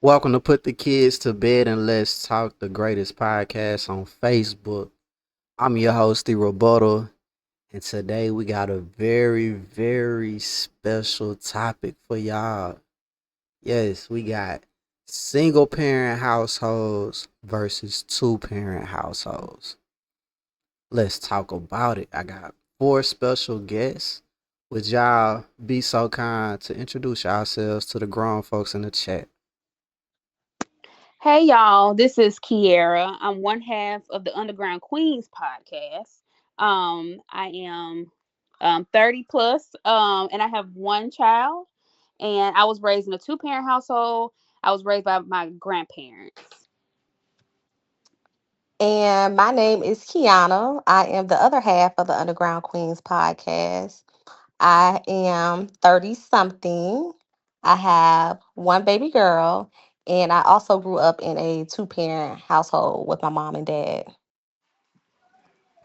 Welcome to Put the Kids to Bed and Let's Talk, the greatest podcast on Facebook. I'm your host, The Rebuttal, and today we got a very, very special topic for y'all. Yes, we got single parent households versus two parent households. Let's talk about it. I got four special guests. Would y'all be so kind to introduce yourselves to the grown folks in the chat? Hey y'all, this is Kiera. I'm one half of the Underground Queens podcast. I am 30 plus, and I have one child. And I was raised in a two-parent household. I was raised by my grandparents. And my name is Kiana. I am the other half of the Underground Queens podcast. I am 30 something. I have one baby girl, and I also grew up in a two parent household with my mom and dad.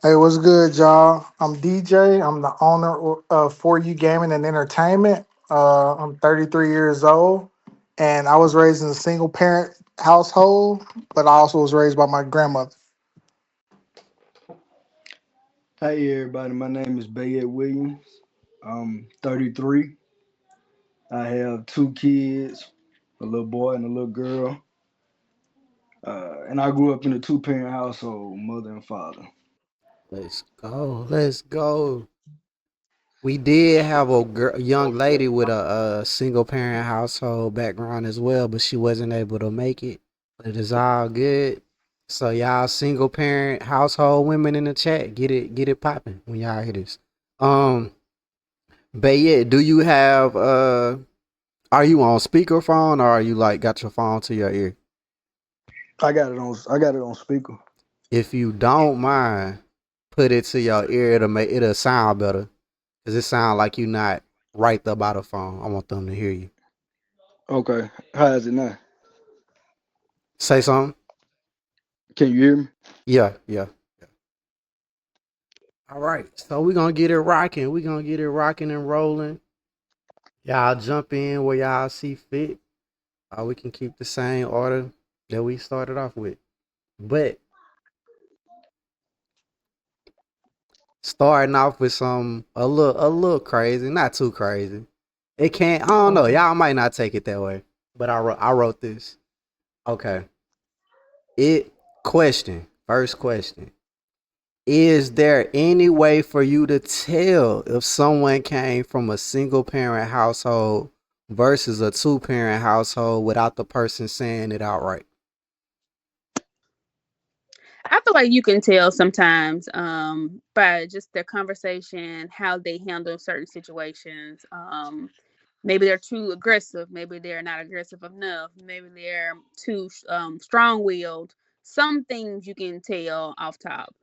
Hey, what's good, y'all? I'm DJ. I'm the owner of For You Gaming and Entertainment. I'm 33 years old, and I was raised in a single parent household, but I also was raised by my grandmother. Hey everybody, my name is Bayette Williams. I'm 33. I have two kids, a little boy and a little girl. And I grew up in a two-parent household, mother and father. Let's go. Let's go. We did have a young lady with a single parent household background as well, but she wasn't able to make it. But it is all good. So y'all single parent household women in the chat, get it popping when y'all hear this. Um, but yeah, do you have are you on speakerphone or are you like got your phone to your ear? I got it on speaker. If you don't mind, put it to your ear. It'll sound better because it sound like you not right there by the phone. I want them to hear you. Okay. How is it now? Say something. Can you hear me? Yeah, yeah. All right. So we're gonna get it rocking. We're gonna get it rocking and rolling. Y'all jump in where y'all see fit. We can keep the same order that we started off with. But starting off with some a little crazy, not too crazy. It can't. I don't know. Okay. Y'all might not take it that way, but I wrote this. Okay. It question. First question. Is there any way for you to tell if someone came from a single parent household versus a two parent household without the person saying it outright? I feel like you can tell sometimes by just their conversation, how they handle certain situations. Maybe they're too aggressive. Maybe they're not aggressive enough. Maybe they're too strong-willed. Some things you can tell off top.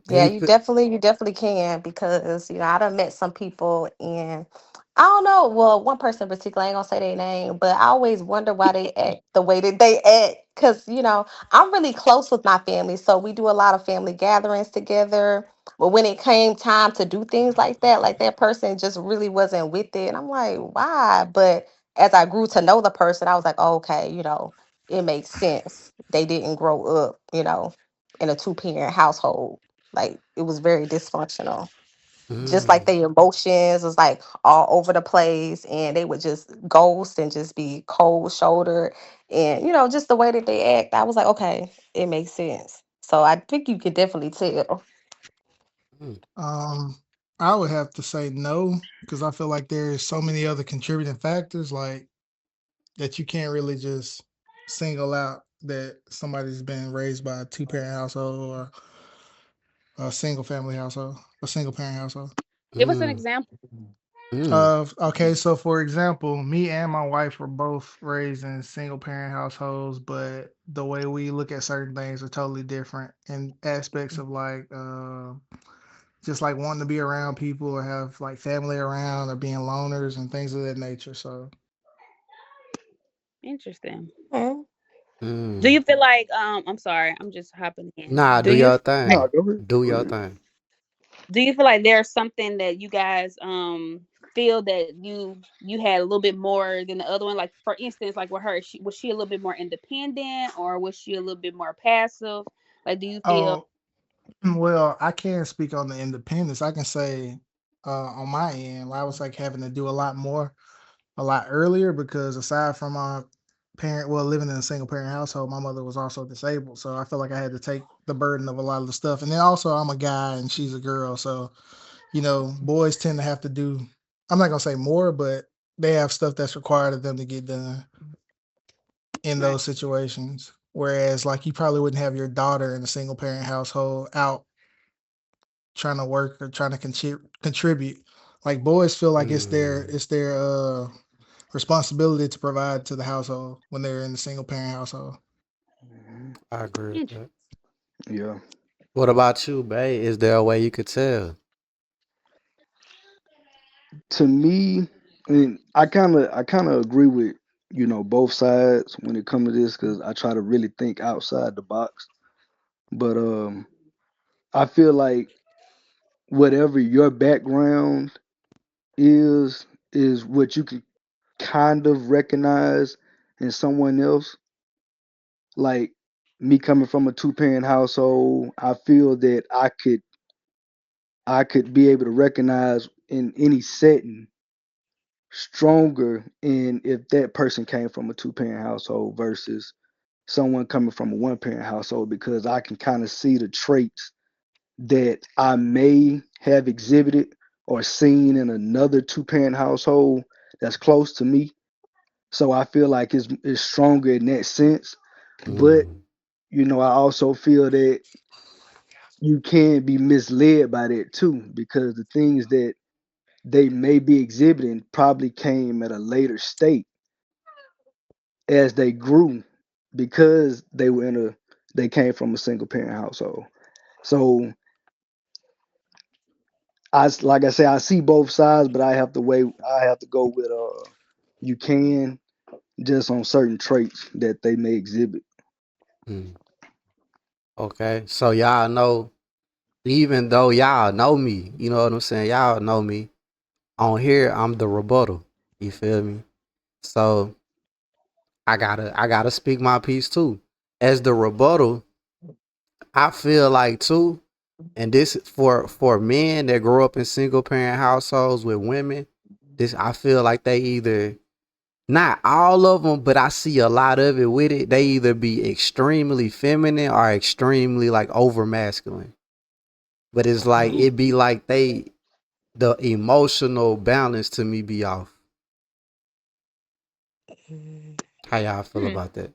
Yeah, Any you definitely can because I done met some people and I don't know. Well, one person in particular, I ain't gonna say their name, but I always wonder why they act the way that they act. Cause I'm really close with my family, so we do a lot of family gatherings together. But when it came time to do things like that person just really wasn't with it, and I'm like, why? But as I grew to know the person, I was like, oh, okay, it makes sense. They didn't grow up, in a two parent household. Like it was very dysfunctional. Just like mm, their emotions was like all over the place, and they would just ghost and just be cold shouldered, and just the way that they act. I was like, okay, it makes sense. So I think you could definitely tell. mm, Um, I would have to say no because I feel like there's so many other contributing factors like that you can't really just single out that somebody's been raised by a two parent household or a single family household, a single parent household. Give us an mm, example. mm, Okay, so for example, me and my wife were both raised in single parent households, but the way we look at certain things are totally different in aspects of like just like wanting to be around people or have like family around or being loners and things of that nature. So Interesting. Mm. Do mm. you feel like I'm sorry, I'm just hopping in. Nah, Do do you your like No, thing. go ahead. Do Go your ahead. thing. do you feel like there's something that you guys feel that you had a little bit more than the other one? Like for instance, like with her, was she a little bit more independent, or was she a little bit more passive? Like, do you feel? Oh, well, I can't speak on the independence. I can say on my end, I was like having to do a lot more a lot earlier because aside from my living in a single parent household, my mother was also disabled. So I feel like I had to take the burden of a lot of the stuff. And then also, I'm a guy and she's a girl. So, boys tend to have to do, I'm not going to say more, but they have stuff that's required of them to get done in Right. those situations. Whereas, like, you probably wouldn't have your daughter in a single parent household out trying to work or trying to contribute. Like boys feel like it's their Mm, it's their responsibility to provide to the household when they're in the single parent household. Mhm. I agree with that. Yeah. What about you, babe? Is there a way you could tell? To me, and I kind of agree with both sides when it comes to this because I try to really think outside the box. But I feel like whatever your background is what you can kind of recognize in someone else. Like me coming from a two-parent household, I feel that I could be able to recognize in any setting stronger in if that person came from a two-parent household versus someone coming from a one-parent household because I can kind of see the traits that I may have exhibited or seen in another two-parent household that's close to me. So I feel like it's stronger in that sense. But Mm, I also feel that you can be misled by that too because the things that they may be exhibiting probably came at a later state as they grew because they came from a single parent household. So like I say, I see both sides, but I have to go with you can just on certain traits that they may exhibit. mm. Okay, so y'all know, even though y'all know me, you know what I'm saying? Y'all know me. On here, I'm the rebuttal. You feel me? So I gotta speak my piece too. As the rebuttal, I feel like too, and this for men that grow up in single parent households with women, this I feel like they either, not all of them, but I see a lot of it with it. They either be extremely feminine or extremely like over masculine. But it's like Mhm. it be like the emotional balance to me be off. How y'all feel Hmm. about that?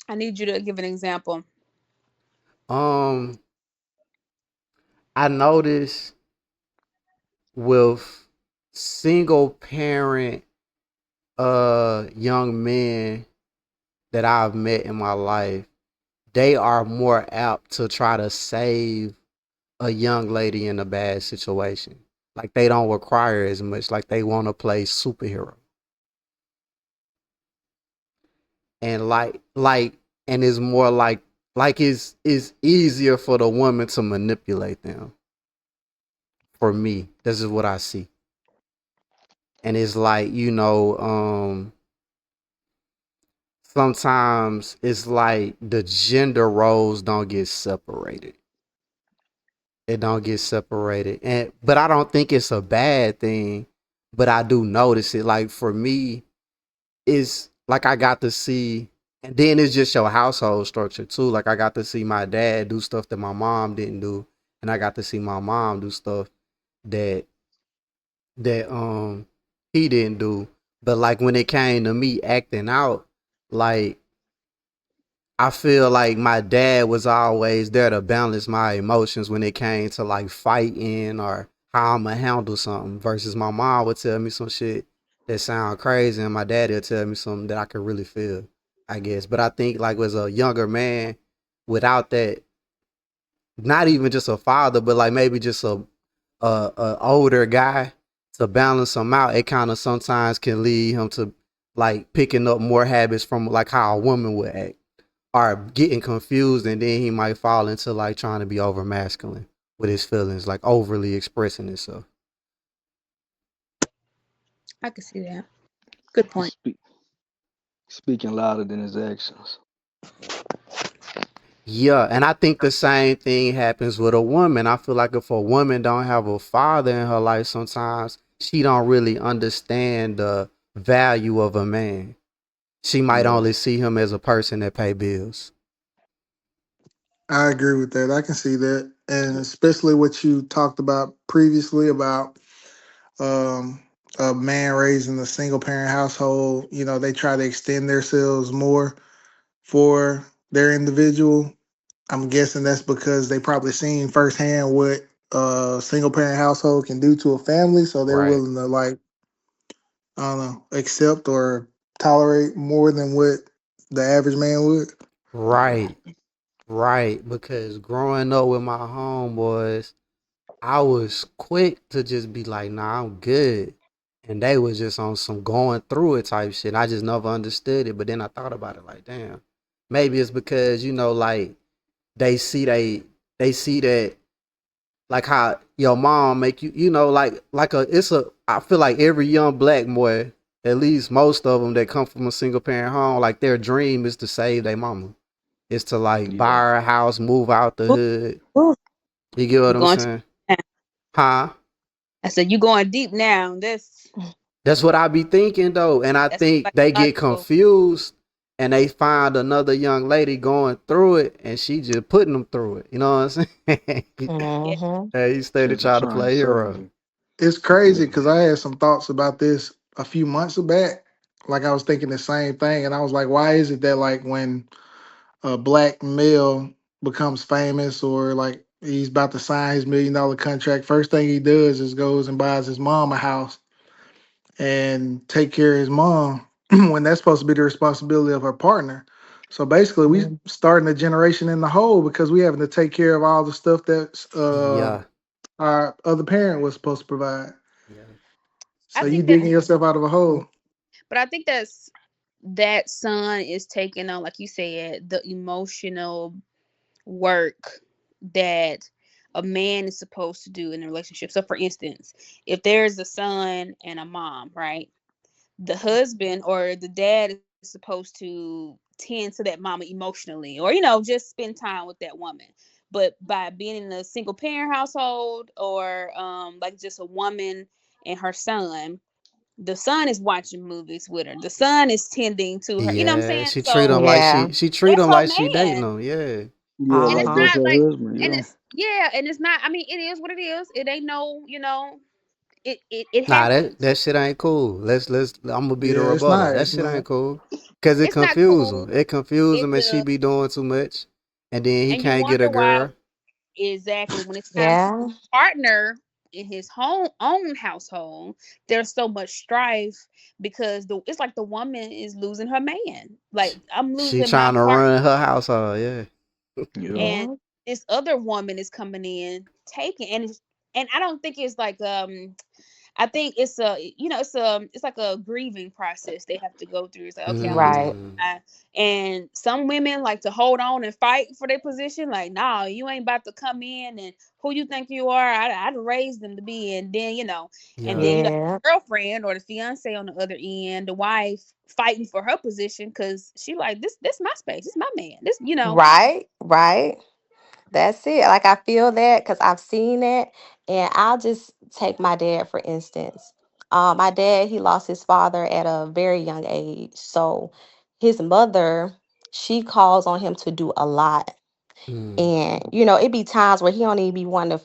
I need you to give an example. Um, I noticed with single parent young men that I've met in my life, they are more apt to try to save a young lady in a bad situation. Like they don't require as much. Like they want to play superhero. And and it's more like it's easier for the woman to manipulate them. For me, this is what I see. And it's like, sometimes it's like the gender roles don't get separated. It don't get separated. And but I don't think it's a bad thing, but I do notice it. Like for me, it's like I got to see, and then it's just your household structure too. Like I got to see my dad do stuff that my mom didn't do, and I got to see my mom do stuff that that he didn't do. But like when it came to me acting out, like I feel like my dad was always there to balance my emotions when it came to like fighting or how I'ma handle something. Versus my mom would tell me some shit that sound crazy, and my dad would tell me something that I could really feel, I guess. But I think like as a younger man, without that, not even just a father, but like maybe just a older guy to balance him out, it kind of sometimes can lead him to like picking up more habits from like how a woman would act, or getting confused, and then he might fall into like trying to be over masculine with his feelings, like overly expressing himself. I can see that. Good point. Speak, speaking louder than his actions. Yeah, and I think the same thing happens with a woman. I feel like if a woman don't have a father in her life, sometimes she don't really understand the value of a man. She might Yeah. only see him as a person that pay bills. I agree with that. I can see that, and especially what you talked about previously about um, a man raised in a single parent household. You know, they try to extend themselves more for their individual. I'm guessing that's because they probably seen firsthand what a single parent household can do to a family, so they're Right. willing to like I don't know accept or tolerate more than what the average man would. Yeah. Right. Right. Because growing up with my homeboys, I was quick to just be like, nah, I'm good. And they was just on some going through it type shit. I just never understood it. But then I thought about it like, damn. Maybe it's because, like they see they see that like how your mom make you, like I feel like every young black boy, at least most of them that come from a single parent home, like their dream is to save their mama. Is to like buy Yeah. her a house, move out the Ooh, hood. ooh, You get you what I'm going to saying? now. Huh? I said you going deep now. That's what I be thinking though. And I That's think they get psychological. confused and they find another young lady going through it and she just putting them through it. You know what I'm saying? Yeah. Mm-hmm. Hey, he stay to Instead of try to trying to play save hero. you. It's crazy Yeah. because I had some thoughts about this a few months back. Like I was thinking the same thing, and I was like, why is it that like when a black male becomes famous or like he's about to sign his $1 million contract, first thing he does is goes and buys his mom a house and take care of his mom when that's supposed to be the responsibility of her partner. So basically, we starting a generation in the hole because we having to take care of all the stuff that Yeah. our other parent was supposed to provide. Yeah. I So you think that, digging yourself out of a hole. but I think that son is taking on, like you said, the emotional work that a man is supposed to do in a relationship. So, for instance, if there's a son and a mom, right? The husband or the dad is supposed to tend to that mama emotionally, or just spend time with that woman. But by being in a single parent household, or like just a woman and her son, the son is watching movies with her, the son is tending to her, you know what I'm Yeah. saying? She treat So him like Yeah. she treat that's him her like she dating man. him. Yeah. Yeah, And it's like Uh-huh. that's not her like, husband. and Yeah. it's, yeah, and it's not, I mean, it is what it is. It ain't no, it Nah, that happens. that shit ain't cool. Let's. I'm gonna be the Yeah, it's rebuttal. not. That It's shit ain't not. cool. Cause it It's not confuse him. cool. It confuse It him, and she does. be doing too much, and then he And you can't get a wonder why. girl. Exactly. When it's time to Yeah. partner in his own household, there's so much strife because it's like the woman is losing her man. Like, I'm She losing my trying to partner, run her household. Yeah. Yeah. and Yeah. this other woman is coming in taking, and I don't think it's like I think it's it's like a grieving process they have to go through. It's like, okay, I'm losing Right. Mm, my, and some women like to hold on and fight for their position. Like, nah, you ain't about to come in, and who you think you are? I'd raise them to be, and then and yeah. then you got Yeah. the girlfriend or the fiance on the other end, the wife fighting for her position because she like this my space, this my man, Right. Right. That's it. Like I feel that because I've seen that, and I'll just take my dad for instance. My dad, he lost his father at a very young age, so his mother, she calls on him to do a lot. Mm, And it be times where he don't even be wanting to,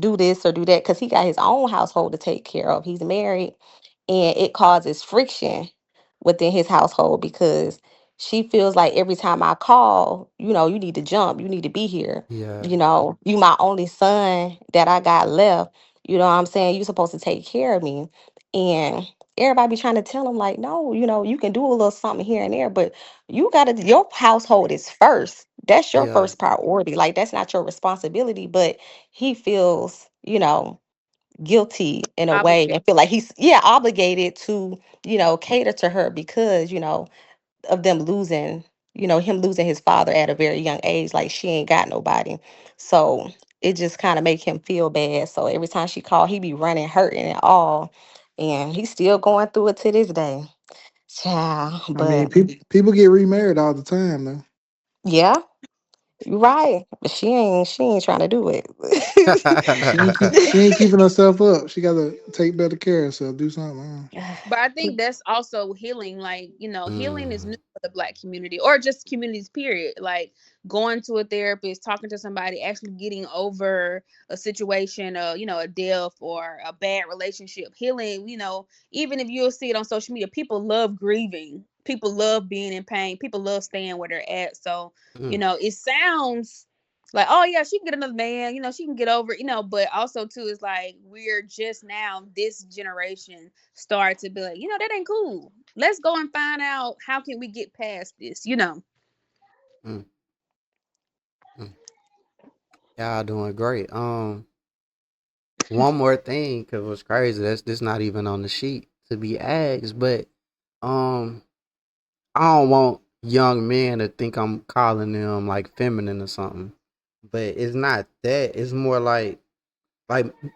do this or do that because he got his own household to take care of. He's married, and it causes friction within his household because she feels like every time I call, you need to jump, you need to be here. yeah. You my only son that I got left. You know what I'm saying? You supposed to take care of me. And everybody be trying to tell him like, no, you can do a little something here and there, but your household is first. That's your Yeah. first priority. Like that's not your responsibility. But he feels, guilty in a way obligated. and feel like he's obligated to, cater to her because, of them losing, him losing his father at a very young age. Like she ain't got nobody. So it just kind of make him feel bad. So every time she called, he be running, hurting and all. And he's still going through it to this day. Child. I mean, But people get remarried all the time though. yeah, you're right. But she ain't trying to do it. She ain't keeping herself up. She gotta take better care of herself. Do something. But I think that's also healing. Like, healing is new Mm, for the Black community or just communities, period. Like going to a therapist, talking to somebody, actually getting over a situation, a death or a bad relationship. Healing, even if you'll see it on social media, people love grieving. People love being in pain. People love staying where they're at. So, mm, it sounds like, oh yeah, she can get another man, she can get over, but also too is like we're just now this generation start to be like, that ain't cool. Let's go and find out how can we get past this. mm, mm. Y'all doing great. One more thing, cause what's crazy, that's this not even on the sheet to be asked, but um, I don't want young men to think I'm calling them like feminine or something, but it's not that. It's more like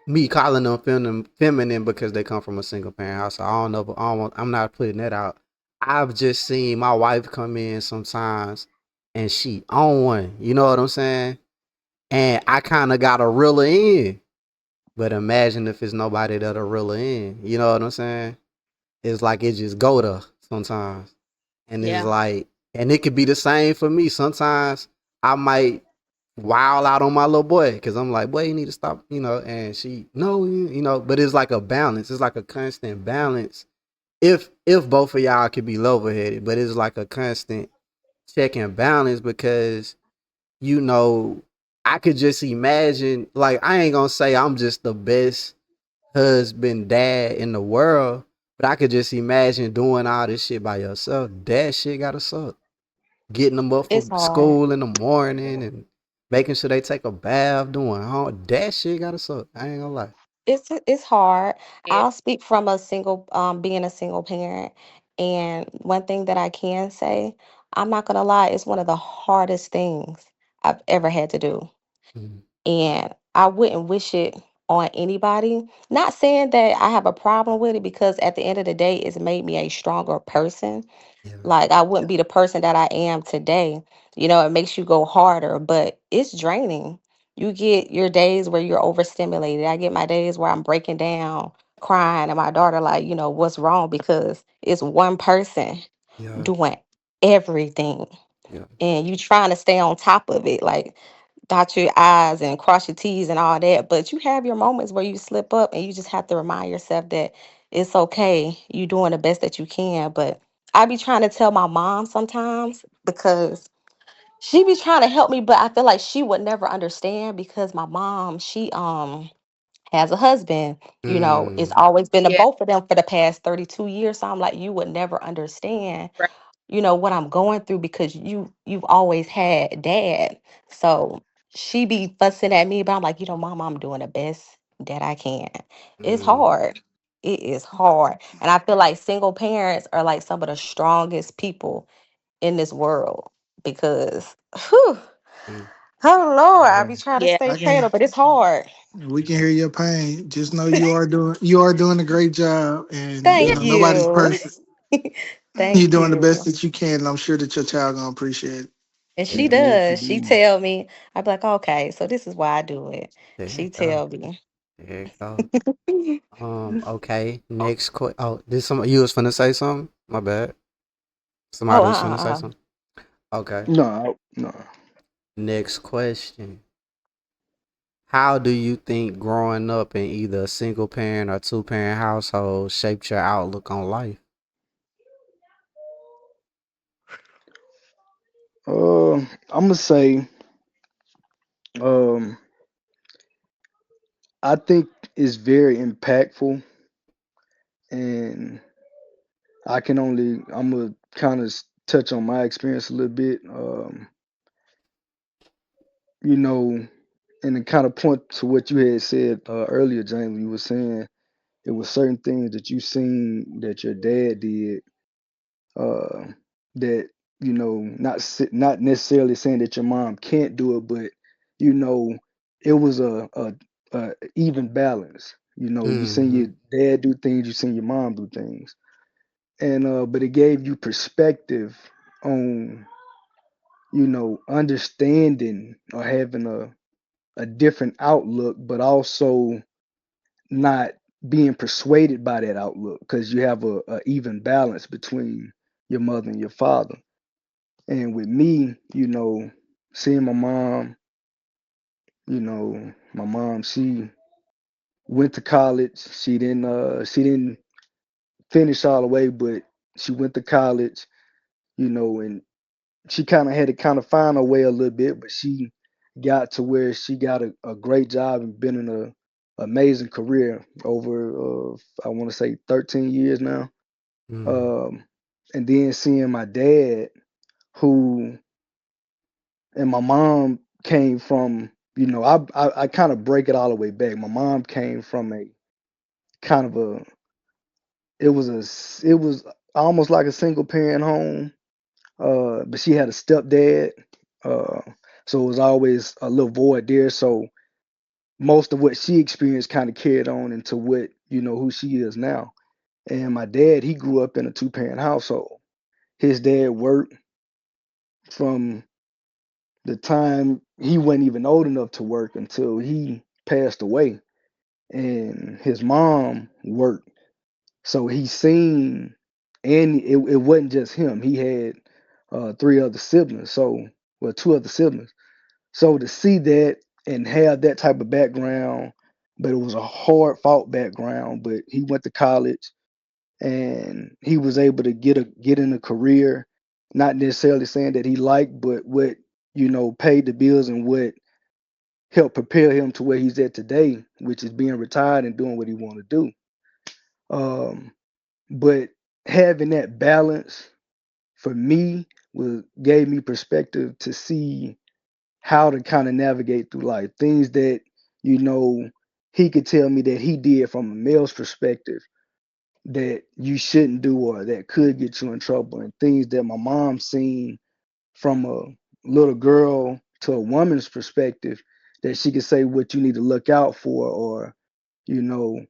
me calling them feminine because they come from a single parent house. I don't know, but I'm not putting that out. I've just seen my wife come in sometimes and she on one. You know what I'm saying? And I kind of got to reel her in. But imagine if it's nobody that'll reel her in. You know what I'm saying? It's like it just go to sometimes. And it's Yeah. like, and it could be the same for me. Sometimes I might wild out on my little boy because I'm like, boy, you need to stop, and she, no, but it's like a balance. It's like a constant balance. If both of y'all could be level headed, but it's like a constant check and balance because, you know, I could just imagine, like, I ain't gonna say I'm just the best husband, dad in the world, but I could just imagine doing all this shit by yourself. That shit gotta suck. Getting them up for it's hard. school in the morning and making sure they take a bath, doing home. That shit gotta suck. I ain't gonna lie. It's hard. Yeah. I'll speak from a single being a single parent, and one thing that I can say, I'm not gonna lie, it's one of the hardest things I've ever had to do. Mm, And I wouldn't wish it on anybody. Not saying that I have a problem with it, because at the end of the day it's made me a stronger person. yeah, Like, I wouldn't be the person that I am today. It makes you go harder, but it's draining. You get your days where you're overstimulated. I get my days where I'm breaking down, crying, and my daughter like, what's wrong? Because it's one person yeah, doing everything. yeah. And you trying to stay on top of it, like dot your I's and cross your T's and all that. But you have your moments where you slip up, and you just have to remind yourself that it's okay. You doing the best that you can. But I be trying to tell my mom sometimes, because she be trying to help me, but I feel like she would never understand, because my mom, she has a husband. It's Mm, always been the Yeah. both of them for the past 32 years. So I'm like, you would never understand Right. what I'm going through, because you've always had dad. So she be fussing at me, but I'm like, mama, I'm doing the best that I can. It's mm, hard. It is hard. And I feel like single parents are like some of the strongest people in this world, because whew, mm, oh Lord, I Yeah. be trying to Yeah. stay I can. cradle, but it's hard. We can hear your pain. Just know you are doing a great job, and Yeah. Thank nobody's you. perfect. You're Thank doing the best you. that you can, and I'm sure that your child gonna appreciate And it she yeah, for you for does. She being there. tell me, I be like, okay, so this is why I do it. there you She go. tell me. There you go. Okay. Next question. Oh, did some you was finna say something? My bad. Oh, Somebody was finna say something. Okay. No, no. Next question. How do you think growing up in either a single parent or two parent household shaped your outlook on life? I'm gonna say, um, I think it's very impactful, and I'm gonna kind of touch on my experience a little bit. You know, and to kind of point to what you had said earlier, James. You were saying it was certain things that you seen that your dad did, uh, that not necessarily saying that your mom can't do it, but you know it was a even balance. You know, you seen your Mm-hmm. dad do things, you seen your mom do things, and but it gave you perspective on, you know, understanding or having a different outlook, but also not being persuaded by that outlook because you have a even balance between your mother and your father. And with me, you know, seeing my mom, you know, my mom, she went to college. She didn't finish all the way, but she went to college, you know, and she kind of had to kind of find her way a little bit, but she got to where she got a great job and been in a amazing career over I want to say 13 years now. Mm-hmm. Um, and then seeing my dad, who and my mom came from, you know, I kind of break it all the way back. My mom came from a kind of a it was almost like a single parent home, but she had a stepdad, uh, so it was always a little void there. So most of what she experienced kind of carried on into what, you know, who she is now. And my dad, he grew up in a two-parent household. His dad worked from the time he wasn't even old enough to work until he passed away, and his mom worked. So he seen, and it wasn't just him. He had three other siblings. So, well, two other siblings. So to see that and have that type of background, but it was a hard fought background. But he went to college and he was able to get in a career, not necessarily saying that he liked, but what, you know, paid the bills and what helped prepare him to where he's at today, which is being retired and doing what he want to do. Um, but having that balance for me was gave me perspective to see how to kind of navigate through life. Things that, you know, he could tell me that he did from a male's perspective that you shouldn't do or that could get you in trouble, and things that my mom seen from a little girl to a woman's perspective that she could say what you need to look out for, or, you know,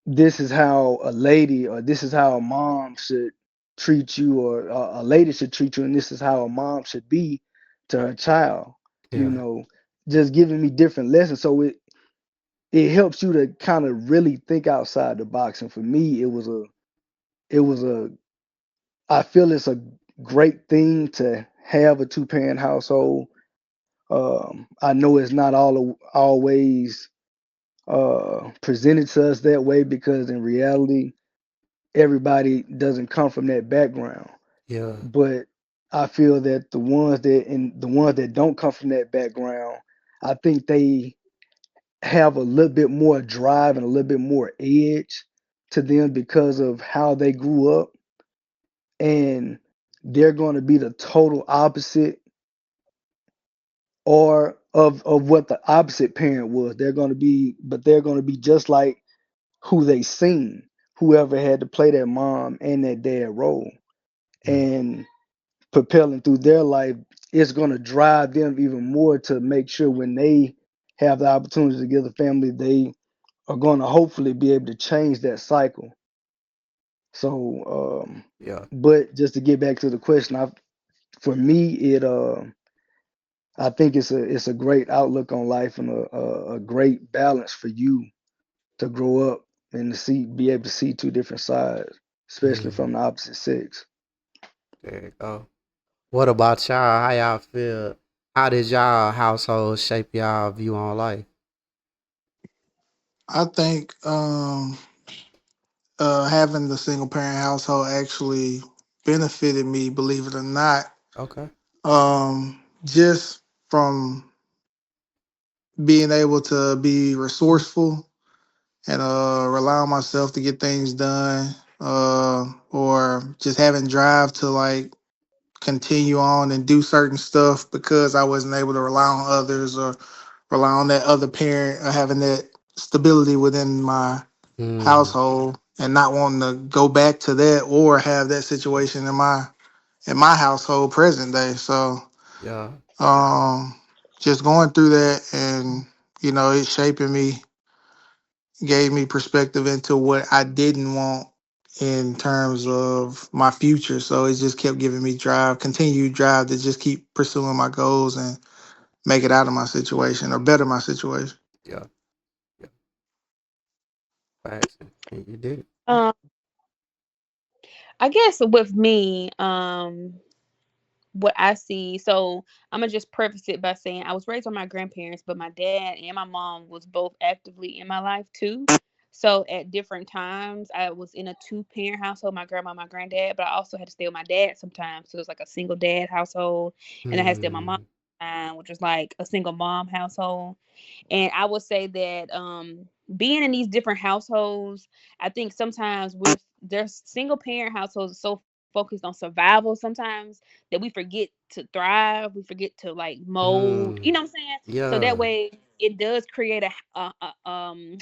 this is how a lady or this is how a mom should treat you, or a lady should treat you, and this is how a mom should be to her child, you Yeah. know, just giving me different lessons. So it helps you to kind of really think outside the box. And for me, it was a I feel it's a great thing to have a two-parent household. I know it's not always presented to us that way, because in reality everybody doesn't come from that background. Yeah. But I feel that the ones that don't come from that background, I think they have a little bit more drive and a little bit more edge to them because of how they grew up, and they're going to be the total opposite or of what the opposite parent was. They're going to be just like who they seen, whoever had to play that mom and that dad role. Mm. And propelling through their life, it's going to drive them even more to make sure when they have the opportunity to give a family, they are going to hopefully be able to change that cycle. So, Yeah. but just to get back to the question, for me, I think it's a great outlook on life and a great balance for you to grow up and to be able to see two different sides, especially Mm-hmm. from the opposite sex. There you go. What about y'all? How y'all feel? How did y'all household shape y'all view on life? I think having the single parent household actually benefited me, believe it or not. Okay. Just from being able to be resourceful and rely on myself to get things done, or just having drive to like continue on and do certain stuff because I wasn't able to rely on others or rely on that other parent, or having that stability within my Mm-hmm. household and not wanting to go back to that or have that situation in my household present day. So Yeah. um just going through that, and it shaping me, gave me perspective into what I didn't want in terms of my future. So it just kept giving me continued drive to just keep pursuing my goals and make it out of my situation or better my situation. Yeah, yeah, facts. And you did it. Um, I guess with me, what I see. So I'm gonna just preface it by saying I was raised by my grandparents, but my dad and my mom was both actively in my life too. So at different times, I was in a two-parent household, my grandma, my granddad, but I also had to stay with my dad sometimes. So it was like a single dad household, and I had to stay with my mom, Mm, which was like a single mom household. And I would say that being in these different households, I think sometimes there's single parent households are so focused on survival sometimes that we forget to thrive. We forget to like mold. You mm, know what I'm saying? So that yeah, way it does create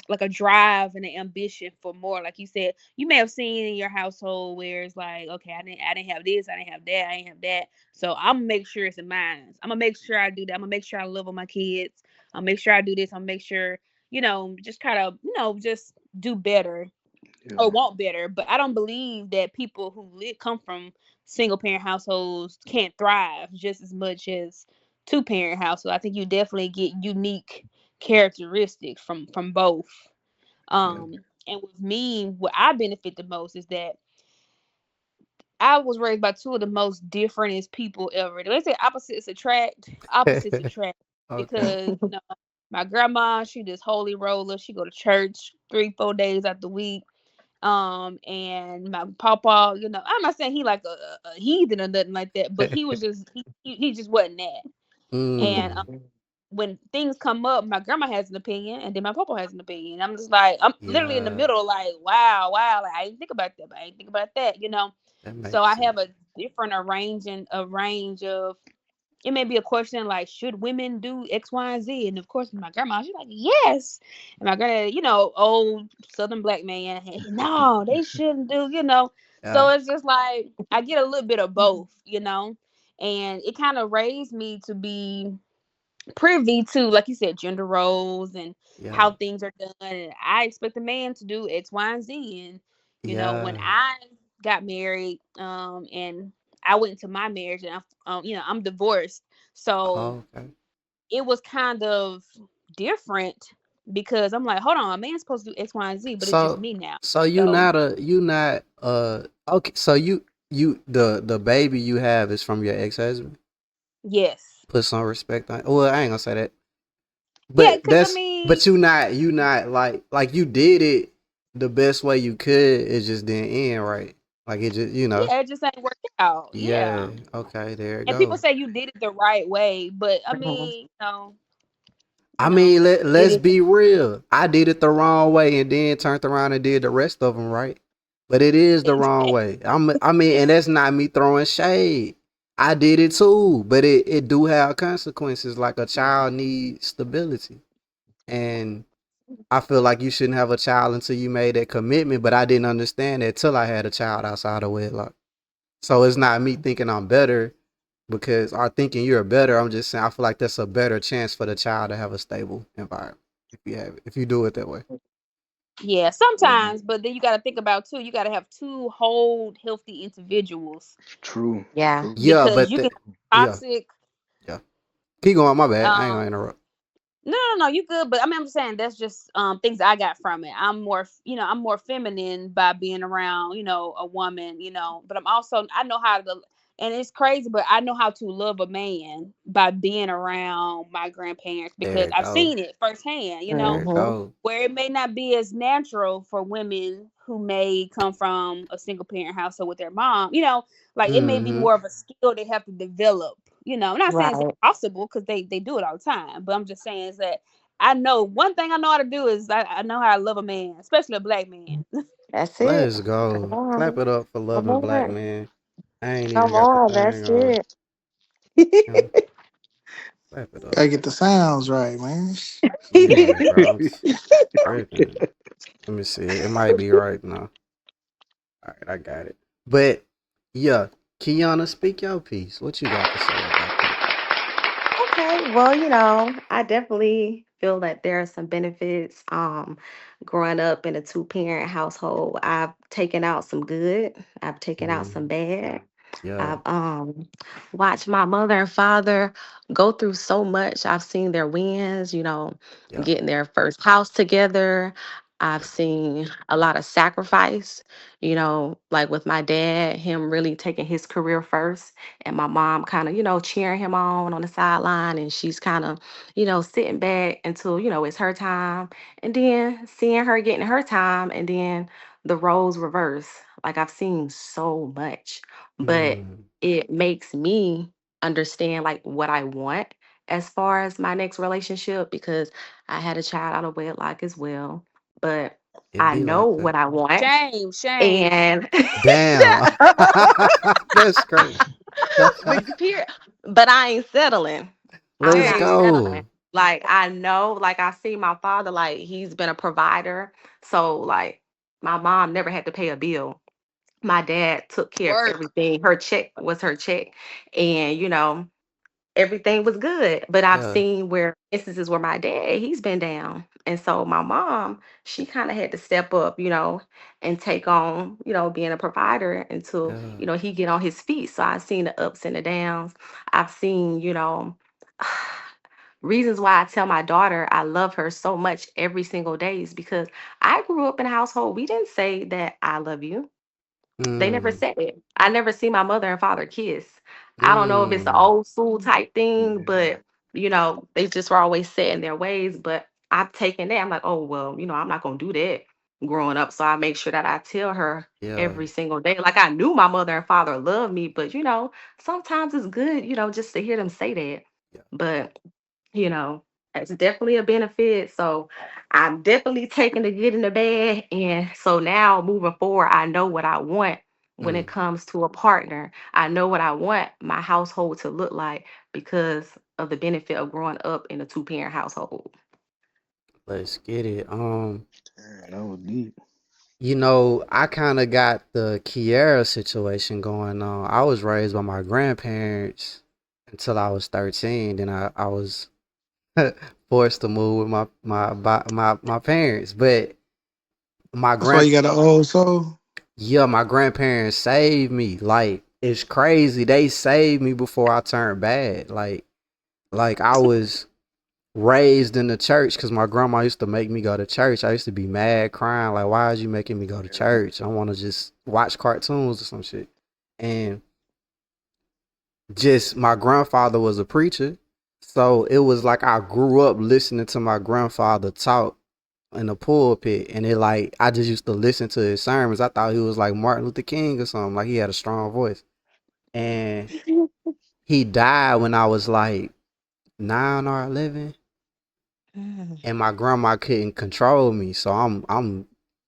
like a drive and an ambition for more. Like you said, you may have seen in your household where it's like, okay, I didn't have this, I didn't have that, I didn't have that. So I'm gonna make sure it's in mine. I'm gonna make sure I do that. I'm gonna make sure I love on my kids. I'll make sure I do this. I'll make sure, just kind of, just do better Yeah. or want better. But I don't believe that people who come from single parent households can't thrive just as much as two parent households. I think you definitely get unique characteristics from both. Yeah. And with me, what I benefit the most is that I was raised by two of the most differentest people ever. They say opposites attract, opposites attract. okay. Because my grandma, she just holy roller. She go to church 3-4 days out the week. And my papa, I'm not saying he like a heathen or nothing like that, but he was just he just wasn't that. And Mm, when things come up, my grandma has an opinion, and then my papa has an opinion. I'm just like, I'm literally in the yeah, middle, like, wow, like I didn't think about that, but I didn't think about that. that So makes I sense. have a different range of. It may be a question like, should women do X, Y, and Z? And of course, my grandma, she's like, yes. And my granddad, old Southern black man, no, they shouldn't do. So Yeah, it's just like I get a little bit of both. And it kind of raised me to be privy to, like you said, gender roles and yeah, how things are done. And I expect a man to do X, Y, and Z. And when yeah. I got married, and I went into my marriage, and I'm divorced, so Oh, okay. it was kind of different because I'm like, hold on, a man's supposed to do X, Y, and Z, but it's just So, me now. so So you not okay. So the baby you have is from your ex husband. yes, Put some respect on. Well, I ain't gonna say that, yeah, but because I that's mean, but you not like you did it the best way you could. It just didn't end right. Like it just yeah, it just ain't worked out. yeah. Yeah, Okay, there it and people go. say you did it the right way, but I mean, I mean, it let's is. be real. I did it the wrong way and then turned around and did the rest of them right. But it is the wrong way. I mean, and that's not me throwing shade. I did it too, but it do have consequences. Like a child needs stability, and I feel like you shouldn't have a child until you made that commitment. But I didn't understand that till I had a child outside of wedlock. So it's not me thinking I'm better because or thinking you're better. I'm just saying I feel like that's a better chance for the child to have a stable environment if you do it that way. Yeah, Yeah. sometimes, but then you got to think about too. You got to have two whole healthy individuals True. Yeah. True. Yeah, because but you can have yeah, toxic. yeah. Keep going. My bad. I ain't gonna Um, interrupt. no, you good. But I mean, I'm just saying that's just things I got from it. I'm more feminine by being around a woman. But I know how to, and it's crazy, but I know how to love a man by being around my grandparents There because it I've go. seen it firsthand. There it Mm-hmm. go. Where it may not be as natural for women who may come from a single parent household with their mom, like it may be Mm-hmm. more of a skill they have to develop. I'm not saying it's Right. impossible because they do it all the time, but I'm just saying is that I know one thing I know how to do is I know how to love a man, especially a black man. That's it. Let's Come go. Clap on. it up for Come loving black on. men. I ain't even Come got the on. thing That's on. it. Yeah, clap it up. Gotta get the sounds right, man. Yeah, bro. I'm tripping. Let me see. It might be right now. All right, I got it. But yeah, Kiana, speak your piece. What you got to say about that? Okay, well, I definitely feel that there are some benefits. Growing up in a two-parent household, I've taken out some good, I've taken out some Mm, bad. yeah, I've watched my mother and father go through so much. I've seen their wins, yeah, getting their first house together. I've yeah, seen a lot of sacrifice, like with my dad, him really taking his career first, and my mom kind of, cheering him on the sideline, and she's kind of, sitting back until, it's her time, and then seeing her getting her time, and then the roles reverse. Like I've seen so much, but mm, it makes me understand like what I want as far as my next relationship, because I had a child out of wedlock as well, but it I be know like that. what I want. Shame, shame. And Damn. That's crazy. but period. But I ain't settling. I'm Let's not Hey, settling. go. Like I know, like I see my father, like he's been a provider. So like my mom never had to pay a bill. My dad took care of work. everything. Her check was her check. And everything was good. But I've Yeah, seen where instances where my dad, he's been down. And so my mom, she kind of had to step up, and take on, being a provider until, yeah. he get on his feet. So I've seen the ups and the downs. I've seen, reasons why I tell my daughter I love her so much every single day is because I grew up in a household. We didn't say that I love you. They never Mm, said it. I never see my mother and father kiss. I don't know if it's an mm. old school type thing, Yeah. but they just were always set in their ways. But I've taken that. I'm like, oh well, I'm not gonna do that growing up. So I make sure that I tell her Yeah, every single day. Like I knew my mother and father loved me, but sometimes it's good, just to hear them say that. yeah. But you know, it's definitely a benefit. So I'm definitely taking the good and the bad. And so now moving forward, I know what I want when it Mm. comes to a partner. I know what I want my household to look like because of the benefit of growing up in a two-parent household. Let's get it. Damn, that was deep. I kind of got the Kiera situation going on. I was raised by my grandparents until I was 13. Then I was forced to move with my parents. But my That's why grand you got an old soul. yeah, my grandparents saved me. Like it's crazy. They saved me before I turned bad. Like I was raised in the church because my grandma used to make me go to church. I used to be mad, crying like, "Why is you making me go to Yeah. church? I want to just watch cartoons or some shit." And just my grandfather was a preacher, so it was like I grew up listening to my grandfather talk in the pulpit, and it like I just used to listen to his sermons. I thought he was like Martin Luther King or something. Like he had a strong voice, and he died when I was like 9 or 11, Mm. and my grandma couldn't control me. So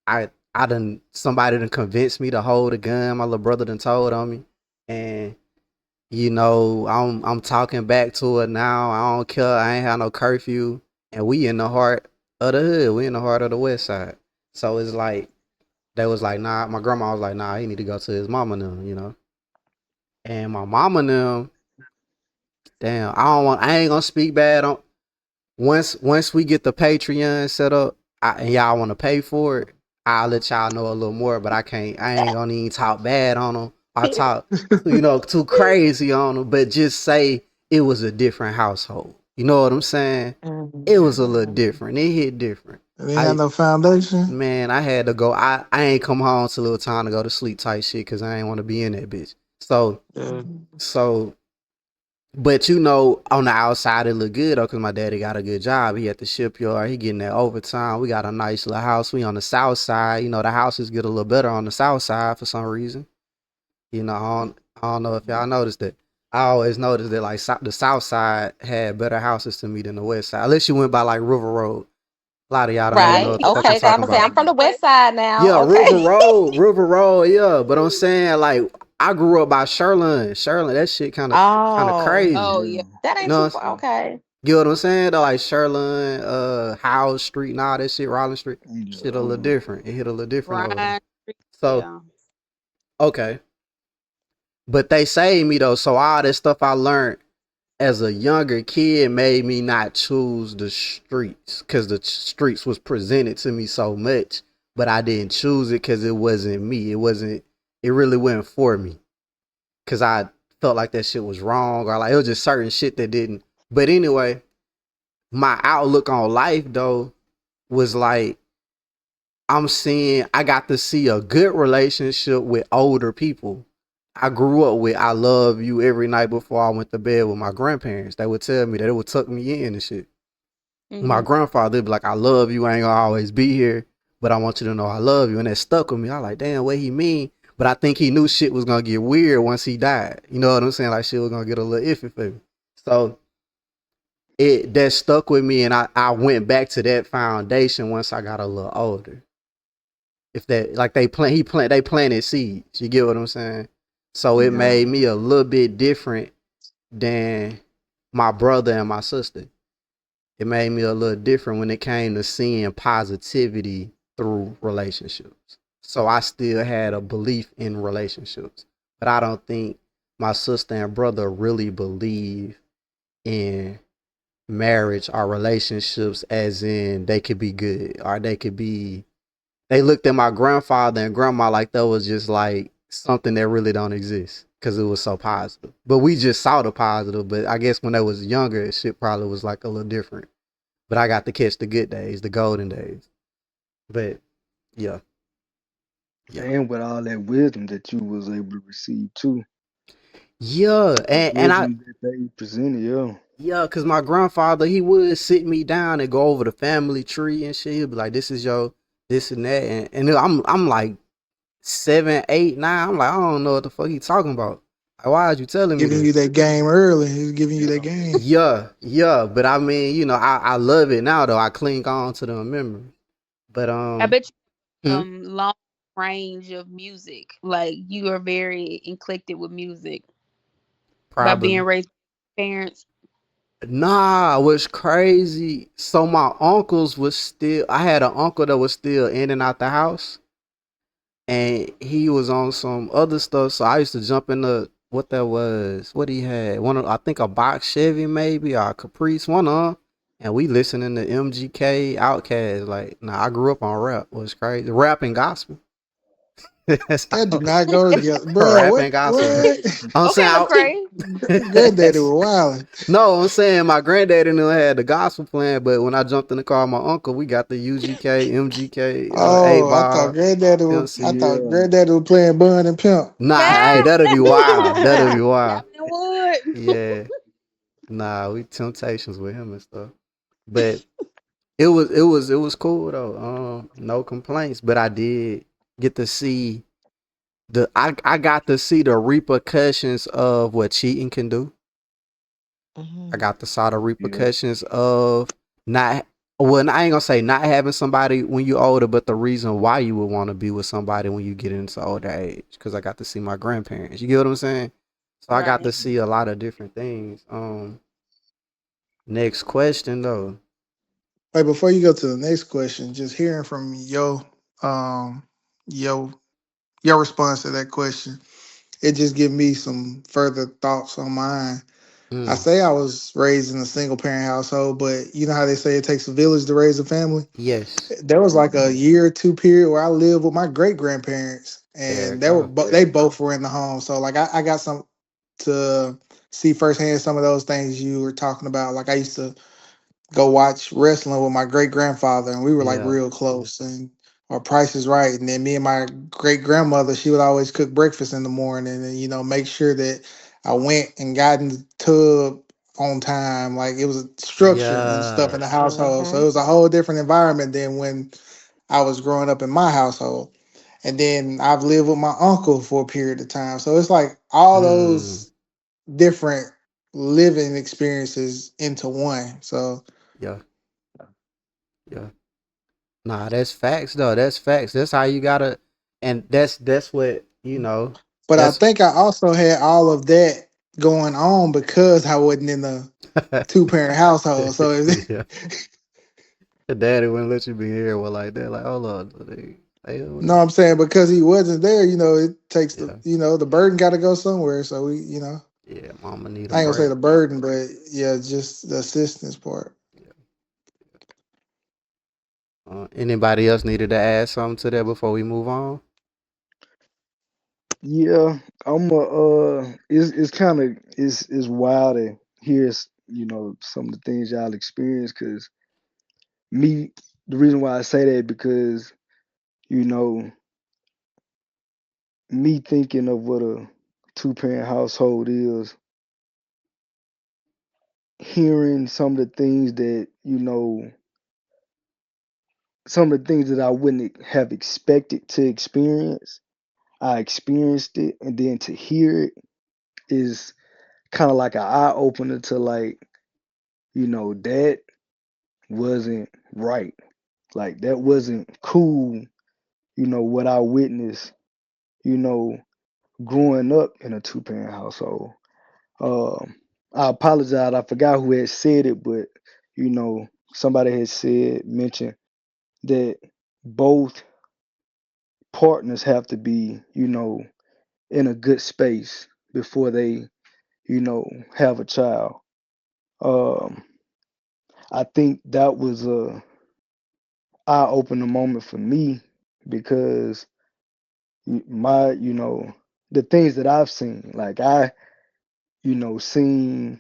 I done somebody done convinced me to hold a gun. My little brother done told on me, and I'm talking back to her now. I don't care. I ain't had no curfew, and we in the heart of the hood. We in the heart of the West Side. So it's like they was like, nah. My grandma was like, nah. He need to go to his mama now. And my mama now, damn. I don't want. I ain't gonna speak bad on. Once we get the Patreon set up, and y'all want to pay for it, I'll let y'all know a little more. But I can't. I ain't gonna even talk bad on them. I talk, too crazy on them. But just say it was a different household. You know what I'm saying? It was a little Mhm. different. It hit different. They ain't got I no foundation. Man, I had to go. I ain't come home till it was time to go to sleep type shit because I ain't want to be in that bitch. So Yeah. so but on the outside it looked good though, cause my daddy got a good job. He at the shipyard. He getting that overtime. We got a nice little house. We on the south side. The houses get a little better on the south side for some reason. I don't know if y'all noticed that. I always noticed that like the south side had better houses to me than the west side. Unless you went by like River Road. A lot of y'all don't even know Right. what the fuck I'm Okay. So I'm talking gonna say about. I'm from the But west side now. Yeah, Okay. River Road, yeah. But I'm saying like I grew up by Sherlin, that shit kind of Oh, crazy. oh yeah, Yeah. that You ain't know, too what far. Okay. you know what I'm saying? Though, like Sherlin, Howell Street, and all that shit, Rollins Street, shit a little Yeah. different. It hit a little different over there. Brian. So Yeah. okay, but they saved me though. So all that stuff I learned as a younger kid made me not choose the streets because the streets was presented to me so much, but I didn't choose it because it wasn't me. It wasn't. It really wasn't for me because I felt like that shit was wrong or like it was just certain shit that didn't. But anyway, my outlook on life though was like I'm seeing I got to see a good relationship with older people. I grew up with I love you every night before I went to bed with my grandparents. They would tell me that it would tuck me in and shit. My Mm-hmm. grandfather would be like, I love you, I ain't gonna always be here, but I want you to know I love you. And that stuck with me. I like, damn, what he mean? But I think he knew shit was gonna get weird once he died. You know what I'm saying? Like shit was gonna get a little iffy for me. So it that stuck with me and I went back to that foundation once I got a little older. If that like they planted seeds. You get what I'm saying? So it Yeah. made me a little bit different than my brother and my sister. It made me a little different when it came to seeing positivity through relationships. So I still had a belief in relationships, but I don't think my sister and brother really believe in marriage or relationships as in they could be good or they could be they looked at my grandfather and grandma like that was just like something that really don't exist because it was so positive. But we just saw the positive. But I guess when I was younger, shit probably was like a little different. But I got to catch the good days, the golden days. But yeah, yeah, And with all that wisdom that you was able to receive too, yeah, the and I wisdom that they presented, yeah. yeah, cause my grandfather he would sit me down and go over the family tree and shit. He'd be like, "This is your this and that," and I'm like 7, 8, 9. I'm like, I don't know what the fuck he talking about. Like, why are you telling me Giving you this? that game early. He's giving you that Yeah. game. Yeah, yeah, but I mean, I love it now though. I cling on to the memory. But I bet you hmm, long range of music. Like you are very eclectic with music by being probably. raised by parents. Nah, what's crazy? So my uncles was still. I had an uncle that was still in and out the house, and he was on some other stuff. So I used to jump in the what that was. What he had one of I think a box Chevy maybe or a Caprice one on, and we listening to MGK Outkast. Like, nah, I grew up on rap. Was crazy rap and gospel. That's That do how not go together, bro. rap What? and gospel. What? I'm Okay, saying, Lecrae. Granddaddy was wild. no, I'm saying my granddaddy knew I had the gospel playing, but when I jumped in the car with my uncle, we got the UGK, MGK, 8 Oh, ball, Pimp I C. thought Yeah. granddaddy was playing Bun and Pimp. Nah, hey, Ah, that'll be wild. That'll be wild. Chopping wood. Yeah, nah, we temptations with him and stuff. But it was cool though. No complaints. But I did get to see I got to see the repercussions of what cheating can do. I Mhm. got to saw the Yeah. repercussions of not well, I ain't gonna say not having somebody when you older, but the reason why you would want to be with somebody when you get into older age. Because I got to see my grandparents. You get what I'm saying? So I got to Right. see a lot of different things. Next question though. Wait, before you go to the next question, just hearing from um your your response to that question, it just give me some further thoughts on mine. I Mm, say I was raised in a single parent household, but you know how they say it takes a village to raise a family? yes. There was like a year or two period where I lived with my great grandparents, There and it go. they both were in the home. So like I got some to see firsthand some of those things you were talking about. Like I used to go watch wrestling with my great grandfather, and we were like Yeah. real close. And our Price is Right, and then me and my great grandmother, she would always cook breakfast in the morning, and make sure that I went and got in the tub on time. Like it was a structure and stuff in Yeah. the household, so it Mhm. was a whole different environment than when I was growing up in my household. And then I've lived with my uncle for a period of time, so it's like all Mm, those different living experiences into one. So yeah. Yeah. Nah, that's facts though. That's facts. That's how you gotta and that's what, but I that's think I also had all of that going on because I wasn't in a two parent household. So yeah. Your daddy wouldn't let you be here with like that. Like, hold on, hey, no, I'm saying because he wasn't there, it takes yeah, the burden got to go somewhere. So we. Yeah, mama need a I ain't gonna say break. the burden, but yeah, just the assistance part. Yeah. Anybody else needed to add something to that before we move on? Yeah, it's kind of it's wild to hear some of the things y'all experience. Cause me, the reason why I say that because you know me thinking of what a two-parent household is, hearing some of the things that some of the things that I wouldn't have expected to experience. I experienced it, and then to hear it is kind of like an eye opener to like, that wasn't right. Like that wasn't cool, what I witnessed, you know, growing up in a two-parent household. Um, I apologize, I forgot who had said it, but somebody had mentioned that both partners have to be, in a good space before they, have a child. Um, I think that was a eye-opening moment for me because my, the things that I've seen, like I, seen,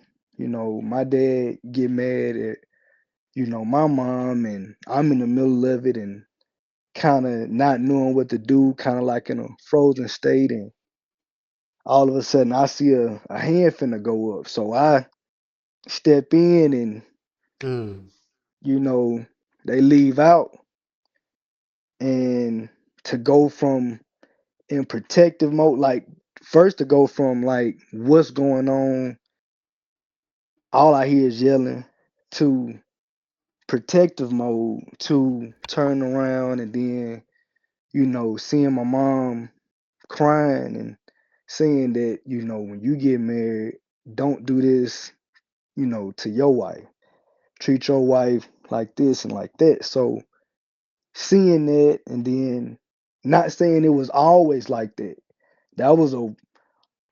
my dad get mad at, my mom, and I'm in the middle of it and kind of not knowing what to do, kind of like in a frozen state. And all of a sudden I see a hand finna go up. So I step in and, Mm, you know, they leave out, and to go from in protective mode, like first to go from like what's going on, all I hear is yelling, to protective mode, to turn around and then, seeing my mom crying and saying that, when you get married, don't do this, to your wife. Treat your wife like this and like that. So seeing that, and then not saying it was always like that. That was a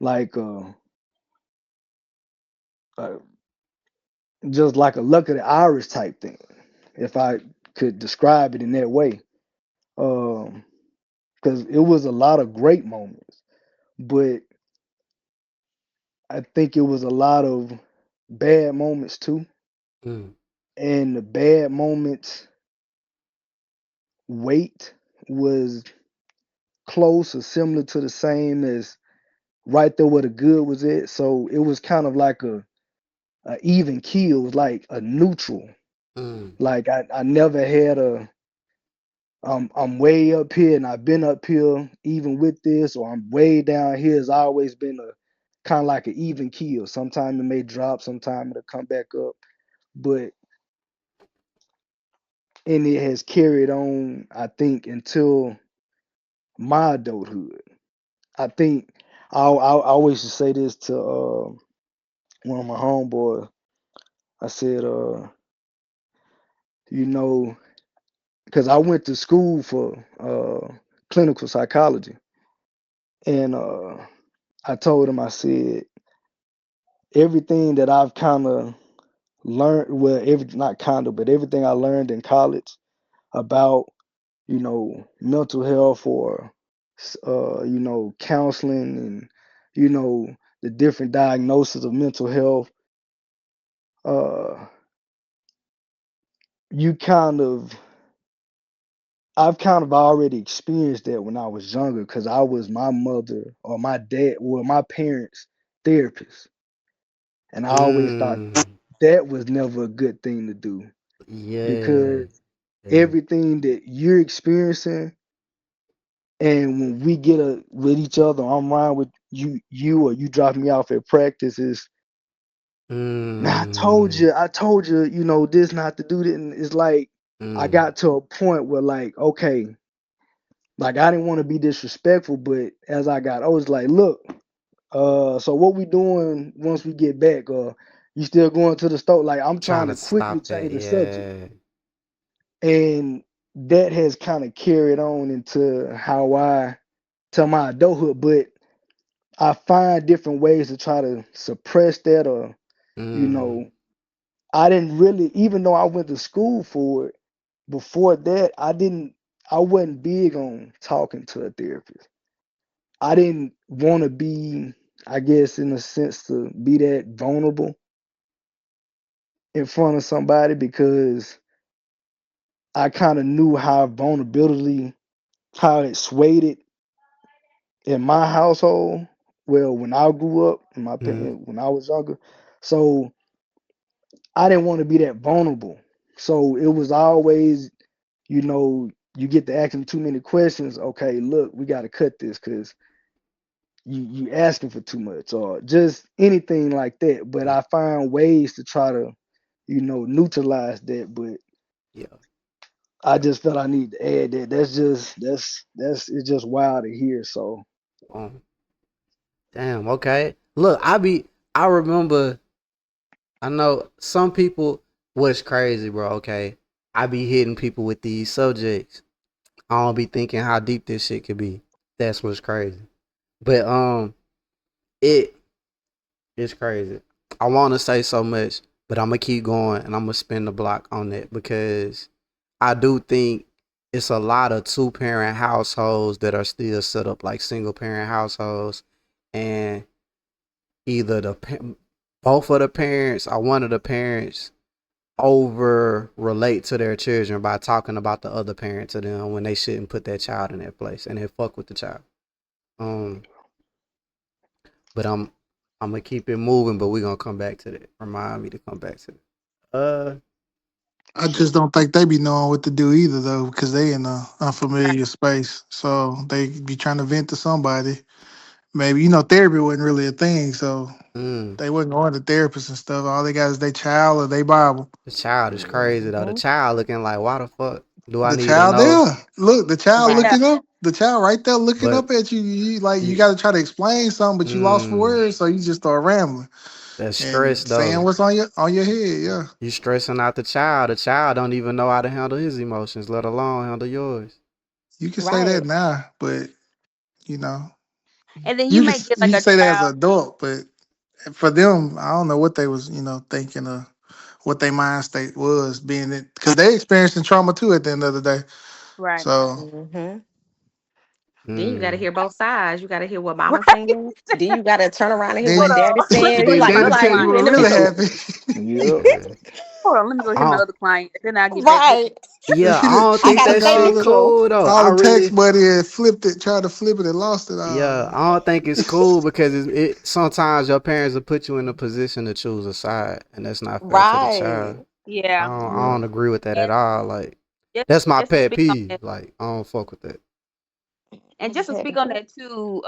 like a just like a luck of the Irish type thing, if I could describe it in that way. Um, because it was a lot of great moments, but I think it was a lot of bad moments too. mm, And the bad moments weight was close or similar to the same as right there where the good was at. So it was kind of like a even keel, it was like a neutral. mm. Like I never had I'm way up here and I've been up here even with this, or I'm way down here. It's always been a kind of like an even keel. Sometimes it may drop, sometimes it'll come back up. But and it has carried on, I think, until my adulthood. I think I always used to say this to one of my homeboys. I said, you know, because I went to school for clinical psychology, and I told him, I said, everything that I've kind of learned, well, every not kind of, but everything I learned in college about, mental health, or counseling, and you know the different diagnoses of mental health, uh you kind of I've kind of already experienced that when I was younger, because I was my mother or my dad, well, my parents' therapist, and I always thought Mm. that was never a good thing to do, Yeah. because Yeah. everything that you're experiencing, and when we get with each other, I'm riding with you, or you drop me off at practice, is, now Mm. I told you, this not to do that. And it's like I Mm. got to a point where, like, okay, like I didn't want to be disrespectful, but as I got, I was like, look, so what we doing once we get back? Or you still going to the store? Like, I'm trying Trying to to quickly stop that. change the subject. Yeah. And that has kind of carried on into how I tell my adulthood. But I find different ways to try to suppress that, or you Mm-hmm. know, I didn't really, even though I went to school for it, before that, I wasn't big on talking to a therapist. I didn't want to be, I guess, in a sense, to be that vulnerable in front of somebody because I kind of knew how vulnerability, how it swayed it in my household. Well, when I grew up, Mm-hmm. when I was younger, so I didn't want to be that vulnerable. So it was always, you get to asking too many questions. Okay, look, we got to cut this because you asking for too much, or just anything like that. But Yeah. I find ways to try to, neutralize that. But Yeah. I Yeah. just felt I need to add that. That's it's just wild to hear. So Um, damn. Okay. Look, I remember. I know some people. What's crazy, bro? Okay. I be hitting people with these subjects. I don't be thinking how deep this shit could be. That's what's crazy. But it it's crazy. I want to say so much, but I'm gonna keep going and I'm gonna spin the block on that because I do think it's a lot of two parent households that are still set up like single parent households, and either both of the parents or one of the parents over relate to their children by talking about the other parent to them when they shouldn't put that child in that place and they fuck with the child. Um, but I'm gonna keep it moving, but we're gonna come back to that. Remind me to come back to that. I just don't think they be knowing what to do either though, because they in a unfamiliar space. So they be trying to vent to somebody. Maybe therapy wasn't really a thing, so Mm, they wasn't going to therapists and stuff. All they got is their child or their Bible. the child is crazy though. The Mhm. child looking like, why the fuck do I The need to child know? there, look, the child Right. Yeah. looking up, the child right there looking But up at you. You like you you, got to try to explain something, but you lost for mm, words, so you just start rambling that stress and saying though. what's on your head. Yeah, You stressing out the child. The child don't even know how to handle his emotions, let alone handle yours. you can say that Right. now, but you know And then you may get you like can a say that as child. an adult, but for them, I don't know what they was thinking of, what their mind state was being it, because they experiencing trauma too at the end of the day. Right. So Hmm. Then you got to Mm. hear both sides. You got to hear what mama Right. saying. Then you got to turn around and hear then what you, daddy Let me saying. go You hear then my like, you they'll other tell like, you client. what let me really cook. happened. yep. Yeah. Hold on, let me go hear my I, other client. Then I'll get back with you. Right. yeah, I don't I think got to that Took stay shit neutral. cool though. all I the text really, money and flipped it, tried to flip it and lost it all. yeah, I don't think it's cool because sometimes your parents will put you in a position to choose a side, and that's not fair to the Right. child. Yeah. I don't Mhm. agree with that at And all. Like just that's my just to pet speak on peeve. that. Like I don't fuck with that. And I just just to had speak to on go. that too,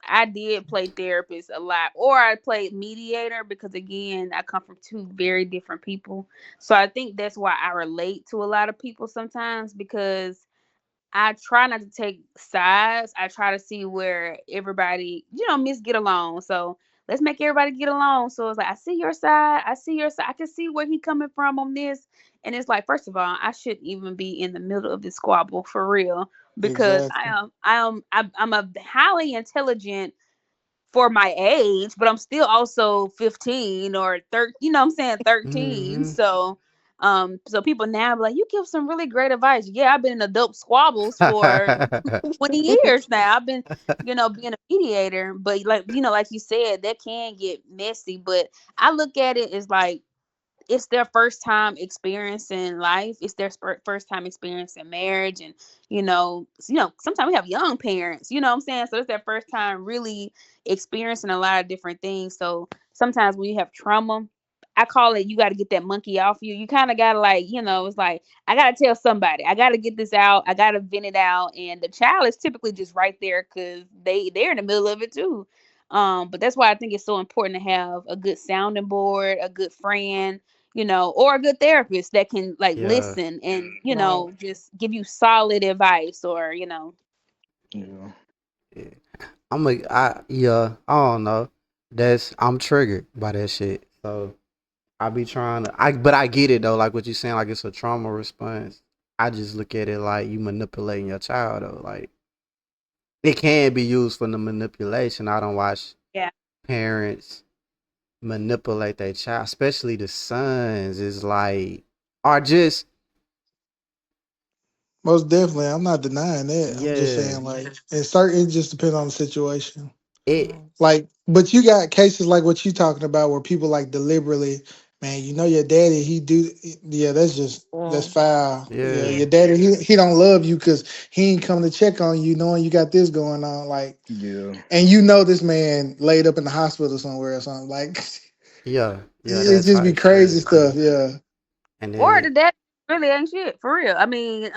I did play therapist a lot, or I played mediator because again, I come from two very different people. So I think that's why I relate to a lot of people sometimes because I try not to take sides. I try to see where everybody, miss get along. So let's make everybody get along. So it's like I see your side, I see your side. I can see where he coming from on this. And it's like, first of all, I shouldn't even be in the middle of this squabble for real because Exactly. I'm a highly intelligent for my age, but I'm still also 15 or 13, I'm saying 13. Mm-hmm. So people now be like, you give some really great advice. Yeah, I've been in adult squabbles for 20 years now. I've been, being a mediator, but like you said, that can get messy. But I look at it as like it's their first time experiencing life. It's their first time experiencing marriage, and sometimes we have young parents. You know what I'm saying? So it's their first time really experiencing a lot of different things. So sometimes when you have trauma, I call it you got to get that monkey off you. You kind of got to like, it's like I got to tell somebody. I got to get this out. I got to vent it out, and the child is typically just right there because they're in the middle of it too. But that's why I think it's so important to have a good sounding board, a good friend, or a good therapist that can like Yeah, listen and, Right. just give you solid advice or, Yeah. yeah. Yeah, I don't know. I'm triggered by that shit. So I be trying to but I get it though, like what you saying, like it's a trauma response. I just look at it like you manipulating your child though. Like it can be used for the manipulation. I don't watch Yeah. parents manipulate their child, especially the sons. Is like are just Most definitely, I'm not denying that. I'm just yeah. saying, like, it just depends on the situation. It Mm. Like, but you got cases like what you talking about where people like deliberately, man, you know your daddy, he do, yeah, that's Mm. foul. Yeah, yeah Yeah. your daddy, he don't love you because he ain't come to check on you, knowing you got this going on, like, Yeah. and you know this man laid up in the hospital somewhere or something, like, yeah it that just be type crazy shit. stuff. Yeah, And Or then the dad really ain't shit for real. I mean,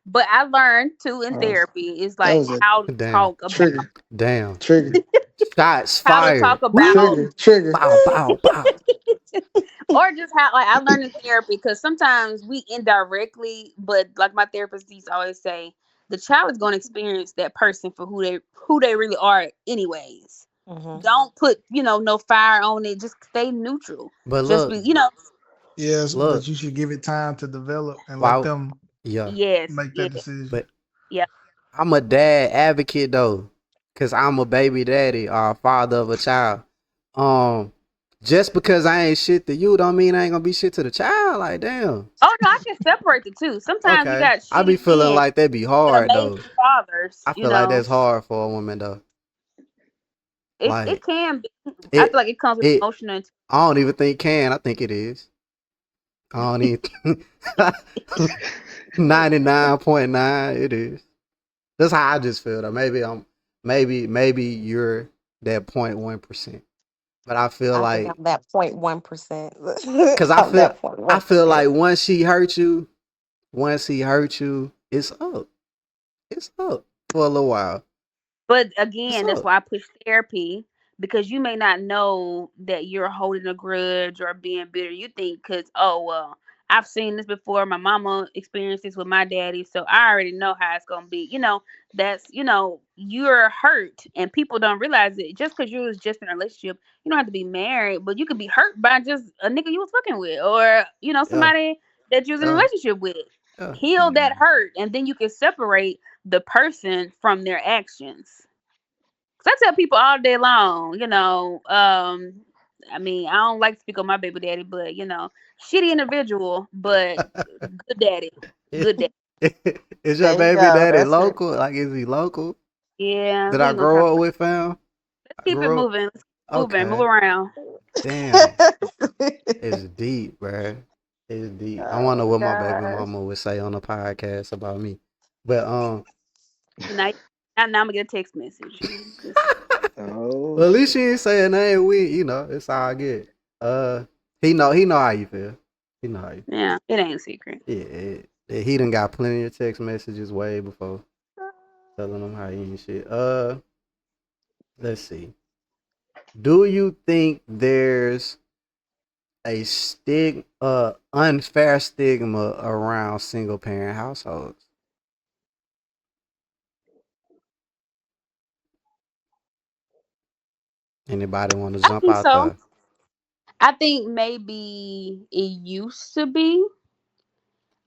but I learned too in uh, therapy is that like was a how to damn talk about trigger, damn trigger, shots how to talk fired. about Woo! trigger, trigger. Bow bow bow. or just how like I learned in therapy because sometimes we indirectly, but like my therapist used to always say, the child is going to experience that person for who they really are, anyways. Mhm. Don't put no fire on it. Just stay neutral. But Just look, be. Yes, but look. you should give it time to develop and let Wow. them Yeah. Yes, make yeah, that decision. But yeah. I'm a dad advocate though, cause I'm a baby daddy or a father of a child. Um, just because I ain't shit to you, don't mean I ain't gonna be shit to the child. Like damn. Oh no, I can separate the two. Sometimes you Okay. got I be shitty feeling men like that be that hard though. amazing fathers. I feel like that's hard for a woman though. It Like can be. I feel it like it comes with it. emotional. I don't even think can. I think it is. I don't even. 99.9. It is. That's how I just feel though. Maybe you're that 0.1%. But I feel I think I'm like that 0.1%. cause I'm that point I one feel percent. like once he hurt you, it's up. It's up for a little while. But It's again, that's up. why I push therapy because you may not know that you're holding a grudge or being bitter. You think because well, I've seen this before. My mama experienced this with my daddy, so I already know how it's gonna be. That's you're hurt, and people don't realize it. Just because you was just in a relationship, you don't have to be married, but you could be hurt by just a nigga you was fucking with, or Yeah. somebody that you was in a Yeah. relationship with. Yeah. Heal that Mhm. hurt, and then you can separate the person from their actions. 'Cause I tell people all day long, I mean, I don't like to speak on my baby daddy, but shitty individual, but good daddy, good daddy. Is your There you baby go. daddy That's it. local? Like is he local? Yeah, Did we I ain't gonna talk grow up about. with fam? Let's I keep it grew up. moving. Let's keep moving. Move Okay. around. Damn. It's deep, bruh. It's deep. I Oh wonder my what my baby gosh. mama would say on the podcast about me. But Now, now I'm gonna get a text message. Just Oh well, at least shit. she ain't saying nothing. It's all good. He know how you feel. He know how you feel. yeah, it ain't a secret. He done got plenty of text messages way before telling him how he and shit. Let's see. Do you think there's unfair stigma around single parent households? Anybody want to I jump think out so. there? I think maybe it used to be,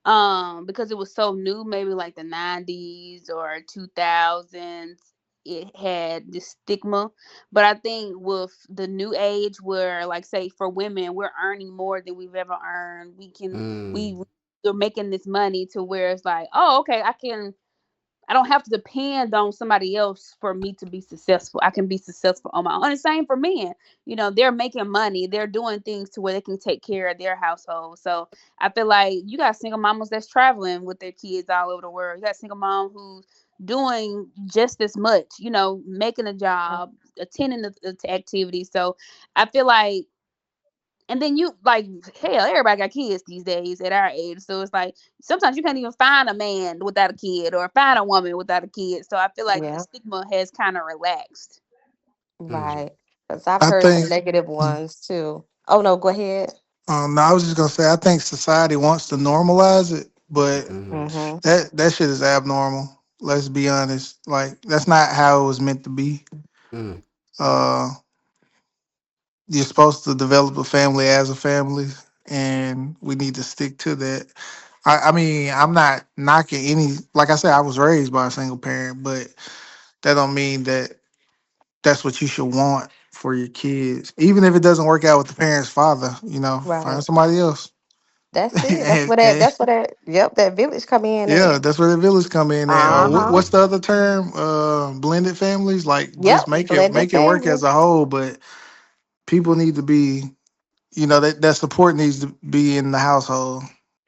because it was so new, maybe like the 90s or 2000s, it had this stigma. But I think with the new age, where like say for women, we're earning more than we've ever earned. Mm, We're making this money to where it's like, oh, okay, I don't have to depend on somebody else for me to be successful. I can be successful on my own. And the same for men. They're making money. They're doing things to where they can take care of their household. So I feel like you got single mamas that's traveling with their kids all over the world. You got single mom who's doing just as much, making a job, attending the activities. So I feel like, and then you like, hell, everybody got kids these days at our age. So it's like sometimes you can't even find a man without a kid or find a woman without a kid. So I feel like the Yeah, stigma has kind of relaxed. mm, right. Because I've I heard some think. negative ones too. Oh no, go ahead. No, I was just gonna say I think society wants to normalize it, but mm, Mm-hmm. that shit is abnormal. Let's be honest. Like that's not how it was meant to be. mm, Uh, you're supposed to develop a family as a family, and we need to stick to that. I mean, I'm not knocking any. Like I said, I was raised by a single parent, but that don't mean that that's what you should want for your kids. Even if it doesn't work out with the parents' father, find Right. somebody else. That's it. That's and, where that. and That's where that. Yep, that village come in yeah, at. that's where the village come in. And Uh-huh. what's the Mm. other term? Blended families. Like just Yep, make it blended make it work family. as a whole. But people need to be, that support needs to be in the household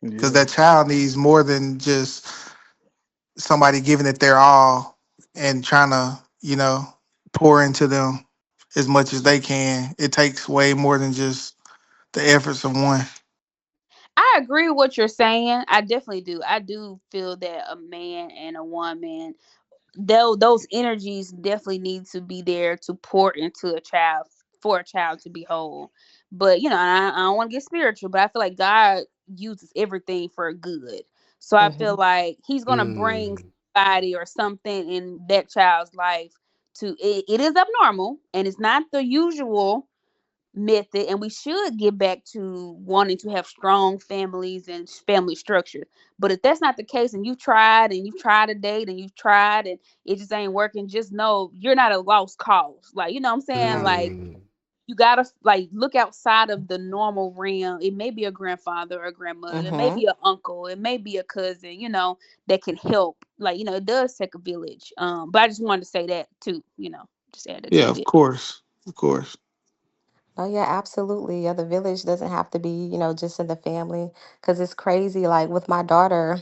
because Yeah. that child needs more than just somebody giving it their all and trying to, pour into them as much as they can. It takes way more than just the efforts of one. I agree with what you're saying. I definitely do. I do feel that a man and a woman, those energies definitely need to be there to pour into a child for a child to be whole. But I don't want to get spiritual, but I feel like God uses everything for good. So I feel Hmm. like He's gonna bring Mm. somebody or something in that child's life to it is abnormal and it's not the usual method, and we should get back to wanting to have strong families and family structure. But if that's not the case, and you've tried to date and you've tried and it just ain't working, just know you're not a lost cause. Like, you know what I'm saying? Right. Like, Mm. you gotta like look outside of the normal realm. It may be a grandfather or a grandmother, it may Hmm. be an uncle, it may be a cousin, that can help. Like, it does take a village. But I just wanted to say that too, just add that Yeah, of tidbit. course. Of course. Oh yeah, absolutely. Yeah, the village doesn't have to be, just in the family. Because it's crazy. Like with my daughter,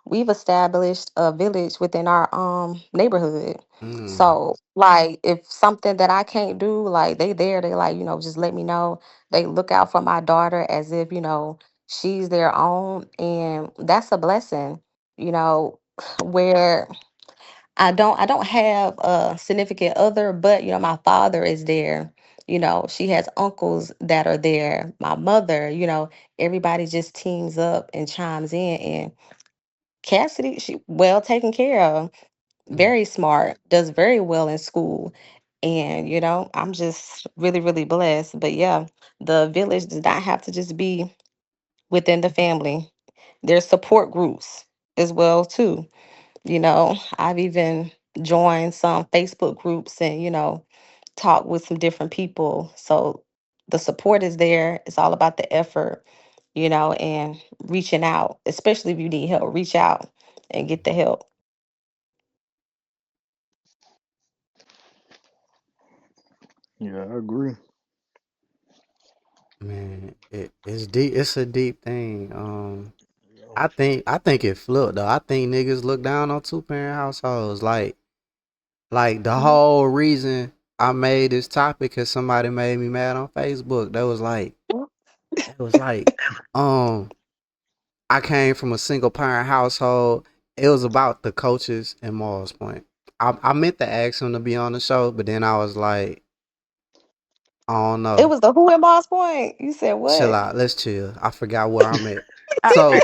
we've established a village within our neighborhood. Mm. So like if something that I can't do, like they like, just let me know. They look out for my daughter as if, she's their own. And that's a blessing, you know, where I don't have a significant other, but my father is there. She has uncles that are there. My mother, everybody just teams up and chimes in. And Cassidy, she well taken care of, Mm. very smart, does very well in school. And I'm just really, really blessed. But yeah, the village does not have to just be within the family. There's support groups as well too. I've even joined some Facebook groups and, talk with some different people. So the support is there. It's all about the effort, and reaching out, especially if you need help, reach out and get the help. Yeah, I agree. Man, it's deep. It's a deep thing. Yeah. I think it flipped though. I think niggas look down on two parent households. Like the whole reason I made this topic because somebody made me mad on Facebook. That was like, um, I came from a single parent household. It was about the coaches and Morris Point. I meant to ask him to be on the show, but then I was like, I don't It know. was the Who in Moss Point. You said Chill what? out. Let's chill. I forgot where I'm at. Uh, So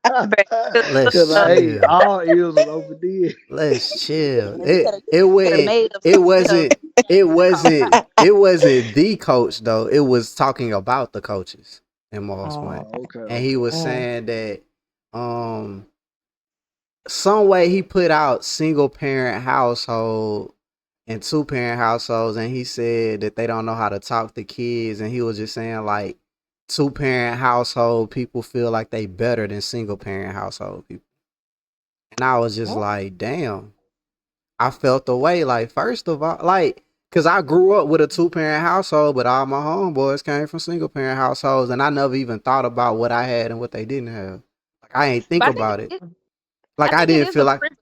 but Cause let's hey, chill. all ears was open then. Let's chill. yeah, It it you could have went. made up It something else. wasn't. It Called wasn't. It wasn't the coach though. It was talking about the coaches in Morris Point, Oh, Oh, okay, and he okay. was mm. saying that um some way he put out single parent household and two parent households, and he said that they don't know how to talk to kids, and he was just saying like two parent household people feel like they better than single parent household people, and I was just Oh, like, damn. I felt the way. Like, first of all, like, cause I grew up with a two parent household, but all my homeboys came from single parent households, and I never even thought about what I had and what they didn't have. Like, I ain't think but I think about it. I Like, I think it didn't is feel a like, privilege.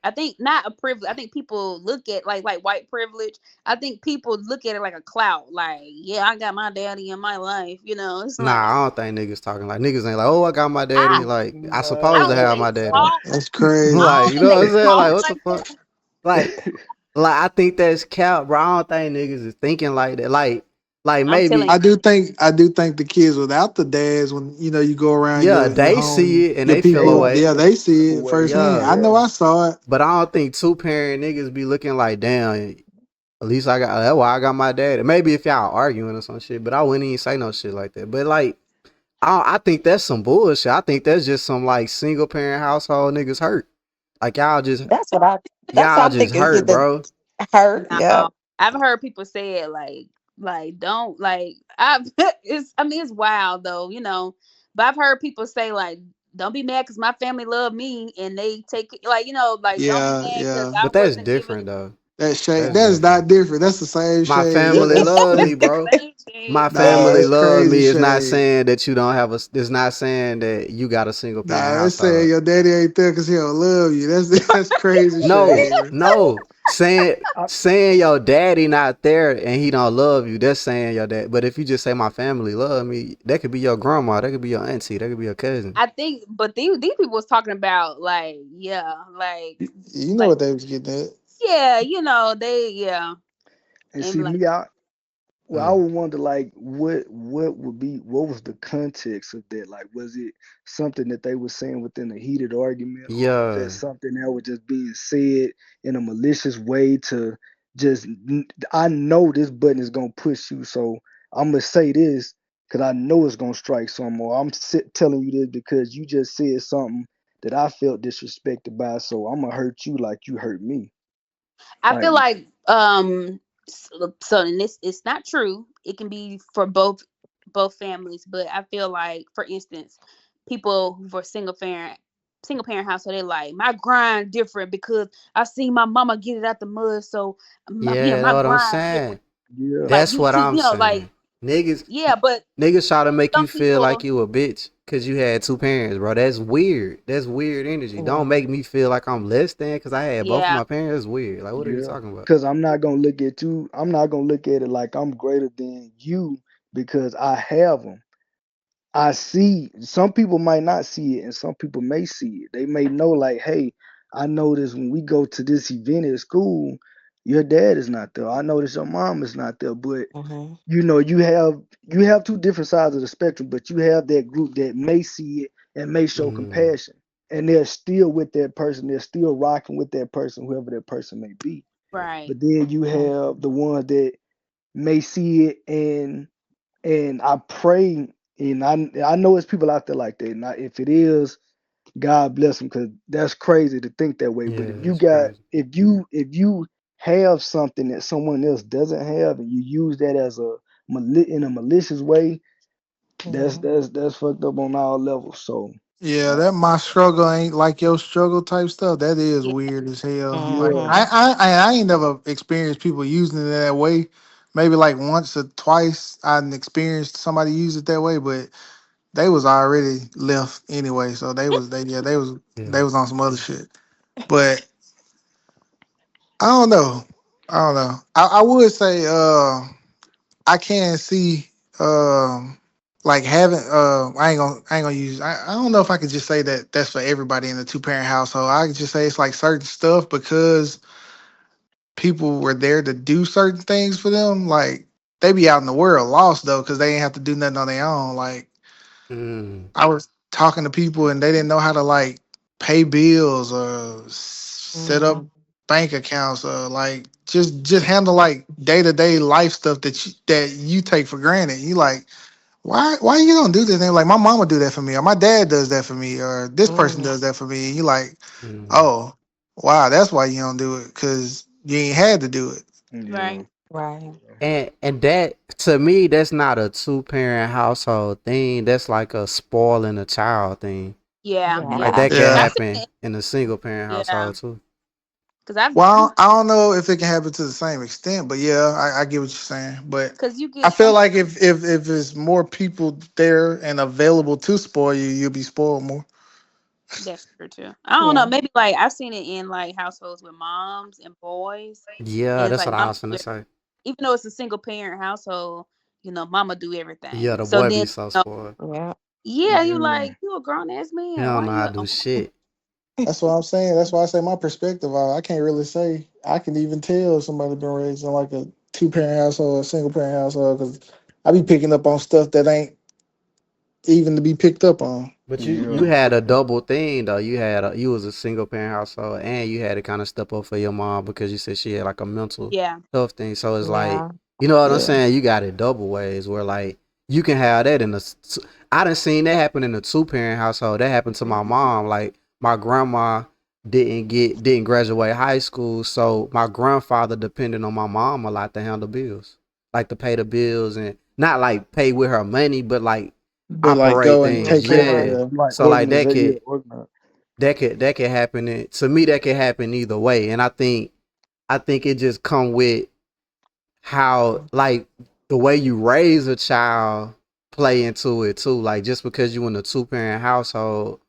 I think not a privilege. I think people look at like white privilege. I think people look at it like a clout. Like, yeah, I got my daddy in my life. It's nah, like I don't think niggas talking like niggas ain't like, oh, I got my I daddy. Like, I I supposed don't to think have Man, they my daddy. talk. That's I crazy. Like, don't you think know what they I'm saying? Like, talk what the like that. fuck? Like, like I think that's cap, bro. I don't think niggas is thinking like that. Like I'm telling maybe, I do think the kids without the dads, when you go around yeah, your they home, see it and your they feel they people, gonna away. yeah, they see move it away. firsthand. Yeah, I know Yeah. I saw it. but I don't think two parent niggas be looking like, damn, at least I got, that's why I got my dad. Maybe if y'all arguing or some shit, but I wouldn't even say no shit like that. But like, I think that's some bullshit. I think that's just some like single parent household niggas hurt. Like y'all just, that's what I. That's what Y'all I'm just thinking. hurt, bro. Hurt. No, Yep. I've heard people say it like don't like I it's I mean it's wild though, but I've heard people say like don't be mad because my family love me and they take it like like don't be Yeah, mad because yeah. I But that's wasn't given different though. That shade. That's That's different. not different. That's the same My shade. family love me, the bro. same My shade. Nah, family it's love crazy me. It's not shade. saying that you don't have a. It's not saying that you got a single parent Nah, it's saying household. your daddy ain't there because he don't love you. That's crazy No, shade, bro. no. I, Saying your daddy not there and he don't love you. That's saying your dad. But if you just say my family love me, that could be your grandma. That could be your auntie. That could be your cousin. I think, but these people was talking about like yeah, You know like what they was getting at. yeah, they yeah, and and see like me, I Mm. would wonder like what was the context of that? Like was it something that they were saying within a heated argument, or was that Yeah. something that was just being said in a malicious way to just I know this button is gonna push you, so I'm gonna say this because I know it's gonna strike some, or telling you this because you just said something that I felt disrespected by, so I'm gonna hurt you like you hurt me. I Like feel like so and this it's not true. It can be for both families, but I feel like for instance, people who for single parent household, they like my grind different because I see my mama get it out the mud, so Yeah, that's my what I'm grind different. saying. yeah, Like That's you what see, I'm saying. like Niggas, yeah, but niggas try to make you some feel like people you a bitch because you had two parents, bro. That's weird. That's weird energy. Don't Yeah. make me feel like I'm less than because I had both of yeah, my parents. That's weird. Like, what are you yeah. talking about? Because I'm not gonna look at you. I'm not gonna look at it like I'm greater than you because I have them. I see. Some people might not see it, and some people may see it. They may know, like, hey, I notice when we go to this event at school, your dad is not there. I notice your mom is not there. But Mm-hmm. you have two different sides of the spectrum. But you have that group that may see it and may show Mm, compassion, and they're still with that person. They're still rocking with that person, whoever that person may be. right. But then you Mm-hmm. have the ones that may see it, and I pray, and I know it's people out there like that. And if it is, God bless them, because that's crazy to think that way. But yeah, if you that's got crazy. if you have something that someone else doesn't have, and you use that as in a malicious way, that's Mm-hmm. that's that's fucked up on all levels. So Yeah, uh, that my struggle ain't like your struggle type stuff. That is Yeah, weird as hell. Like yeah, Mm-hmm. I ain't never experienced people using it that way. Maybe like once or twice I experienced somebody use it that way, but they was already left anyway. So they Yeah. was on some other shit. But I don't know. I don't know. I would say I can see like having I ain't gonna use I don't know if I could just say that that's for everybody in the two parent household. I could just say it's like certain stuff because people were there to do certain things for them. Like they be out in the world lost though because they ain't have to do nothing on their own. Like Mm, I was talking to people and they didn't know how to like pay bills or set up Mm-hmm. bank accounts or like just handle like day to day life stuff that you take for granted. You like why you don't do this? And they're like my mama do that for me or my dad does that for me or this person Mm-hmm. does that for me. And you like mm. oh wow that's why you don't do it because you ain't had to do it. yeah, right. Right. And that to me, that's not a two parent household thing. That's like a spoiling a child thing. Yeah, Like yeah. Yeah. that can I've Yeah. seen happen it. in a single parent Yeah, household too. because I've Well, I don't know if it can happen to the same extent, but yeah, I get what you're saying. But because you I get feel some. like if there's more people there and available to spoil you, you'll be spoiled more. That's true too. I don't know. Yeah. Maybe like I've seen it in like households with moms and boys, and Yeah, it's that's like what I mama was do gonna it. say. Even though it's a single parent household, mama do Yeah, everything. the So boy then, be so spoiled. Yeah. yeah, you yeah. like you a grown ass He man. don't Why know how you? to do shit. That's what I'm saying. That's why I say my perspective. I can't really say I can even tell if somebody been raised in like a two parent household or a single parent household because I be picking up on stuff that ain't even to be picked up on. But you Yeah. had a double thing though. You was a single parent household and you had to kind of step up for your mom because you said she had like a mental Yeah, health thing. So it's like, Yeah. you know what I'm Yeah. saying? You got it double ways where like you can have that in I done seen that happen in a two parent household. That happened to my mom. Like my grandma didn't graduate high school, so my grandfather depended on my mom a lot to handle bills, like to pay the bills and not like pay with her money, but like But like operate go and things. take care of Yeah. Mhm. them. Like So like organization, yeah, organize. that could happen. To me, that could happen either way, and I think it just come with how like the way you raise a child play into it too. Like just because you in a two parent household,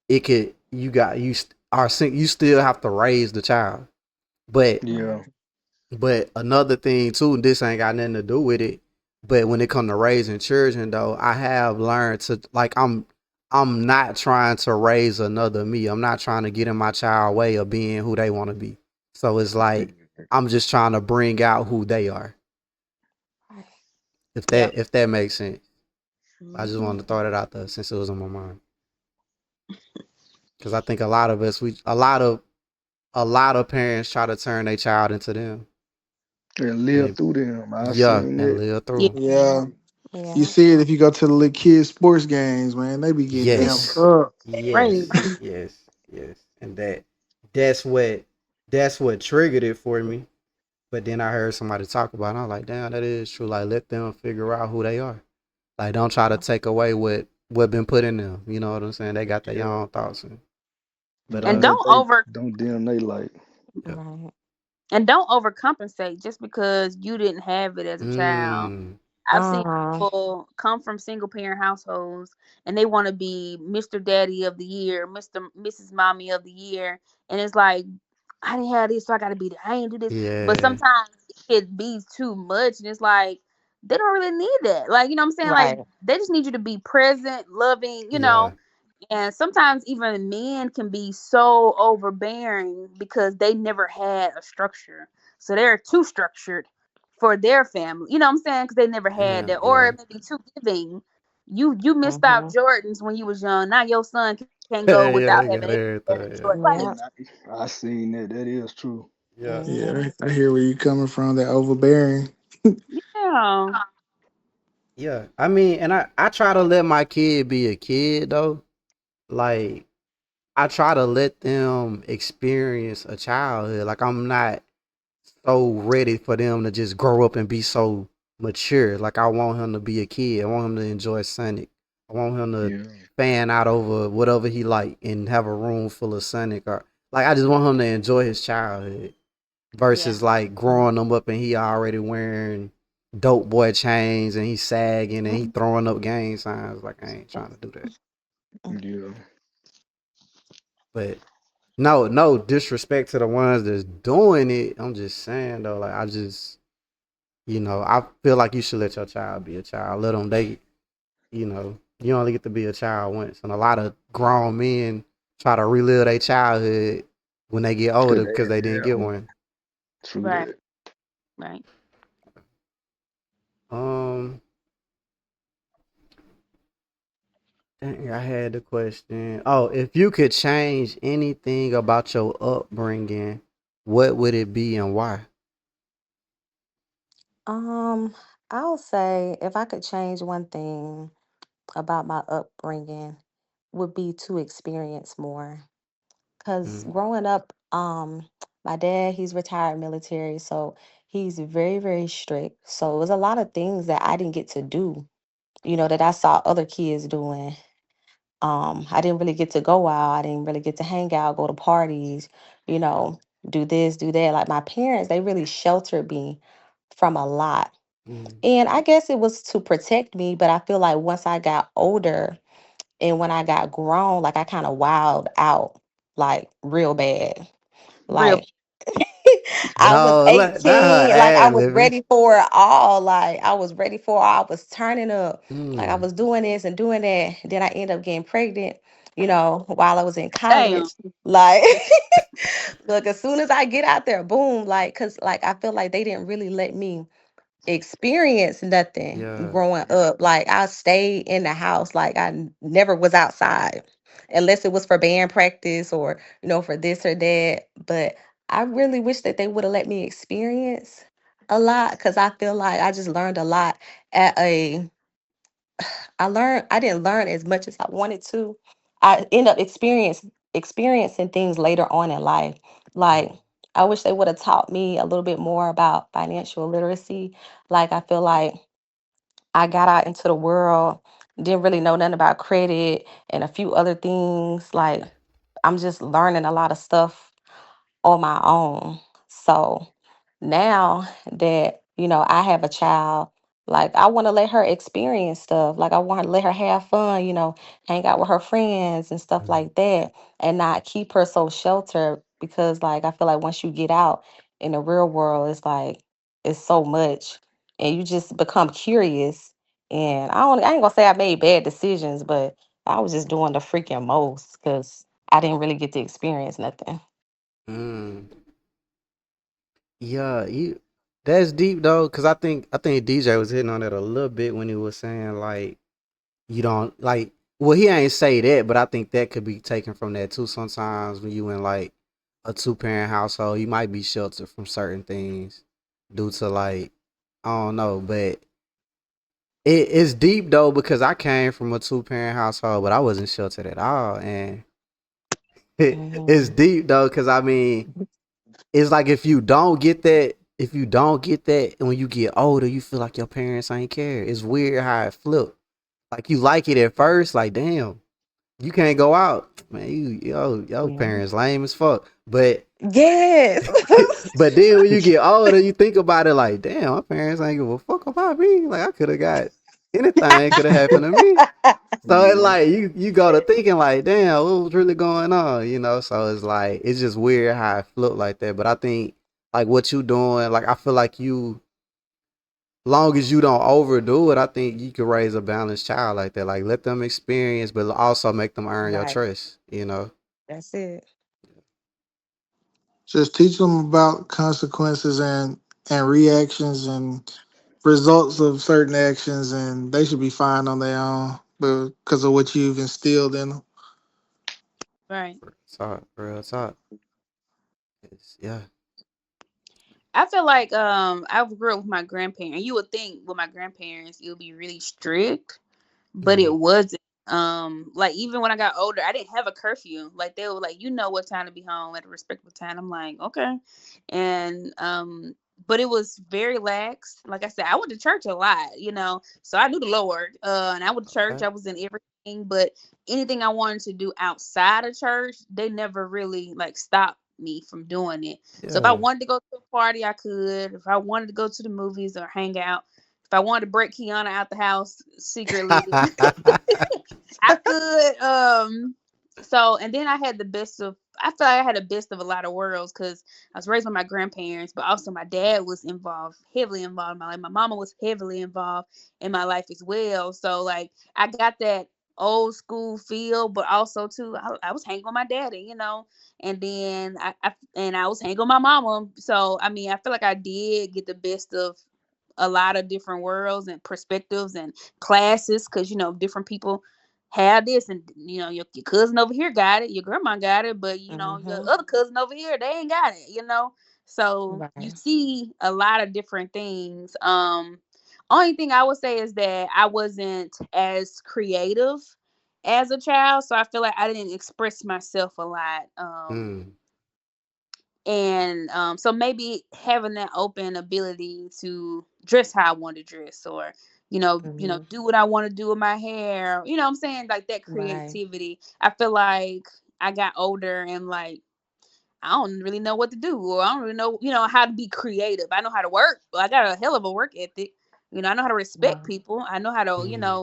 it could you got you are you still have to raise the child. But Yeah, another thing too, and this ain't got nothing to do with it. But when it come to raising children though, I have learned to like I'm not trying to raise another me. I'm not trying to get in my child way of being who they want to be. So it's like I'm just trying to bring out who they are. Right. Yeah. If that makes sense. I just Hmm. wanted to throw that out there since it was on my mind. Because I think a lot of us, a lot of parents try to turn their child into them, and and live through them. I yeah, seen and it. live Yeah. through. Yeah. You Yeah. see it if you go to the little kids sports games, man. They be getting amped Yes, up. Right. yes, yes, yes, and that's what that's what triggered it for me. But then I heard somebody talk about it. I was like, damn, that is true. Like, let them figure out who they are. Like, don't try to take away what been put in them. You know what I'm saying? They got their Yeah, own thoughts. But don't And let they don't dim they light. yeah. Right. don't overcompensate just because you didn't have it as a child. Mm, I've seen Mhm. people come from single parent households and they want to be Mr. Daddy of the year, Mrs. Mommy of the year, and it's like I didn't have this, so I got to be. I ain't do this, but yeah, sometimes it be too much, and it's like they don't really need that. Like you know what I'm saying? Like Right. they just need you to be present, loving. yeah, And sometimes even men can be so overbearing because they never had a structure. So they're too structured for their family. You know what I'm saying? Because they never had yeah, that. Or yeah. it may be too giving. You missed out Mhm. Jordans when you was young. Now your son can't go without Yeah, having they every got pair of Jordan. everything. Like, Yep. And I seen that. That is true. Yeah, Yeah, Mhm. I hear where you coming from. That overbearing. yeah. yeah. I mean, and I try to let my kid be a kid though. Like I try to let them experience a childhood. Like I'm not so ready for them to just grow up and be so mature. Like I want him to be a kid. I want him to enjoy Sonic. I want him to Yeah, fan out over whatever he like and have a room full of Sonic or like I just want him to enjoy his childhood Yeah. versus like growing him up and he already wearing dope boy chains and he's sagging and he Mhm. throwing up gang signs. Like I ain't trying to do that. yeah. But no disrespect to the ones that's doing it. I'm just saying though, like I just I feel like you should let your child be a child. Let them you only get to be a child once, and a lot of grown men try to relive their childhood when they get Cause older they because they didn't didn't have get one. one. True Right. that. Right. Um, dang, I had the question. Oh, if you could change anything about your upbringing, what would it be and why? Um, I'll say if I could change one thing about my upbringing would be to experience more. Cause Mm, growing up, my dad, he's retired military, so he's very, very strict. So it was a lot of things that I didn't get to do, that I saw other kids doing. I didn't really get to go out. I didn't really get to hang out, go to parties, you know, do this, do that. Like my parents, they really sheltered me from a lot. mm, And I guess it was to protect me, but I feel like once I got older and when I got grown, like I kind of wilded out like real bad. Real. Like I was no, not her 18, like I ad was living. ready for it all. Like I was ready for it. I was turning up. Like I Mm, was doing this and doing that. Then I ended up getting pregnant, while I was in Damn. college. Like look, as soon as I get out there, boom, like cause like I feel like they didn't really let me experience nothing yeah. growing up. Like I stayed in the house. Like never was outside unless it was for band practice or, for this or that. But I really wish that they would have let me experience a lot because I feel like I just learned a lot at a I didn't learn as much as I wanted to. I end up experiencing experiencing things later on in life. Like, I wish they would have taught me a little bit more about financial literacy. Like, I feel like I got out into the world, didn't really know nothing about credit and a few other things. Like, I'm just learning a lot of stuff on my own. So now that, I have a child, like, I want to let her experience stuff. Like, I want to let her have fun, hang out with her friends and stuff Mm, like that, and not keep her so sheltered because, like, I feel like once you get out in the real world, it's like, it's so much and you just become curious. And I ain't gonna say I made bad decisions, but I was just doing the freaking most because I didn't really get to experience nothing. mm. Yeah, you. That's deep though, cause I think DJ was hitting on it a little bit when he was saying like you don't like. Well, he ain't say that, but I think that could be taken from that too. Sometimes when you in like a two parent household, you might be sheltered from certain things due to like I don't know, but it's deep though because I came from a two parent household, but I wasn't sheltered at all, and it's Mhm. deep though because I mean it's like if you don't get that, and when you get older, you feel like your parents ain't care. It's weird how it flip. Like you like it at first, like damn, you can't go out, man. Your Yeah. parents lame as fuck. But Yes. but then when you get older, you think about it like, damn, my parents ain't give a fuck about me. Like I could have got anything could have happened to me. So it's Yeah. like you go to thinking like, damn, what was really going on, you know? So it's like it's just weird how it flipped like that. But I think like what you doing, like I feel like you long as you don't overdo it, I think you can raise a balanced child like that. Like let them experience, but also make them earn your Right. trust, you know? That's it. Just teach them about consequences and reactions and results of certain actions, and they should be fine on their own. But because of what you've instilled in them, Right. Talk, real talk. Yeah. I feel like I grew up with my grandparents. You would think with my grandparents it would be really strict, but it Mm, wasn't. Like even when I got older, I didn't have a curfew. Like they were like, you know what time to be home at a respectable time. I'm like, okay. And but it was very lax. Like I said, I went to church a lot, so I knew the Lord. And I went to church, okay. I was in everything, but anything I wanted to do outside of church, they never really like stopped me from doing it. So if I Yeah. wanted to go to a party, I could. If I wanted to go to the movies or hang out, if I wanted to break Kiana out the house secretly, I could. So and then I had the best of. I feel like I had the best of a lot of worlds because I was raised by my grandparents, but also my dad was involved, heavily involved in my life. My mama was heavily involved in my life as well. So like I got that old school feel, but also too, I was hanging with my daddy, and then I was hanging with my mama. So I mean, I feel like I did get the best of a lot of different worlds and perspectives and classes because different people have this, and your cousin over here got it, your grandma got it, but your Hmm. other cousin over here, they ain't got it. So you Right. see a lot of different things. Only thing I would say is that I wasn't as creative as a child, so I feel like I didn't express myself a lot. mm, And so maybe having that open ability to dress how I want to dress, or Hmm. do what I want to do with my hair, what I'm saying, like that Right. creativity. I feel like I got older and like I don't really know what to do, or I don't really know, how to be creative. I know how to work, but I got a hell of a work ethic. I know how to respect Wow. people. I know how to, mm.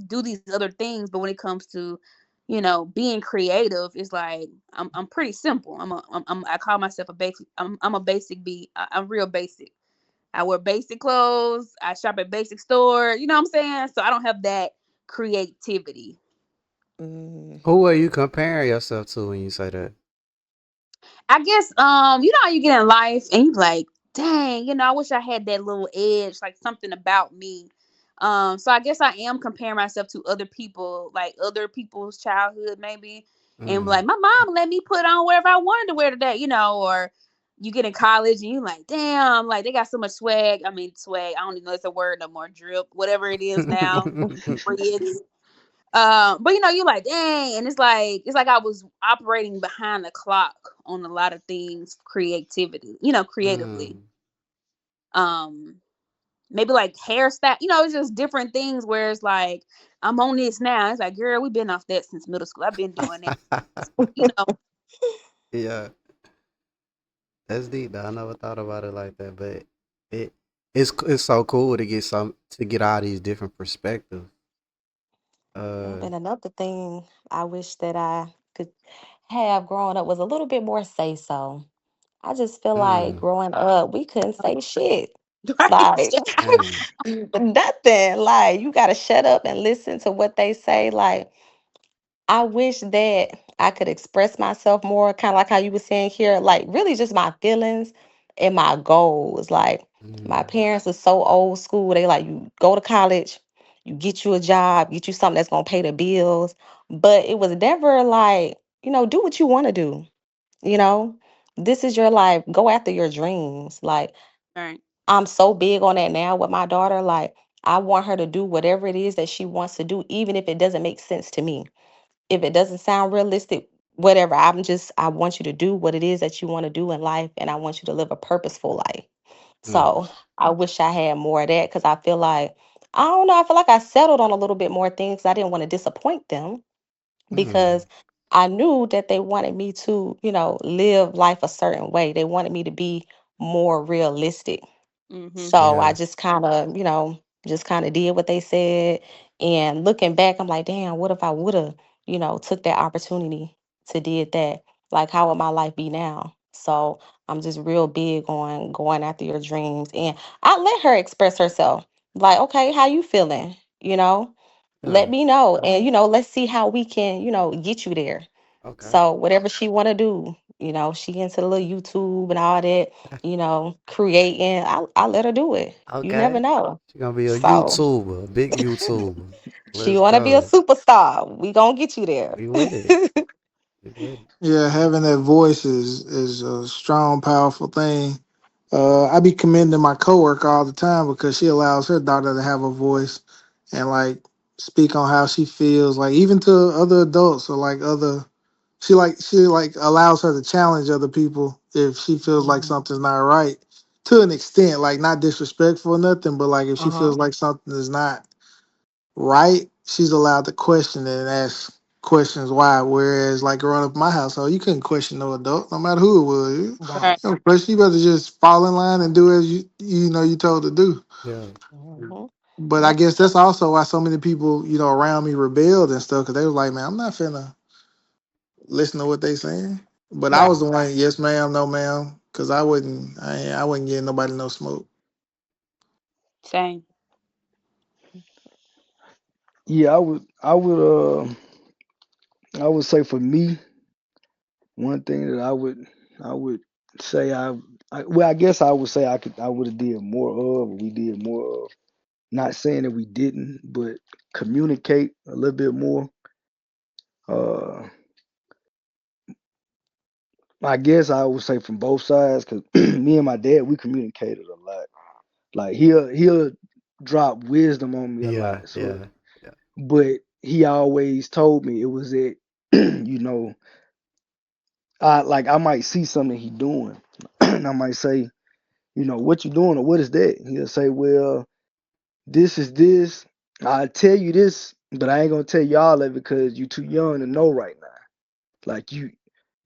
do these other things. But when it comes to, being creative, it's like I'm pretty simple. I call myself a basic. I'm a basic bee. I'm real basic. I wear basic clothes. I shop at basic store. You know what I'm saying? So I don't have that creativity. Mm. Who are you comparing yourself to when you say that? I guess you know how you get in life and you like, dang, I wish I had that little edge, like something about me. So I guess I am comparing myself to other people, like other people's childhood maybe. And Mm. like my mom let me put on whatever I wanted to wear today, or you get in college and you like, damn, like they got so much swag. I mean swag, I don't even know it's a word no more, drip, whatever it is now, kids. But you like, dang, and it's like I was operating behind the clock on a lot of things, creativity, creatively. Mm. Um, Maybe like hairstyle, it's just different things where it's like I'm on this now. It's like, girl, we've been off that since middle school. I've been doing that, you know. Yeah, that's deep. Though. I never thought about it like that, but it it's so cool to get all these different perspectives. Uh, And another thing I wish that I could have growing up was a little bit more say so. I just feel like mm, growing up, we couldn't say shit. Right. Like mm, nothing. Like you gotta shut up and listen to what they say. Like I wish that I could express myself more, kind of like how you were saying here, like really just my feelings and my goals. Like my mm, parents are so old school. They like you go to college, you get you a job, get you something that's gonna pay the bills. But it was never like, do what you want to do. You know, this is your life. Go after your dreams. Like Right. I'm so big on that now with my daughter. Like I want her to do whatever it is that she wants to do, even if it doesn't make sense to me, if it doesn't sound realistic, whatever. I want you to do what it is that you want to do in life, and I want you to live a purposeful life. mm, So I wish I had more of that because I feel like, I don't know, I feel like I settled on a little bit more things. I didn't want to disappoint them because mm. I knew that they wanted me to, live life a certain way. They wanted me to be more realistic. Mm-hmm. So I Yeah. just kind of, just kind of did what they said. And looking back, I'm like, damn, what if I would have, took that opportunity to did that? Like, how would my life be now? So I'm just real big on going after your dreams. And I let her express herself. Like, okay, how you feeling? Yeah. Let me know. And, let's see how we can, get you there. Okay. So whatever she want to do, she into the little YouTube and all that, creating. I let her do it. You never Okay. know. She gonna be a So YouTuber, a big YouTuber. she Let's want to be a go. superstar. We gonna get you there. We with it. We with it. Yeah, having that voice is a strong, powerful thing. I be commending my coworker all the time because she allows her daughter to have a voice and like speak on how she feels, like even to other adults or like other. She allows her to challenge other people if she feels like Mhm. something's not right, to an extent, like not disrespectful or nothing, but like if she Uh-huh. feels like something is not right, she's allowed to question it and ask questions why. Whereas, like growing up in my household, you couldn't question no adult, no matter who it was. You, Right. Right. you know, question, you better just fall in line and do as you told to do. Yeah. Mhm. But I Yep. guess that's also why so many people, around me rebelled and stuff because they was like, man, I'm not finna listen to what they saying. But I Right. was the one, yes, ma'am, no, ma'am, because I wouldn't give nobody no smoke. Same. Yeah, I would say for me, one thing that I would say well, I guess I would say I would have did more of, or we did more of. Not saying that we didn't, but communicate a little bit more. Uh, I guess I would say from both sides because me and my dad we communicated a lot. Like he'll drop wisdom on me a Yeah. lot. So, Yeah. Yeah. but he always told me it was it. I might see something he doing, and I might say, what you doing or what is that? He'll say, well, this is this. I tell you this, but I ain't gonna tell y'all that because you too young to know right now. Like you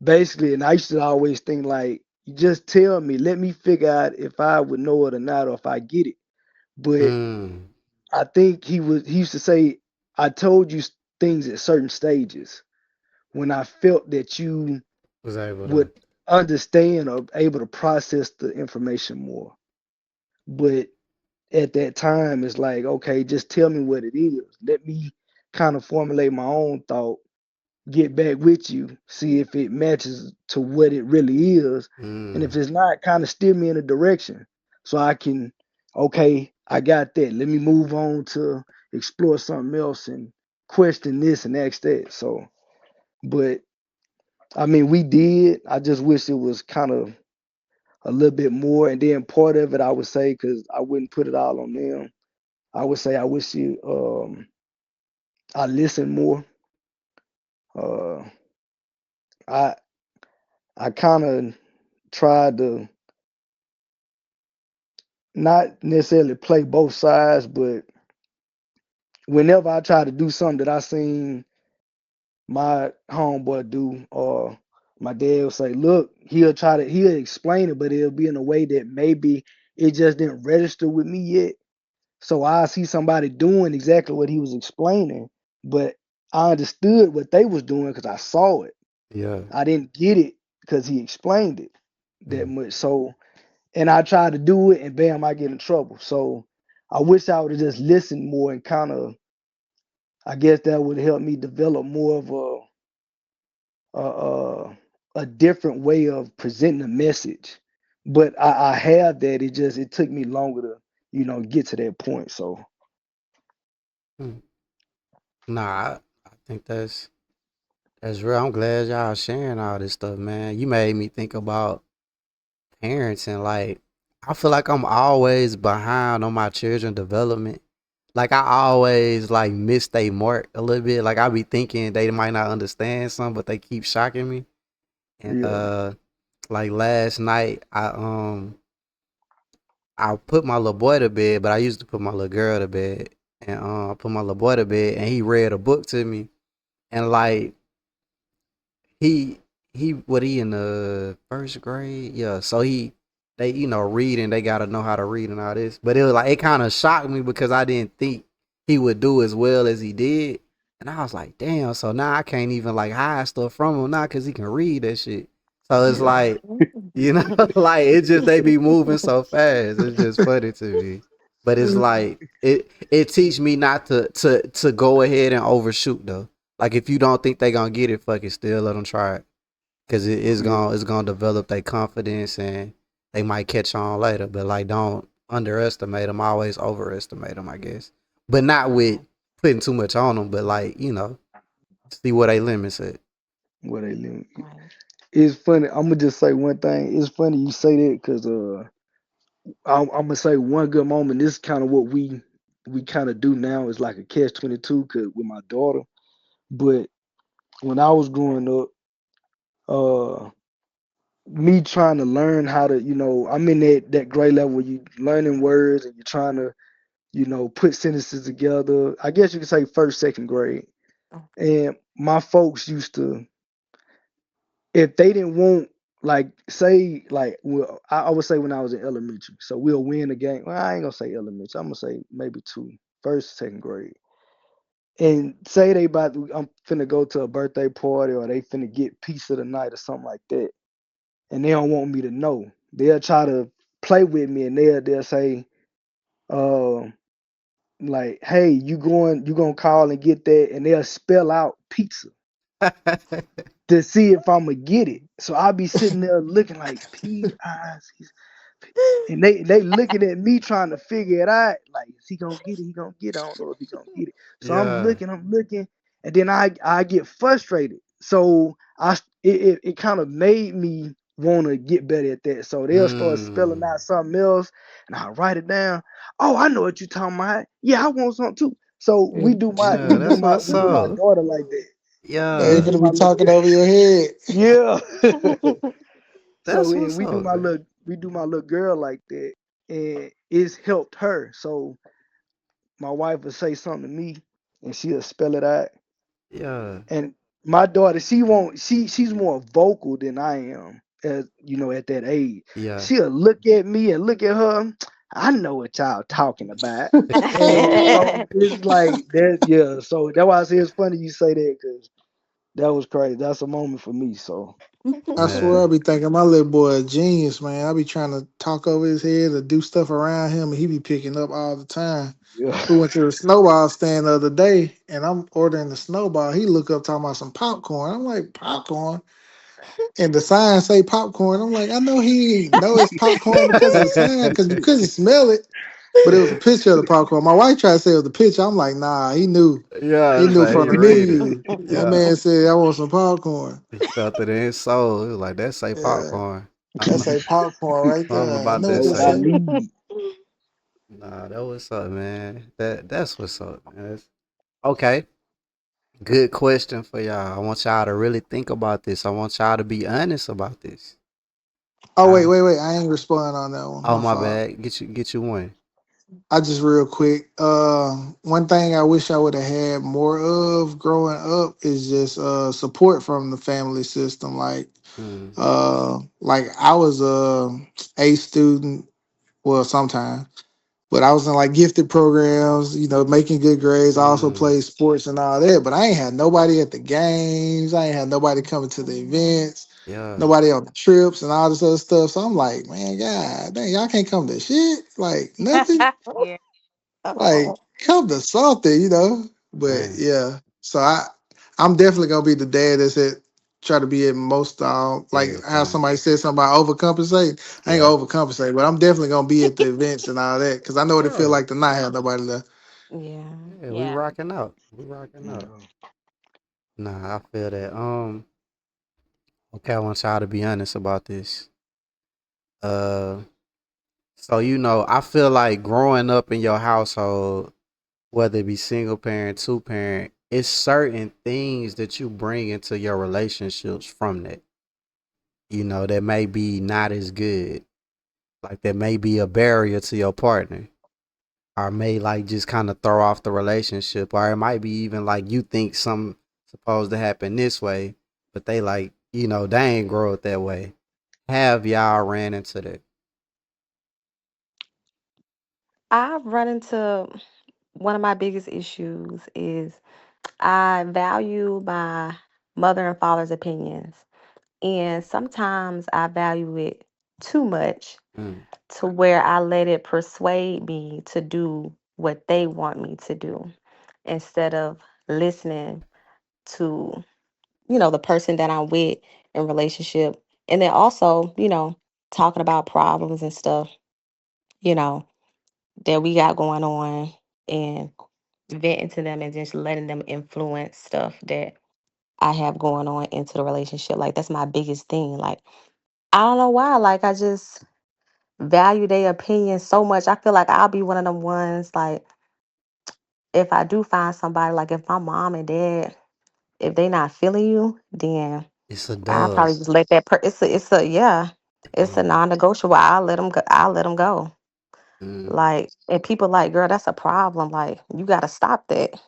basically, and I used to always think like, you just tell me, let me figure out if I would know it or not, or if I get it. But Mm. I think he used to say, I told you things at certain stages when I felt that you Was able would to. understand or able to process the information more. But at that time, it's like, okay, just tell me what it is. Let me kind of formulate my own thought, get back with you, see if it matches to what it really is. And if Mm. it's not, kind of steer me in a direction so I can, okay, I got that. Let me move on to explore something else and question this and ask that. So, but I mean, we did. I just wish it was kind of a little bit more. And then part of it, I would say, because I wouldn't put it all on them, I would say I wish you I listen more. Uh, I I kind of tried to not necessarily play both sides, but whenever I try to do something that I seen my homeboy do, or my dad will say, "Look," he'll explain it, but it'll be in a way that maybe it just didn't register with me yet. So I see somebody doing exactly what he was explaining, but I understood what they was doing because I saw it. Yeah. I didn't get it because he explained it that Mm. much. So, and I tried to do it, and bam, I get in trouble. So I wish I would have just listened more and kind of, I guess that would help me develop more of a a different way of presenting a message. But I have that. It took me longer to get to that point. So Mm. Nah, I think that's real. I'm glad y'all sharing all this stuff, man. You made me think about parents and like I feel like I'm always behind on my children development. Like I always like miss they mark a little bit. Like I be thinking they might not understand something, but they keep shocking me. And yeah, like last night I put my little boy to bed, but I used to put my little girl to bed. And I put my little boy to bed and he read a book to me. And like he what he in the first grade? Yeah. So they reading, they gotta know how to read and all this. But it was like it kinda shocked me because I didn't think he would do as well as he did. And I was like, damn, so now I can't even like hide stuff from him now because he can read that shit. So it's yeah, like, like it just they be moving so fast. It's just funny to me. But it's like it teach me not to go ahead and overshoot though. Like if you don't think they gonna get it, fuck it, still let them try it, cause yeah. it's gonna develop their confidence and they might catch on later. But like don't underestimate them, always overestimate them, I guess. But not with putting too much on them, but like see where they limits at. What they live. Right. It's funny. I'm gonna just say one thing. It's funny you say that because I'm gonna say one good moment. This is kind of what we kind of do now. Is like a catch 22 cause with my daughter. But when I was growing up, uh, me trying to learn how to, I'm in that grade level where you learning words and you're trying to, put sentences together. I guess you could say first, second grade. And my folks used to, if they didn't want, like, say, like, well, I would say when I was in elementary, so we'll win the game. Well, I ain't gonna say elementary. I'm gonna say maybe first, second grade. And say they I'm finna go to a birthday party or they finna get piece of the night or something like that, and they don't want me to know. They'll try to play with me and they'll say, uh, like, hey, you gonna call and get that, and they'll spell out pizza to see if I'm gonna get it. So I'll be sitting there looking like P-I-C, and they looking at me trying to figure it out. Like, is he gonna get it? He gonna get it. I don't know if he gonna get it. So Yeah. I'm looking, and then I get frustrated. So it kind of made me want to get better at that. So they'll start spelling Mm. out something else, and I write it down. Oh, I know what you're talking about. Yeah, I want something too. So Yeah, that's what's we do my up. daughter like that. They We Yeah. ain't do gonna my be little talking over your head. yeah. So That's and what's up, man. we do my little girl like that, and it's helped her. So my wife will say something to me, and she'll spell it out. Yeah. And my daughter, she won't. She's more vocal than I am, as at that age. Yeah. She'll look at me and look at her. I know what y'all talking about. And so it's like that, yeah. So that's why I say it's funny you say that because that was crazy. That's a moment for me. So I swear I Man. be thinking my little boy a genius, man. I be trying to talk over his head or do stuff around him, and he be picking up all the time. yeah. We went to the snowball stand the other day, and I'm ordering the snowball. He look up talking about some popcorn. I'm like, popcorn? And the sign say popcorn. I'm like, I know he know it's popcorn because of the sign, because you couldn't smell it, but it was a picture of the popcorn. My wife tried to say it was the picture. I'm like, nah, he knew. Yeah, He it's knew like from he the read it. menu. That Yeah. man said, I want some popcorn. He felt it in his soul. He was like, that say Yeah, popcorn. that's like popcorn right Something there. I about know that what That's he what I say. said. need. Nah, that what's up, man. That's what's up, man. Okay. Good question for y'all. I want y'all to really think about this. I want y'all to be honest about this. Oh All wait, right. wait, wait. I ain't responding on that one. Oh, My my fault. bad. Get you one. I just real quick. One thing I wish I would have had more of growing up is just support from the family system. Mm, Like I was a student. Well, sometimes. But I was in like gifted programs, making good grades. I also mm, played sports and all that. But I ain't had nobody at the games. I ain't had nobody coming to the events, yeah. nobody on the trips and all this other stuff. So I'm like, man, God dang, y'all can't come to shit. Like nothing. Yeah. Like Oh, come to something. But Dang. yeah. So I'm definitely gonna be the dad that's at try to be at most like how Everything. somebody said something about overcompensate. I ain't Yeah. gonna overcompensate, but I'm definitely gonna be at the events and all that because I know what it feel Yeah. like to not have nobody there. yeah. Yeah. We Yeah. rocking out. We rocking out. Yeah. Nah, I feel that. Okay, I want y'all to be honest about this. Uh, so I feel like growing up in your household, whether it be single parent, two parent, it's certain things that you bring into your relationships from that. That may be not as good. Like that may be a barrier to your partner. Or may like just kind of throw off the relationship. Or it might be even like you think something supposed to happen this way, but they like, they ain't grow it that way. Have y'all ran into that? I've run into one of my biggest issues is I value my mother and father's opinions. And sometimes I value it too much Mm, to where I let it persuade me to do what they want me to do instead of listening to, the person that I'm with in relationship. And then also, talking about problems and stuff, you know, that we got going on and venting to them and just letting them influence stuff that I have going on into the relationship. Like that's my biggest thing. Like I don't know why. Like I just value their opinion so much. I feel like I'll be one of them ones like if I do find somebody, like if my mom and dad, if they not feeling you, then it's a I'll dub. probably just let that it's a yeah. It's a Damn. non-negotiable. I'll let them go. I'll let them go. Mm, Like, and people like, girl, that's a problem. Like, you got to stop that.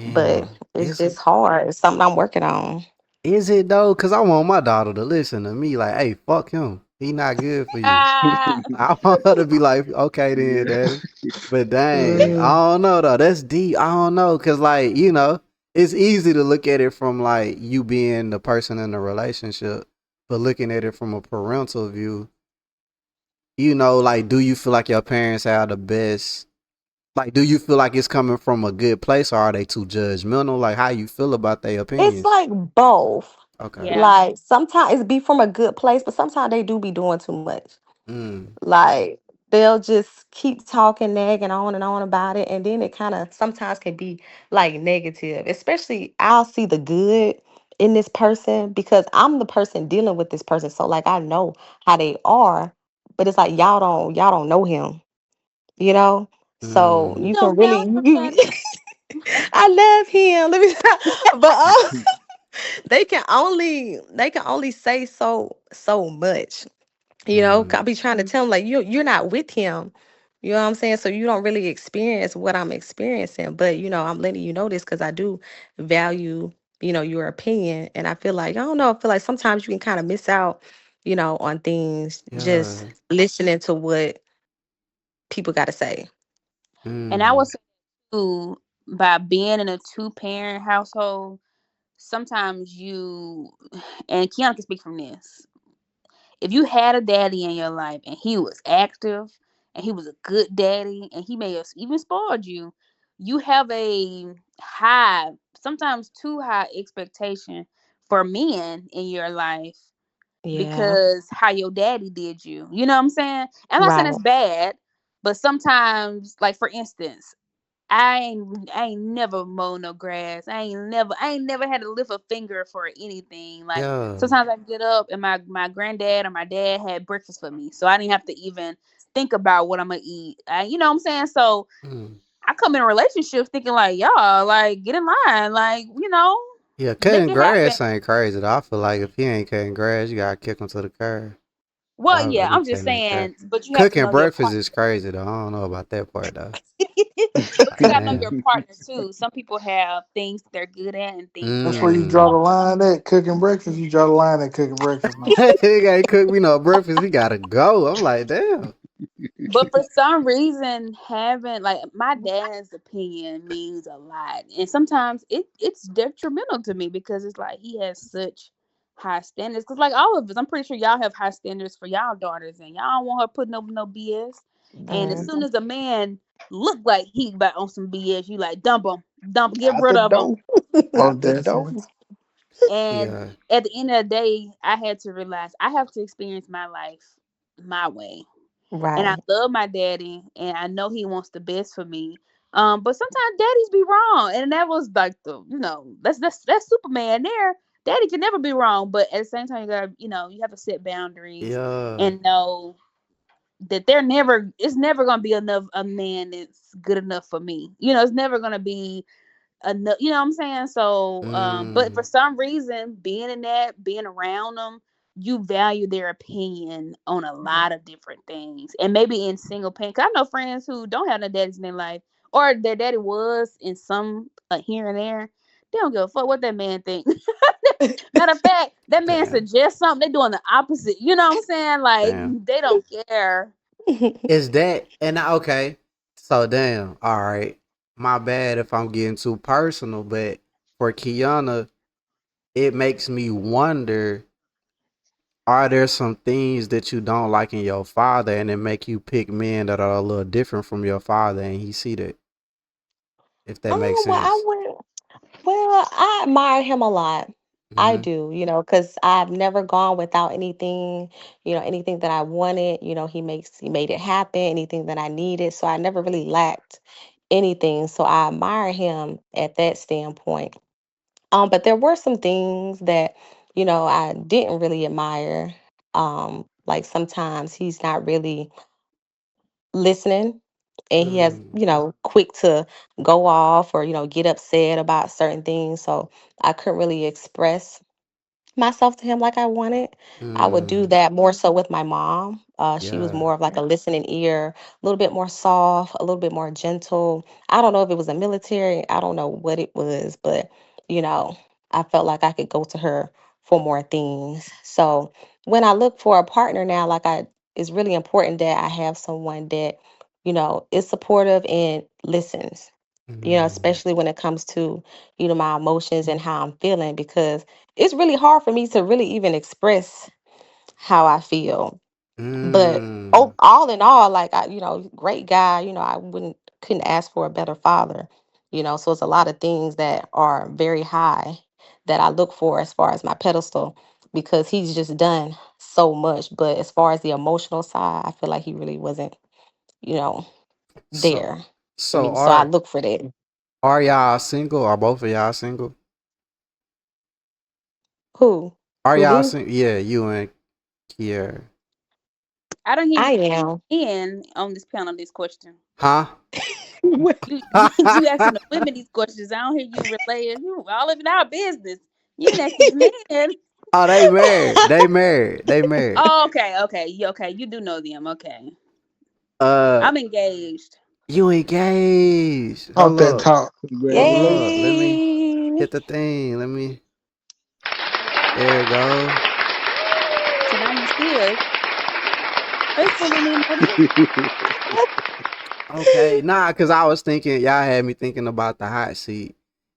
But damn. it's just hard. It's something I'm working on. Is it though? Cause I want my daughter to listen to me. Like, hey, fuck him. He not good for you. Ah, I want her to be like, okay then, Yeah. daddy. But dang, Mm. I don't know though. That's deep. I don't know, cause like it's easy to look at it from like you being the person in the relationship, but looking at it from a parental view, like, do you feel like your parents have the best? Like, do you feel like it's coming from a good place, or are they too judgmental? Like, how you feel about their It's opinions? like both. Okay. yeah. Like, sometimes it be from a good place, but sometimes they do be doing too much. Mm. Like they'll just keep talking, nagging on and on about it, and then it kind of sometimes can be like negative. Especially, I'll see the good in this person because I'm the person dealing with this person, so like I know how they are, but it's like y'all don't know him, you know. So You Mm. you can don't really, tell somebody. I love him. Let me, but they can only say so much. Mm. I be trying to tell him like you're not with him. You know what I'm saying? So you don't really experience what I'm experiencing. But I'm letting you know this because I do value, your opinion. And I feel like, I don't know, I feel like sometimes you can kind of miss out, on things just Yeah. listening to what people gotta say. And I Mm. would say too, by being in a two-parent household, sometimes you and Kiana can speak from this. If you had a daddy in your life and he was active and he was a good daddy and he may have even spoiled you, you have a high, sometimes too high expectation for men in your life Yeah. because how your daddy did you. You know what I'm saying? I'm not saying Right. it's bad, but sometimes, like for instance, I ain't never mowed no grass. I ain't never had to lift a finger for anything. Like Yeah. sometimes I get up and my granddad or my dad had breakfast for me, so I didn't have to even think about what I'm gonna eat. You know what I'm saying? So Mm. I come in relationships thinking like, y'all, like, get in line, like, Yeah, make cutting it happen. grass ain't crazy though. I feel like if he ain't cutting grass, you gotta kick him to the curb. Well, I'd yeah, rather he I'm just cutting that grass. saying, but you have to Cooking know your breakfast partner. is crazy though. I don't know about that part though. But you gotta know Damn. your partner too. Some people have things that they're good at and things that That's they're where you draw Mmm. the not. line at cooking breakfast. You draw the line at cooking breakfast, man. He ain't cook me no breakfast. He gotta go. I'm like, damn. But for some reason, having like my dad's opinion means a lot, and sometimes it's detrimental to me because it's like he has such high standards. Because like all of us, I'm pretty sure y'all have high standards for y'all daughters, and y'all don't want her putting up with no BS. And as Mm, soon as a man look like he about on some BS, you like dump, get Out rid the of him. door. Oh, Out the door. definitely. And Yeah. at the end of the day, I had to realize I have to experience my life my way. And I right. love my daddy, and I know he wants the best for me. But sometimes daddies be wrong, and that was like that's Superman there. Daddy can never be wrong, but at the same time, you gotta you have to set boundaries Yeah. and know that it's never gonna be enough a man that's good enough for me. It's never gonna be enough, you know what I'm saying? So, but for Mmm. some reason, being around them, you value their opinion on a lot of different things. And maybe in single parent, 'cause I know friends who don't have no daddies in their life, or their daddy was in some here and there. They don't give a fuck what that man think. Matter of fact, that man Damn. suggests something, they doing the opposite. You know what I'm saying? Like Damn. they don't care. Is that and okay? So damn. All right. My bad if I'm getting too personal, but for Kiana, it makes me wonder: are there some things that you don't like in your father, and it make you pick men that are a little different from your father, and he see that? If that makes Well, I sense. wouldn't. Well, I admire him a lot. I Hmm. do, because I've never gone without anything, anything that I wanted, he made it happen, anything that I needed. So I never really lacked anything. So I admire him at that standpoint. But there were some things that, I didn't really admire. Like sometimes he's not really listening, and he has, Mm, quick to go off or, get upset about certain things. So I couldn't really express myself to him like I wanted. I would do mm, that more so with my mom. She was yeah. more of like a listening ear, a little bit more soft, a little bit more gentle. I don't know if it was a military, I don't know what it was, but you know, I felt like I could go to her for more things. So when I look for a partner now, it's really important that I have someone that, is supportive and listens. Mm, Especially when it comes to, my emotions and how I'm feeling, because it's really hard for me to really even express how I feel. But mm, all in all, like great guy, I couldn't ask for a better father. So it's a lot of things that are very high that I look for as far as my pedestal, because he's just done so much. But as far as the emotional side, I feel like he really wasn't, you know, so, there for so me. So I are look for that. are y'all single? Are both of y'all single? Who? Are Who, y'all me? single? Yeah, you and Kiera. I don't hear I you am. in on this panel this question. Huh? You asking the women these questions. I don't hear you relaying. You all of it our business. You can ask these men. Oh, they married. They married. They married. Oh, okay. Okay. You do know them. Okay. Uh, I'm engaged. you engaged. Talk Hold that up. talk. Hold Congratulations. up. Let me Yay! hit the thing. Let me. There it go. So now you still Facebook don't need know this. Okay, nah, cause I was thinking y'all had me thinking about the hot seat,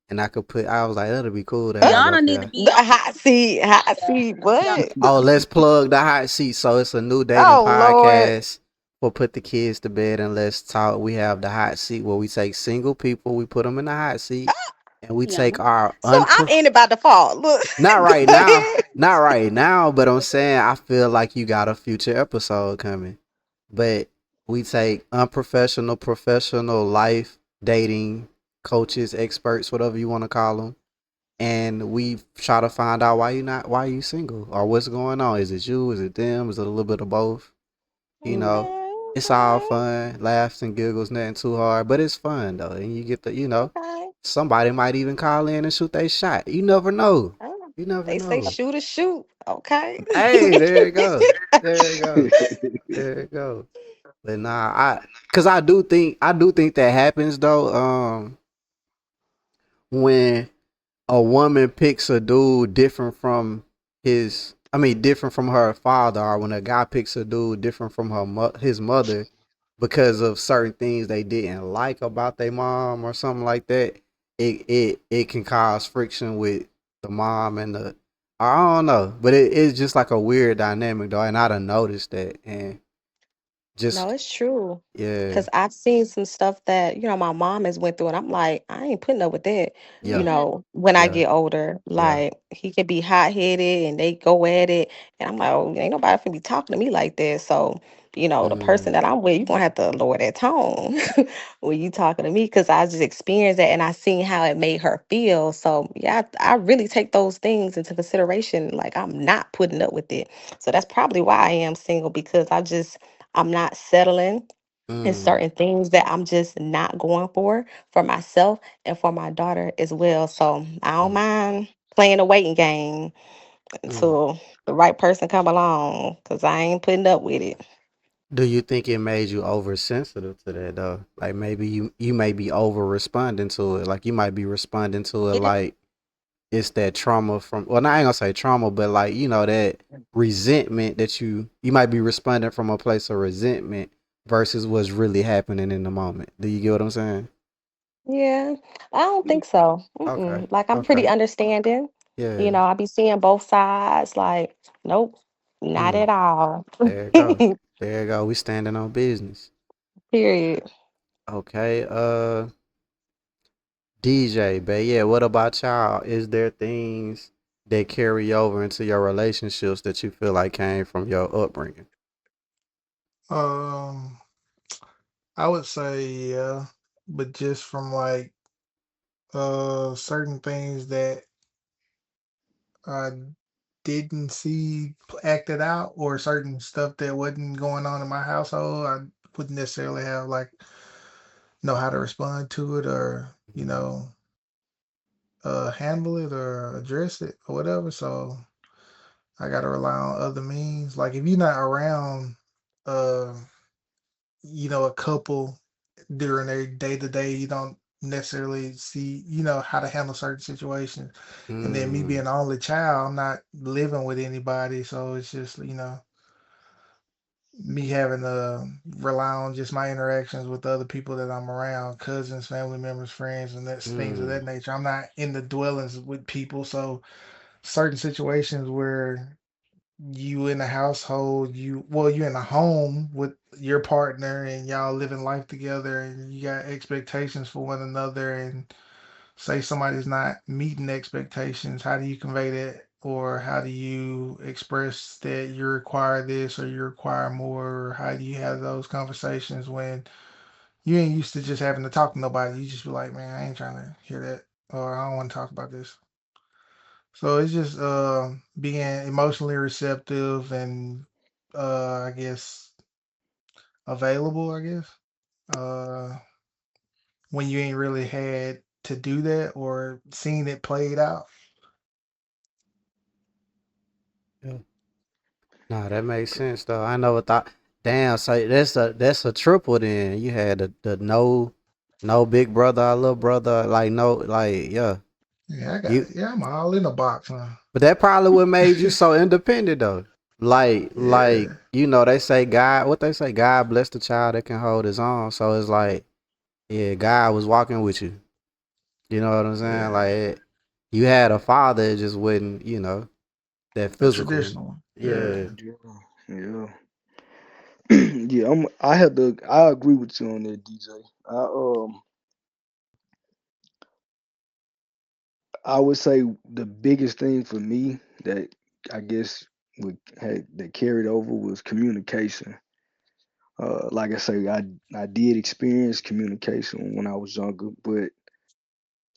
and I could put. I was like, that'll be cool to have Yana both of need to y'all. be The on hot seat, hot yeah. seat. Yana What? Oh, let's plug the hot seat. So it's a new dating Oh Lord. podcast for Put the Kids to Bed and Let's Talk. We have the hot seat where we take single people, we put them in the hot seat, and we take Yana. our So I'm in it by default. Look, not go right now, ahead. not right now, but I'm saying I feel like you got a future episode coming. But we take unprofessional, professional life dating coaches, experts, whatever you want to call them, and we try to find out why you single or what's going on. Is it you? Is it them? Is it a little bit of both? You know, Okay. It's all Okay. fun, laughs and giggles, nothing too hard, but it's fun though. And you get the, Okay. somebody might even call in and shoot they shot. You never know. Oh, You never they say know. shoot or shoot. Okay. Hey, there you go. There you go. There you go. But nah, cause I do think that happens though. When a woman picks a dude different from different from her father, or when a guy picks a dude different from his mother, because of certain things they didn't like about their mom or something like that, it can cause friction with the mom and the, I don't know, but it's just like a weird dynamic though, and I done noticed that, and No, just it's true. yeah, Cause I've seen some stuff that, my mom has went through and I'm like, I ain't putting up with that, yeah, when I yeah, get older. yeah, Like he can be hot headed and they go at it. And I'm like, oh, ain't nobody finna be talking to me like that. So, the person mm, that I'm with, you're gonna have to lower that tone when you talking to me. Cause I just experienced that and I seen how it made her feel. So yeah, I really take those things into consideration. Like I'm not putting up with it. So that's probably why I am single because I'm not settling and mm, certain things that I'm just not going for myself and for my daughter as well. So I don't mm, mind playing a waiting game mm. until the right person come along because I ain't putting up with it. Do you think it made you oversensitive to that though? Like maybe you may be over responding to it. Like you might be responding to it It, like it's that trauma from, well, I ain't gonna say trauma, but like that resentment that you might be responding from a place of resentment versus what's really happening in the moment. Do you get what I'm saying? yeah, I don't think so. Okay. Like I'm pretty Okay. understanding. Yeah. I be seeing both sides. Like, nope, not Mm. at all. There you go. There you go. We standing on business. Period. Okay. DJ, but yeah, what about y'all? Is there things that carry over into your relationships that you feel like came from your upbringing? Um, I would say yeah, but just from like certain things that I didn't see acted out or certain stuff that wasn't going on in my household, I wouldn't necessarily have like know how to respond to it or handle it or address it or whatever. So I got to rely on other means. Like if you're not around, uh, a couple during their day to day, you don't necessarily see, how to handle certain situations. And then me being Mm, the only child, I'm not living with anybody, so it's just, me having to rely on just my interactions with the other people that I'm around, cousins, family members, friends, and that's things of mm, that nature. I'm not in the dwellings with people, so certain situations where you in a household, you in a home with your partner and y'all living life together and you got expectations for one another and say somebody's not meeting expectations, how do you convey that? Or how do you express that you require this or you require more? Or how do you have those conversations when you ain't used to just having to talk to nobody? You just be like, man, I ain't trying to hear that, or I don't want to talk about this. So it's just being emotionally receptive and I guess available, I guess. Uh when you ain't really had to do that or seen it played out. yeah. Nah, that makes sense though. I never thought. Damn, so that's a triple. Then you had the no big brother or little brother, like no, like yeah. Yeah, You, I'm all in a box, huh? but that probably what made you so independent though. Like Yeah. they say God, what they say, God bless the child that can hold his own. So it's like, yeah, God was walking with you. You know what I'm saying? Yeah. Like you had a father, it just wasn't, that A physical. traditional one. Yeah. Yeah. Yeah, yeah, yeah. I agree with you on that, DJ. I would say the biggest thing for me that I guess that carried over was communication. Like I say, I did experience communication when I was younger, but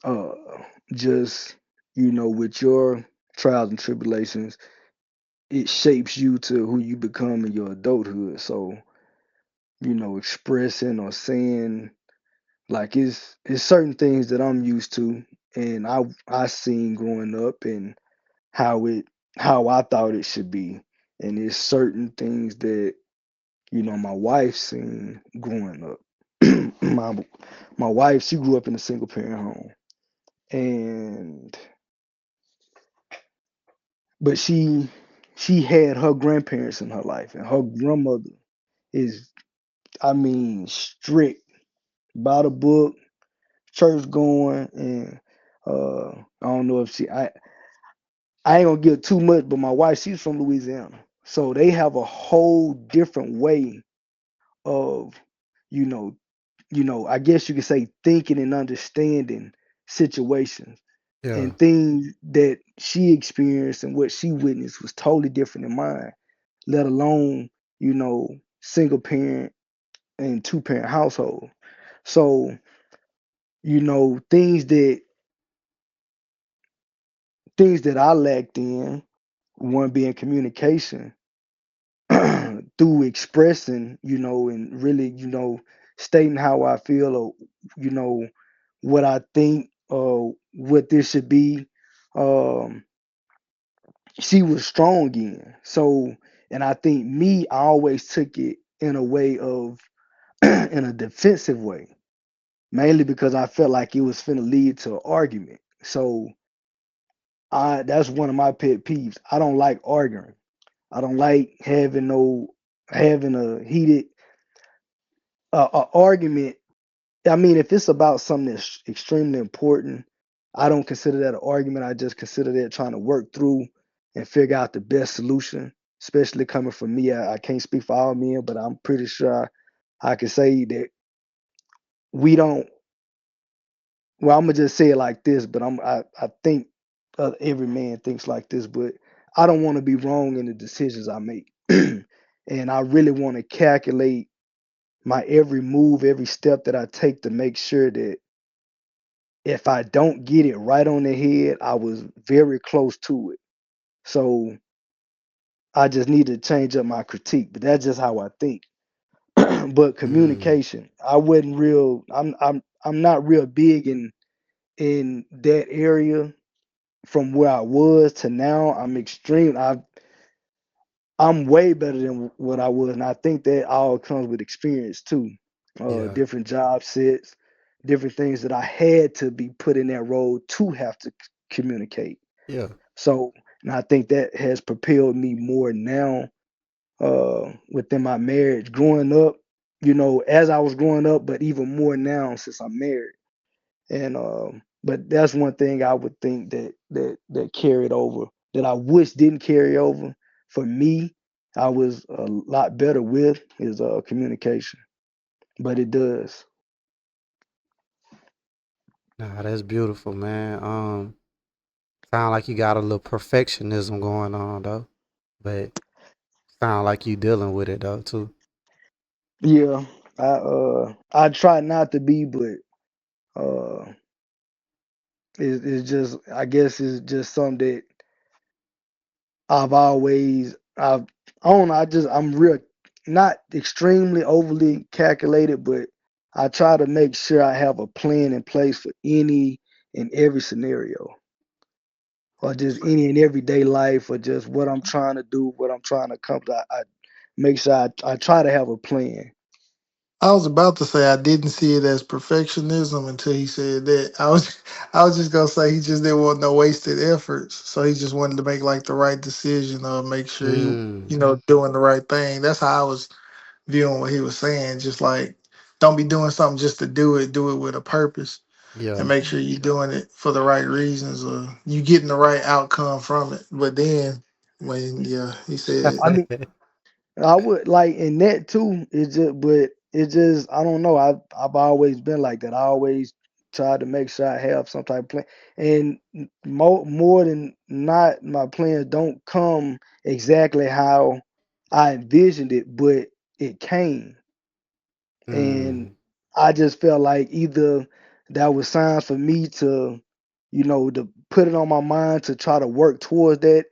uh, just with your trials and tribulations, it shapes you to who you become in your adulthood. So expressing or saying. Like it's certain things that I'm used to, and I seen growing up and how it how I thought it should be, and there's certain things that my wife seen growing up. My wife, she grew up in a single parent home, and but she had her grandparents in her life, and her grandmother is, I mean, strict, by the book, church going, and I don't know if I ain't gonna give too much, but my wife, she's from Louisiana, so they have a whole different way of, you know, I guess you could say thinking and understanding situations, Yeah. and things that she experienced and what she witnessed was totally different than mine. Let alone, you know, single parent and two parent household. So, things that I lacked in, one being communication, through expressing, and really, stating how I feel, or, you know, what I think, or what this should be. Um, she was strong in. So, and I think me, I always took it in a way of, in a defensive way, mainly because I felt like it was finna lead to an argument. So, that's one of my pet peeves. I don't like arguing. I don't like having a heated argument. I mean, if it's about something that's extremely important, I don't consider that an argument. I just consider that trying to work through and figure out the best solution. Especially coming from me, I can't speak for all men, but I'm pretty sure I can say that we don't. Well, I'm gonna just say it like this, but I think every man thinks like this, but I don't want to be wrong in the decisions I make, and I really want to calculate my every move, every step that I take to make sure that if I don't get it right on the head, I was very close to it. So I just need to change up my critique, but that's just how I think. But Mm. communication, I wasn't real. I'm not real big in that area. From where I was to now, I'm extreme. I'm way better than what I was, and I think that all comes with experience too. Yeah. Different job sets, different things that I had to be put in that role to have to communicate. Yeah. So, and I think that has propelled me more now, within my marriage. Growing up, as I was growing up, but even more now since I'm married. And but that's one thing I would think that carried over, that I wish didn't carry over. For me, I was a lot better with is communication, but it does. Nah, that's beautiful, man. Sound like you got a little perfectionism going on though, but sound like you dealing with it though too. Yeah, I try not to be, but uh, it's just, I guess it's just something that I've I don't know, I'm real, not extremely overly calculated, but I try to make sure I have a plan in place for any and every scenario, or just any and everyday life, or just what I'm trying to do, what I'm trying to accomplish. I make sure I try to have a plan. I was about to say I didn't see it as perfectionism until he said that. I was just gonna say he just didn't want no wasted efforts, so he just wanted to make like the right decision or make sure he, Mm. doing the right thing. That's how I was viewing what he was saying. Just like don't be doing something just to do it with a purpose, and Yeah. make sure you're doing it for the right reasons or you getting the right outcome from it. But then when he said I mean, I would like in that too. But I don't know. I've always been like that. I always try to make sure I have some type of plan, and more than not, my plans don't come exactly how I envisioned it, but it came, and Mm. I just felt like either that was signs for me to, to put it on my mind to try to work towards that,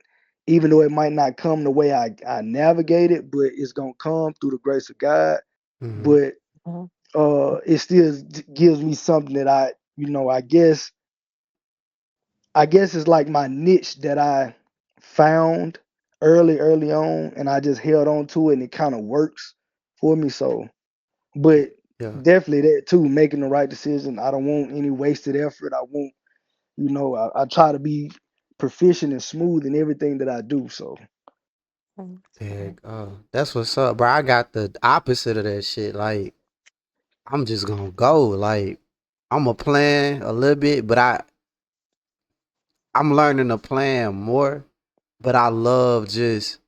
even though it might not come the way I navigate it, but it's gonna come through the grace of God. Mm-hmm. but it still gives me something that I guess it's like my niche that I found early on, and I just held on to it, and it kind of works for me. So, but Yeah. definitely that too, making the right decision. I don't want any wasted effort. I want, I try to be proficient and smooth in everything that I do. So, There, that's what's up, bro. I got the opposite of that shit. Like, I'm just gonna go. Like, I'm a plan a little bit, but I'm learning to plan more. But I love just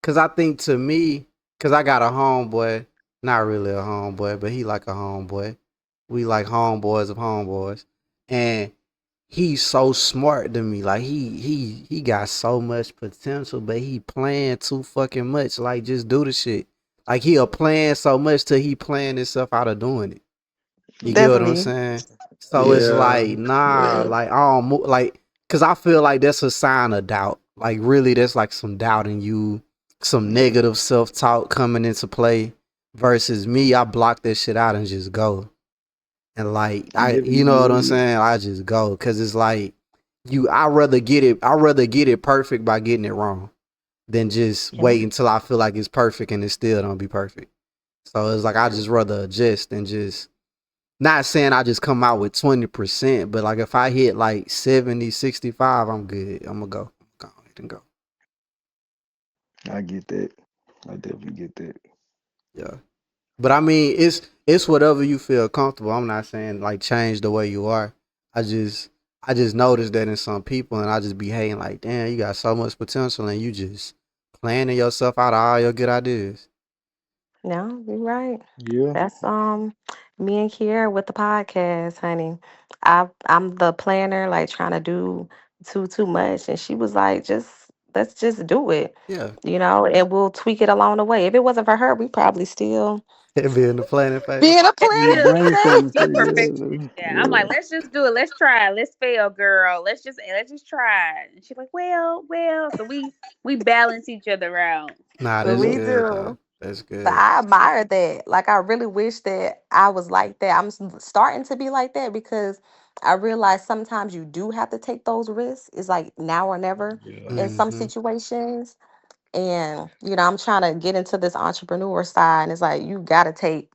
cause I think to me, cause I got a homeboy, not really a homeboy, but he like a homeboy. We like homeboys of homeboys, and he's so smart to me. Like he got so much potential, but he playing too fucking much. Like just do the shit. Like he'll plan so much till he playing himself out of doing it. You get yeah, what I'm Definitely. saying? So it's Yeah, like, nah, yeah. like I don't like, cause I feel like that's a sign of doubt. Like really, that's like some doubt in you, some yeah, negative self talk coming into play. Versus me, I block that shit out and just go. And like you know what I'm definitely. saying? I just go, cause it's like I rather get it. I rather get it perfect by getting it wrong than just Yeah. wait until I feel like it's perfect and it still don't be perfect. So it's like I just rather adjust and just not saying I just come out with 20%, but like if I hit like 70, 65, I'm good. I'm gonna go. Go ahead and go. I get that. I definitely get that. Yeah. But I mean, it's whatever you feel comfortable. I'm not saying like change the way you are. I just I just noticed that in some people, and I just be hating like, damn, you got so much potential, and you just planning yourself out of all your good ideas. No, you're right. Yeah, That's me and Kiera with the podcast, honey. I'm the planner, like trying to do too much, and she was like, just let's just do it, Yeah, and we'll tweak it along the way. If it wasn't for her, we probably still it be in the planning phase. be in a Let's we planning still brainstorming be for today. perfect. you. Yeah, I'm Yeah, like, let's just do it. Let's try. Let's fail, girl. Let's just try. And she's like, well. So we balance each other out. Nah, that's We good though. do. That's But good. I admire that. Like, I really wish that I was like that. Starting to be like that because I realize sometimes you do have to take those risks. It's like now or never yeah, in some Mm-hmm. situations. And, I'm trying to get into this entrepreneur side. And it's like, you got to take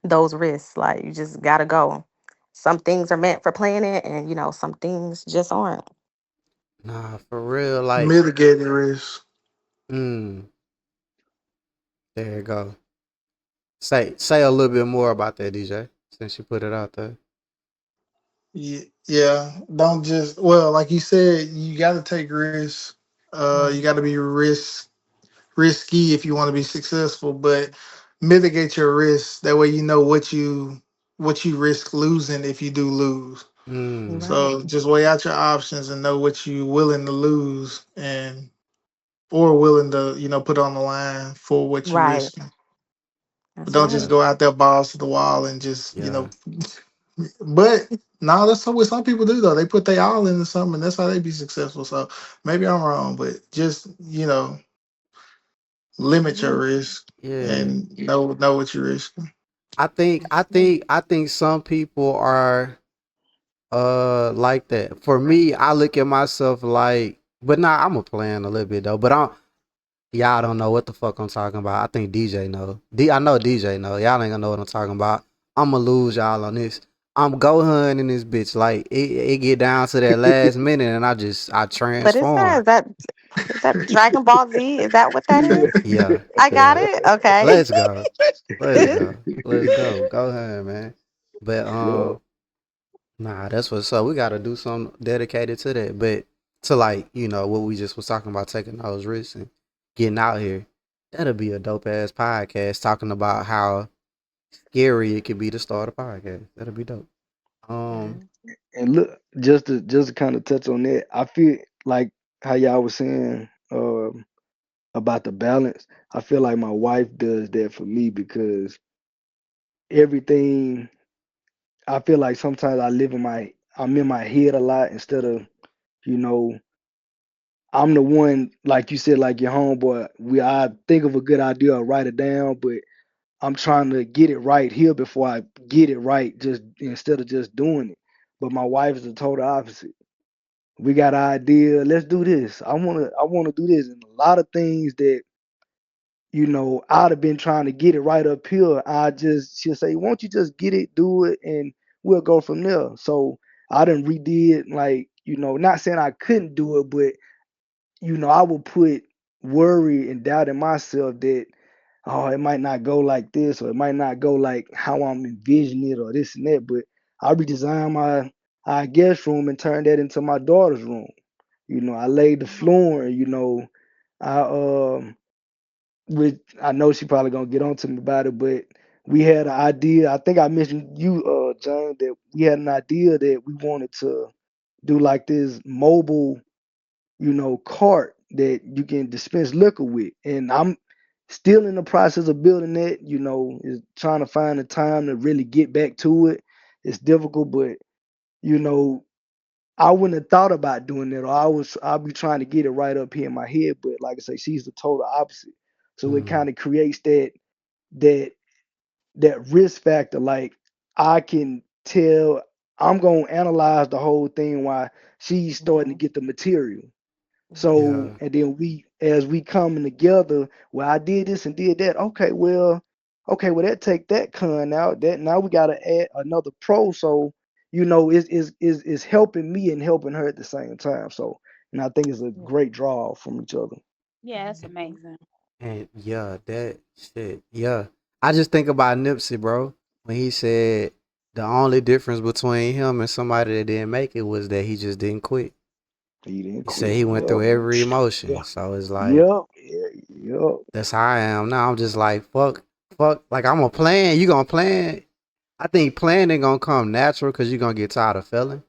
those risks. Like, you just got to go. Some things are meant for planning, and, some things just aren't. Nah, for real. Like, Mitigating risk. mm, there you go. Say a little bit more about that, DJ, since you put it out there. Yeah. Don't just well, like you said, you got to take risks. You Right. got to be risky if you want to be successful, but mitigate your risks. That way, you know what you risk losing if you do lose. Mm, Right. So just weigh out your options and know what you willing to lose and or willing to put on the line for what you Right. risk. But That's don't just right. go out there balls to the wall and just yeah. But no, that's what some people do though. They put their all into something, and that's how they be successful. So maybe I'm wrong, but just limit your risk Yeah. and know what you risk. I think some people are like that. For me, I look at myself like, but nah, I'm a plan a little bit though. But y'all don't know what the fuck I'm talking about. I think DJ know. I know DJ know. Y'all ain't gonna know what I'm talking about. I'ma lose y'all on this. I'm go hunting in this bitch. Like it get down to that last minute, and I But is that transform. is that is that Dragon Ball Z? Is that what that yeah, is? Yeah, I got yeah. it. Okay. Let's go. Let's go. Let's go. Go ahead, man. But yeah. nah, that's what's up. We gotta do something dedicated to that. But to like, what we just was talking about, taking those risks and getting out here. That'll be a dope ass podcast talking about how scary it could be to start a podcast. That'll be dope. Um, Mhm. And look, just to kind of touch on that, I feel like how y'all was saying about the balance. I feel like my wife does that for me because everything. I feel like sometimes I'm in my head a lot instead of you know I'm the one like you said like your homeboy. I think of a good idea, I write it down, but I'm trying to get it right here before I get it right, just instead of just doing it. But my wife is the total opposite. We got an idea. Let's do this. I wanna do this, and a lot of things that I'd have been trying to get it right up here. She'll say, "Won't you just get it, do it, and we'll go from there." So I done redid, like, not saying I couldn't do it, but I would put worry and doubt in myself that, oh, it might not go like this, or it might not go like how I'm envisioning it, or this and that. But I redesigned my guest room and turned that into my daughter's room. I laid the flooring. I I know she probably gonna get on to me about it, but we had an idea. I think I mentioned you, Jane, that we had an idea that we wanted to do like this mobile, cart that you can dispense liquor with. And I'm still in the process of building that, is trying to find the time to really get back to it. It's difficult, but you know, I wouldn't have thought about doing that, or I'll be trying to get it right up here in my head. But like I say, she's the total opposite. So it Mm, kind of creates that that risk factor. Like, I can tell I'm gonna analyze the whole thing while she's starting to Mhm. get the material. Mhm. So, yeah. and then as we coming together, well, I did this and did that. Okay, well, that take that con out. That now we gotta add another pro. So, it's helping me and helping her at the same time. So, and I think it's a Yeah. great draw from each other. Yeah, that's Mhm. amazing. And yeah, that shit. Yeah. I just think about Nipsey, bro, when he said the only difference between him and somebody that didn't make it was that he just didn't quit. He didn't He said quit. he went through Yep. every Yeah. emotion. So it's like, Yep. Yeah, yep. that's how I am now. I'm just like, fuck. Like, I'm a plan. You gonna plan. I think planning gonna come natural because you're gonna get tired of failing.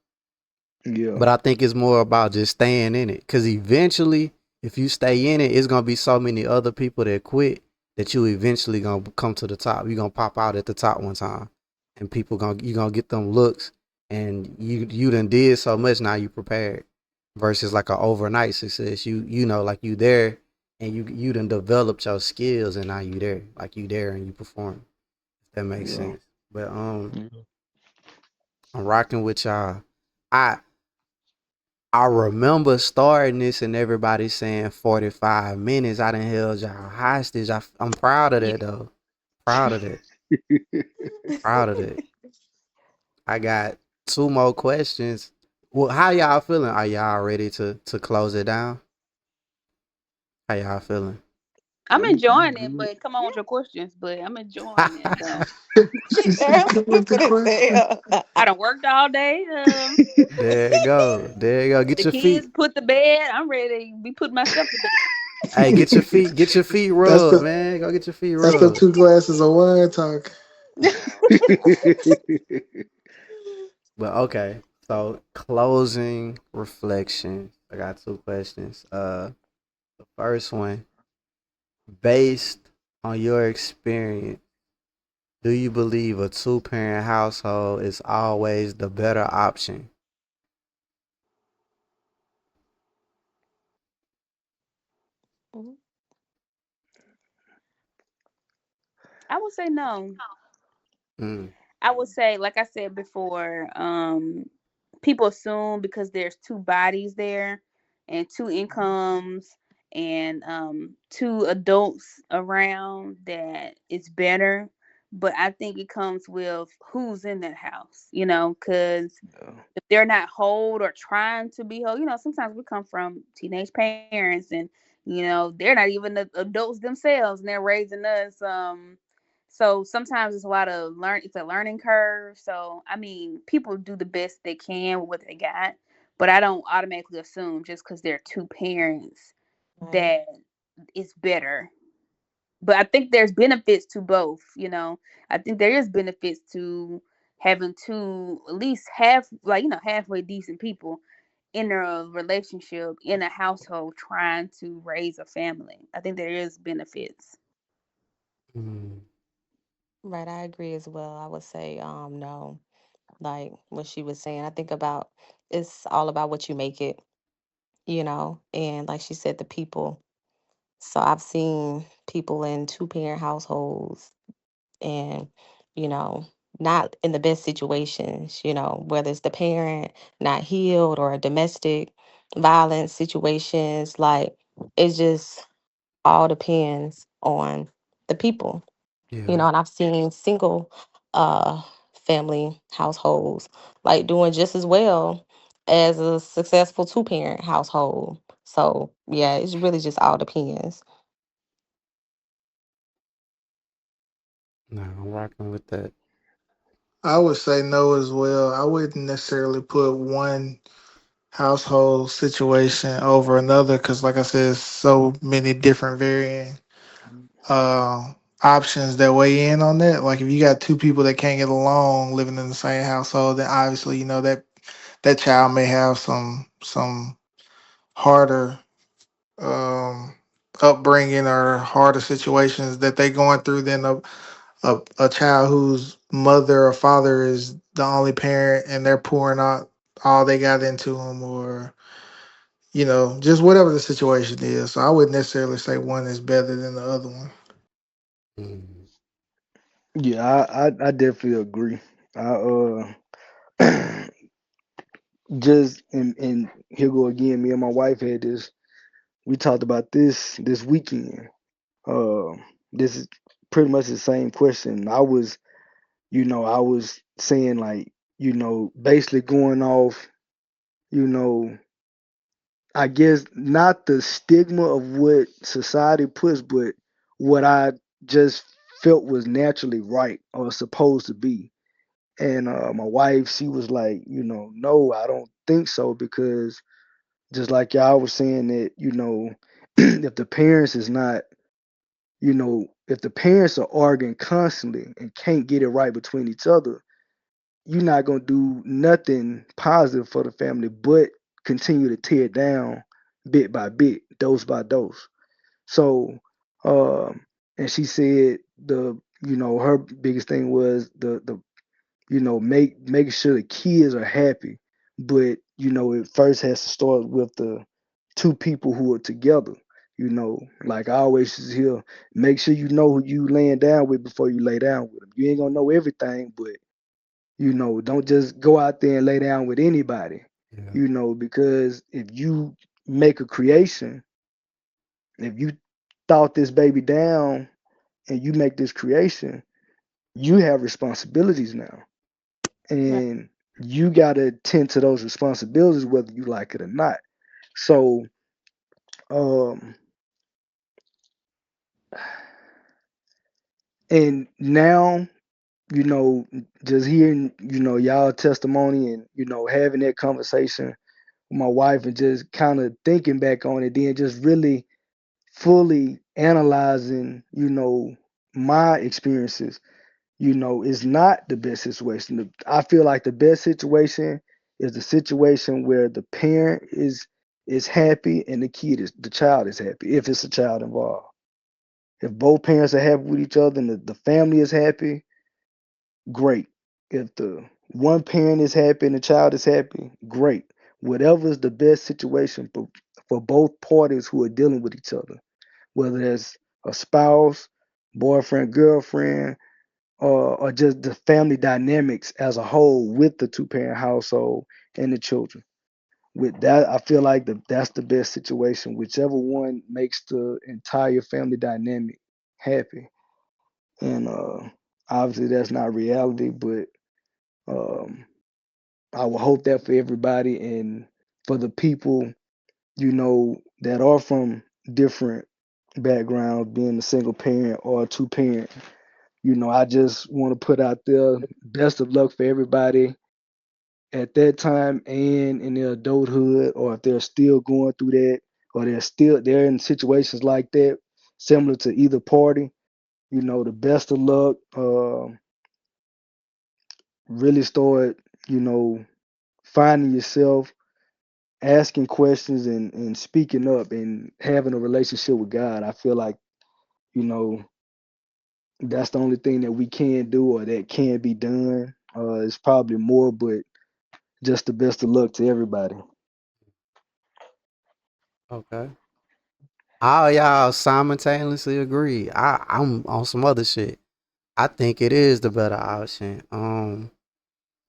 Yeah. But I think it's more about just staying in it. Cause eventually, if you stay in it, it's gonna be so many other people that quit that you eventually gonna come to the top. You're gonna pop out at the top one time. And people gonna you gonna get them looks, and you done did so much, now you prepared. Versus like a overnight success. You know, like you there, and you done developed your skills, and now you there. Like you there and you perform. If that makes Yeah. sense. But Yeah. I'm rocking with y'all. I I remember starting this and everybody saying 45 minutes. I done held y'all hostage. I'm proud of Yeah. that though. Proud of that. Proud of that. I got two more questions. Well, how y'all feeling? Are y'all ready to close it down? How y'all feeling? I'm I'm enjoying it, good. but come on with your Yeah. questions. But I'm enjoying it though. She said, Girl, "Come with the stupid as question." hell. I done worked all day. There you go. There you go. Get The your kids feet. put to bed. I'm ready to be putting myself to bed. Hey, get your feet. Get your feet That's rubbed, the man. Go get your feet that's the rubbed. 2 glasses of wine talk. But okay. So closing reflection. I got two questions. The first one, based on your experience, do you believe a two-parent household is always the better option? Mhm. I would say no. Mm, I would say, like I said before, people assume because there's two bodies there and two incomes and two adults around that it's better. But I think it comes with who's in that house, because Yeah. if they're not whole or trying to be whole, sometimes we come from teenage parents and they're not even the adults themselves and they're raising us. So sometimes it's a lot of it's a learning curve. So I mean, people do the best they can with what they got, but I don't automatically assume just because they're two parents Right. that it's better. But I think there's benefits to both. I think there is benefits to having two at least halfway decent people in a relationship in a household trying to raise a family. I think there is benefits. mm, Right, I agree as well. I would say no. Like what she was saying. I think about it's all about what you make it, and like she said, the people. So I've seen people in two parent households. and, you know, not in the best situations, whether it's the parent not healed or domestic violence situations. Like, it just all depends on the people, Yeah. and I've seen single uh family households like doing just as well as a successful two-parent household. So yeah, it's really just all depends. No, I'm rocking with that. I would say no as well. I wouldn't necessarily put one household situation over another because, like I said, so many different varying uh, options that weigh in on that. Like if you got two people that can't get along living in the same household, then obviously that child may have some harder um, upbringing or harder situations that they going through than a child whose mother or father is the only parent and they're pouring out all they got into them, or just whatever the situation is. So I wouldn't necessarily say one is better than the other one. Mm. Yeah, I definitely agree. I just and here go again. Me and my wife had this. We talked about this weekend. Uh, this is pretty much the same question. I was saying like, basically going off, you know, I guess not the stigma of what society puts, but what I just felt was naturally right or supposed to be. And my wife, she was like, no, I don't think so, because just like y'all was saying that, if the parents is not, if the parents are arguing constantly and can't get it right between each other, you're not gonna do nothing positive for the family, but continue to tear it down bit by bit, dose by dose. So, um, and she said her biggest thing was the making sure the kids are happy, but it first has to start with the two people who are together. Like I always hear, make sure you know who you laying down with before you lay down with them. You ain't gonna know everything, but don't just go out there and lay down with anybody. Yeah. Because if you make a creation, if you thought this baby down and you make this creation, you have responsibilities now, Right. and you got to tend to those responsibilities whether you like it or not. So, um, and now, you know, just hearing, y'all testimony and, having that conversation with my wife and just kind of thinking back on it, then just really fully analyzing, my experiences, is not the best situation. I feel like the best situation is the situation where the parent is happy and the child is happy, if it's a child involved. If both parents are happy with each other and the family is happy, great. If the one parent is happy and the child is happy, great. Whatever is the best situation for both parties who are dealing with each other, whether it's a spouse, boyfriend, girlfriend, or just the family dynamics as a whole with the two-parent household and the children. With that, I feel like that's the best situation. Whichever one makes the entire family dynamic happy. And obviously that's not reality, but um, I would hope that for everybody and for the people, that are from different backgrounds, being a single parent or a two parent. I just want to put out there best of luck for everybody at that time and in their adulthood, or if they're still going through that, or they're in situations like that, similar to either party. The best of luck. Really start, you know, finding yourself, asking questions, and speaking up and having a relationship with God. I feel like, you know, that's the only thing that we can do or that can be done. It's probably more, but just the best of luck to everybody. Okay. All y'all simultaneously agree. I'm on some other shit. I think it is the better option.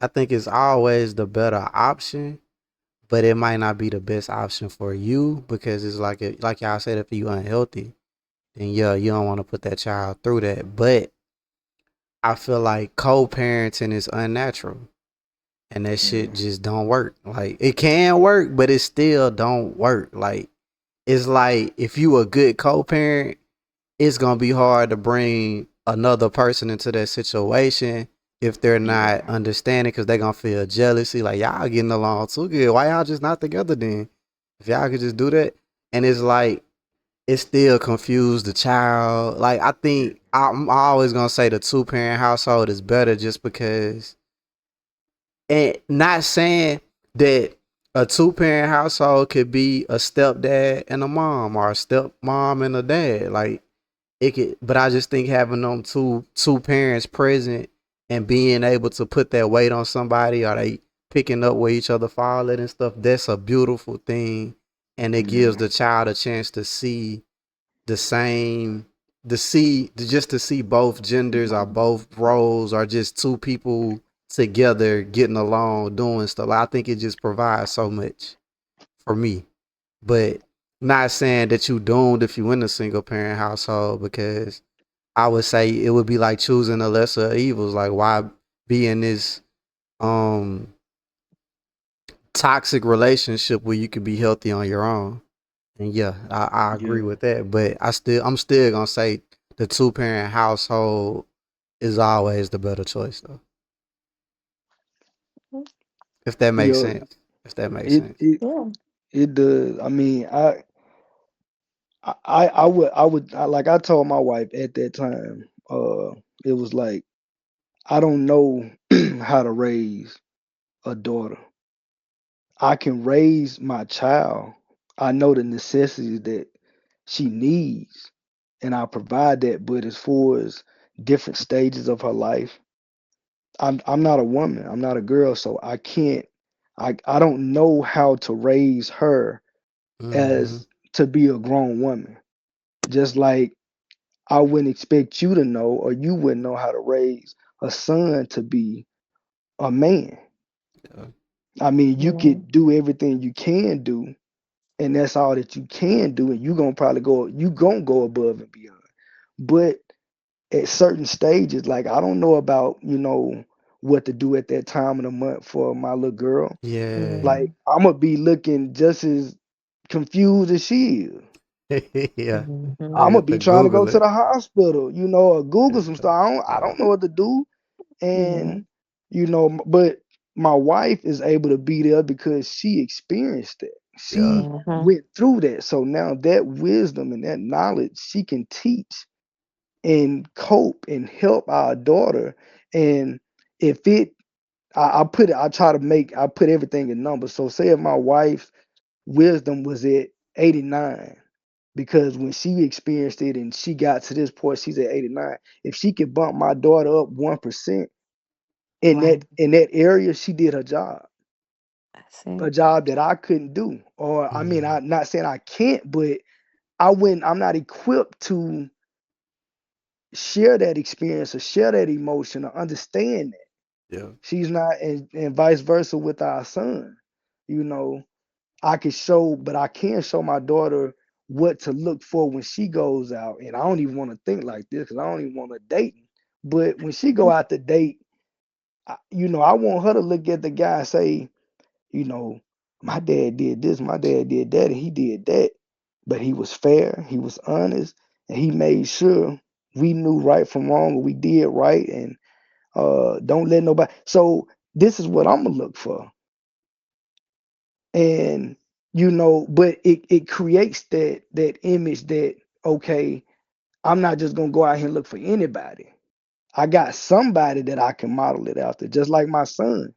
I think it's always the better option, but it might not be the best option for you because it's like like y'all said, if you unhealthy, then yeah, you don't want to put that child through that. But I feel like co-parenting is unnatural, and that shit Mm. just don't work. Like it can work, but it still don't work. Like it's like if you a good co-parent, it's gonna be hard to bring another person into that situation if they're not Yeah. understanding because they're gonna feel jealousy. Like y'all getting along too good. Why y'all just not together then? If y'all could just do that. And it's like it still confused the child. Like I think I'm always gonna say the two parent household is better just because, and not saying that a two parent household could be a stepdad and a mom or a stepmom and a dad. Like it could, but I just think having them two parents present and being able to put that weight on somebody, or they picking up where each other fall at and stuff, that's a beautiful thing. And it gives Yeah. the child a chance to see the same, just to see both genders or both roles or just two people together getting along doing stuff. I think it just provides so much for me. But not saying that you doomed if you in a single parent household, because I would say it would be like choosing the lesser of evils. Like why be in this um toxic relationship where you could be healthy on your own? And yeah, I agree Yeah. with that. But I'm still gonna say the two parent household is always the better choice though. If that makes Yeah. sense. If that makes It sense. it Yeah. it does. I mean, like I told my wife at that time, it was like I don't know how to raise a daughter. I can raise my child. I know the necessities that she needs, and I provide that. But as far as different stages of her life, I'm not a woman. I'm not a girl, so I can't. I don't know how to raise her Mm-hmm. as to be a grown woman. Just like I wouldn't expect you to know, or you wouldn't know how to raise a son to be a man. Yeah. I mean, you Mhm. could do everything you can do, and that's all that you can do, and you gonna go above and beyond. But at certain stages, like I don't know about, what to do at that time of the month for my little girl. Yeah. Like Mhm. I'm gonna be looking just as confused as she is. Yeah. Mhm. I'm They gonna got be to trying to go Google to it. the hospital, or Google some Yeah. stuff. I don't know what to do. And Mhm. but my wife is able to be there because she experienced it. Yeah. She Mhm. went through that. So now that wisdom and that knowledge she can teach and cope and help our daughter. And if it I put it, I put everything in numbers. So say if my wife's wisdom was at 89, because when she experienced it and she got to this point, she's at 89. If she could bump my daughter up 1% in Right. that area, she did her job. That's A it. job that I couldn't do. Or I mean, Mm. I'm not saying I can't, but I'm not equipped to share that experience or share that emotion or understand that. Yeah. She's not, and vice versa with our son. You know, but I can show my daughter what to look for when she goes out. And I don't even want to think like this because I don't even want to date. But when she go out to date, I want her to look at the guy and say, you know, my dad did this, my dad did that, and he did that. But he was fair, he was honest, and he made sure we knew right from wrong, and we did right, and don't let nobody. So this is what I'm gonna look for, and but it creates that image that, okay, I'm not just gonna go out here and look for anybody. I got somebody that I can model it after, just like my son.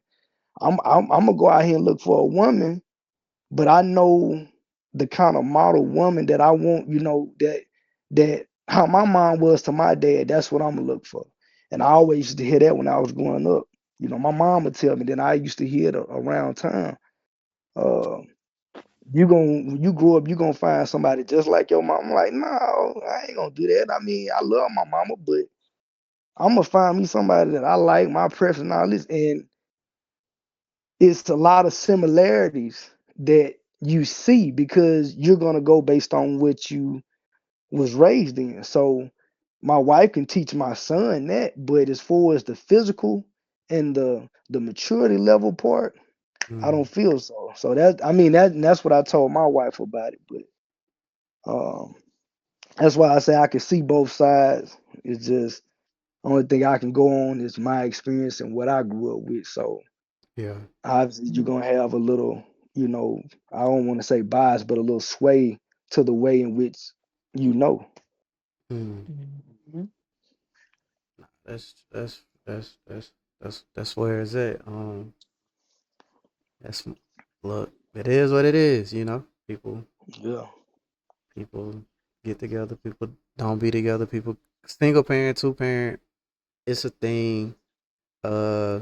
I'm gonna go out here and look for a woman, but I know the kind of model woman that I want, that how my mom was to my dad, that's what I'm gonna look for. And I always used to hear that when I was growing up. My mom would tell me, then I used to hear it around town. Uh, when you grow up, you gonna find somebody just like your mom. I'm like, no, I ain't gonna do that. I mean, I love my mama, but I'm gonna find me somebody that I like, my preference and all this, and it's a lot of similarities that you see because you're gonna go based on what you was raised in. So my wife can teach my son that, but as far as the physical and the maturity level part, I don't Mm, feel so. So that I mean that's what I told my wife about it. But um, that's why I say I can see both sides. It's just only thing I can go on is my experience and what I grew up with. So yeah. obviously you're gonna have a little, you know, I don't want to say bias, but a little sway to the way in which you know. Mm. Mhm. That's where it's at. That's look. It is what it is. You know, Yeah. people get together. People don't be together. People single parent, two parent. It's a thing. Uh,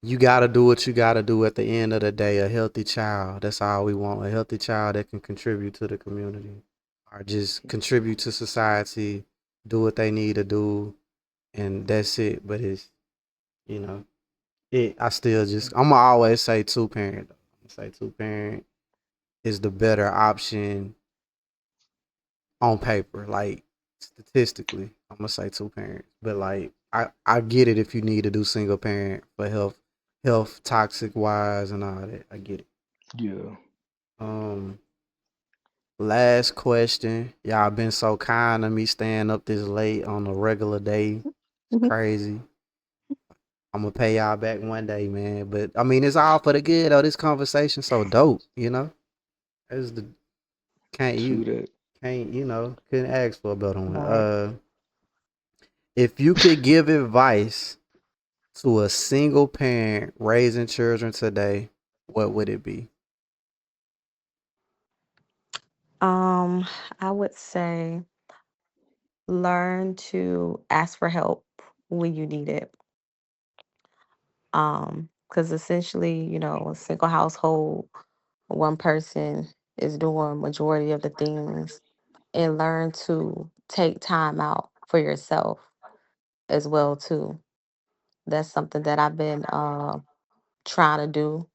you gotta do what you gotta do at the end of the day. A healthy child. That's all we want. A healthy child that can contribute to the community, or just contribute to society. Do what they need to do, and that's it. But it's you know, I still just I'm gonna always say two parent. I'm gonna say two parent is the better option on paper. Like statistically, I'm gonna say two parents. But like I get it if you need to do single parent for health toxic wise and all that. I get it. Yeah. Um last question. Y'all been so kind of me staying up this late on a regular day. It's Mhm. crazy. I'm gonna pay y'all back one day, man. But I mean, it's all for the good. Oh, this conversation so dope. You know, it's the can't True you that. can't couldn't ask for a better one. Right. If you could give advice to a single parent raising children today, what would it be? Um, I would say learn to ask for help when you need it. Because essentially, a single household, one person is doing majority of the things, and learn to take time out for yourself as well too. That's something that I've been trying to do,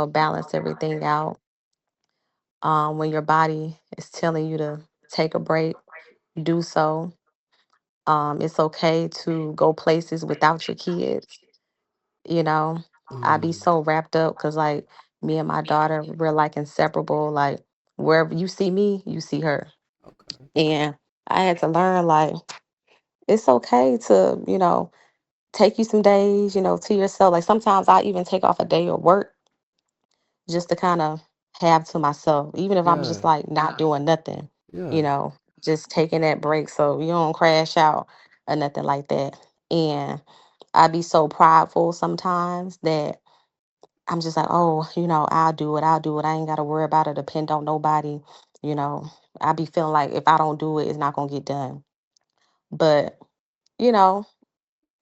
balance everything out. When your body is telling you to take a break, do so. It's okay to go places without your kids. You know, I be Mm, so wrapped up because, like, me and my daughter, we're like inseparable. Like, wherever you see me, you see her. okay. And I had to learn, like, it's okay to, take you some days, to yourself. Like, sometimes I even take off a day of work just to kind of have to myself, even if I'm just Yeah, like not doing nothing, yeah. you know, just taking that break so you don't crash out or nothing like that. And I be so prideful sometimes that I'm just like, oh, I'll do it. I ain't got to worry about it, depend on nobody. You know, I be feeling like if I don't do it, it's not going to get done. But, you know,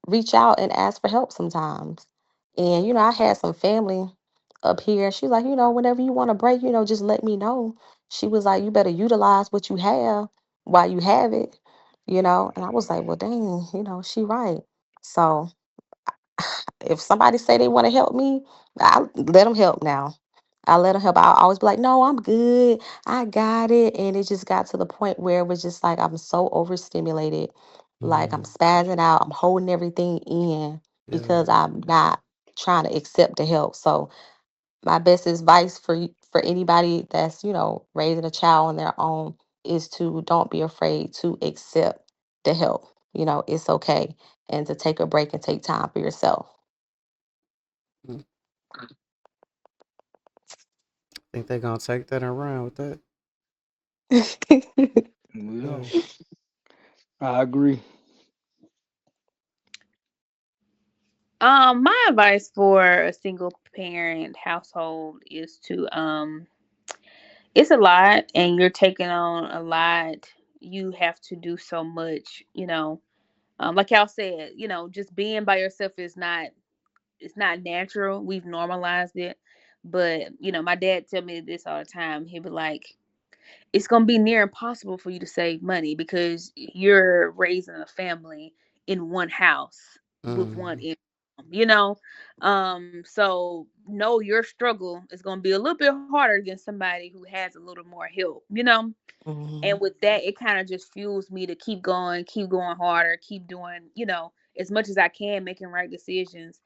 reach out and ask for help sometimes. And, I had some family up here. She was like, whenever you want a break, just let me know. She was like, you better utilize what you have while you have it, And I was like, well, dang, she right. So if somebody say they want to help me, I let them help now. I let them help. I always be like, no, I'm good. I got it. And it just got to the point where it was just like I'm so overstimulated. Like I'm Mm, spazzing out. I'm holding everything in yeah. because I'm not trying to accept the help. So my best advice for anybody that's, raising a child on their own is to don't be afraid to accept the help. It's okay. And to take a break and take time for yourself. Mm. Think they gonna take that and run with that? Yeah. Yeah. I agree. My advice for a single parent household is to it's a lot and you're taking on a lot. You have to do so much, like y'all said, just being by yourself is not it's not natural. We've normalized it. But, my dad tell me this all the time. He'd be like, it's gonna be near impossible for you to save money because you're raising a family in one house with one Mm. income, you know. So know your struggle is gonna be a little bit harder than somebody who has a little more help, you know. And Mhm. with that, it kind of just fuels me to keep going harder, keep doing, as much as I can, making right decisions.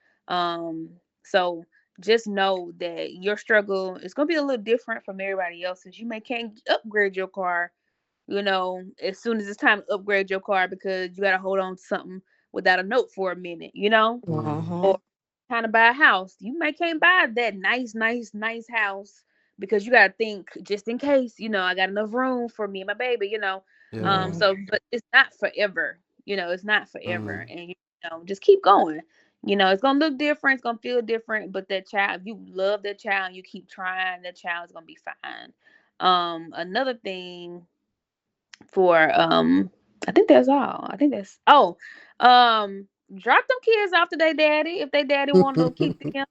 So just know that your struggle is gonna be a little different from everybody else's. You may can't upgrade your car, as soon as it's time to upgrade your car because you gotta hold on to something without a note for a minute, Mm. or trying to buy a house. You may can't buy that nice house because you got to think just in case, I got enough room for me and my baby, Yeah. Right. but it's not forever, it's not forever. Mm. And, just keep going. It's going to look different. It's going to feel different, but that child, if you love that child and you keep trying, that child is going to be fine. Another thing for I think that's all. I think that's drop them kids off to their daddy if they daddy want to keep them.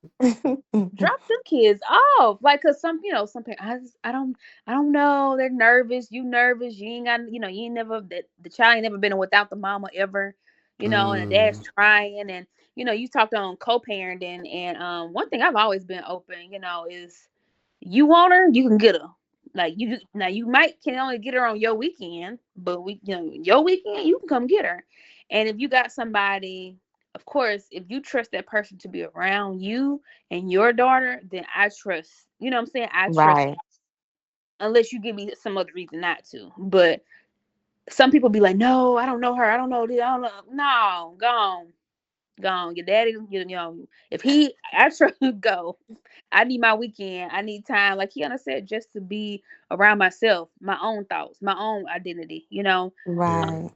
Drop them kids off, like, cause some parents, I don't know, they're nervous. You nervous? You ain't got, you ain't never that the child ain't never been without the mama ever, and the dad's Mm. trying, and you talked on co-parenting, and one thing I've always been open, is you want her, you can get her. Like you now, you might can only get her on your weekend, but your weekend you can come get her. And if you got somebody, of course, if you trust that person to be around you and your daughter, then I trust. You know what I'm saying? I trust Right. you, unless you give me some other reason not to. But some people be like, no, I don't know her. I don't know this. I don't know. No, gone, gone. Your daddy, if I trust go. I need my weekend. I need time, like Kiana said, just to be around myself, my own thoughts, my own identity, Yeah. Right.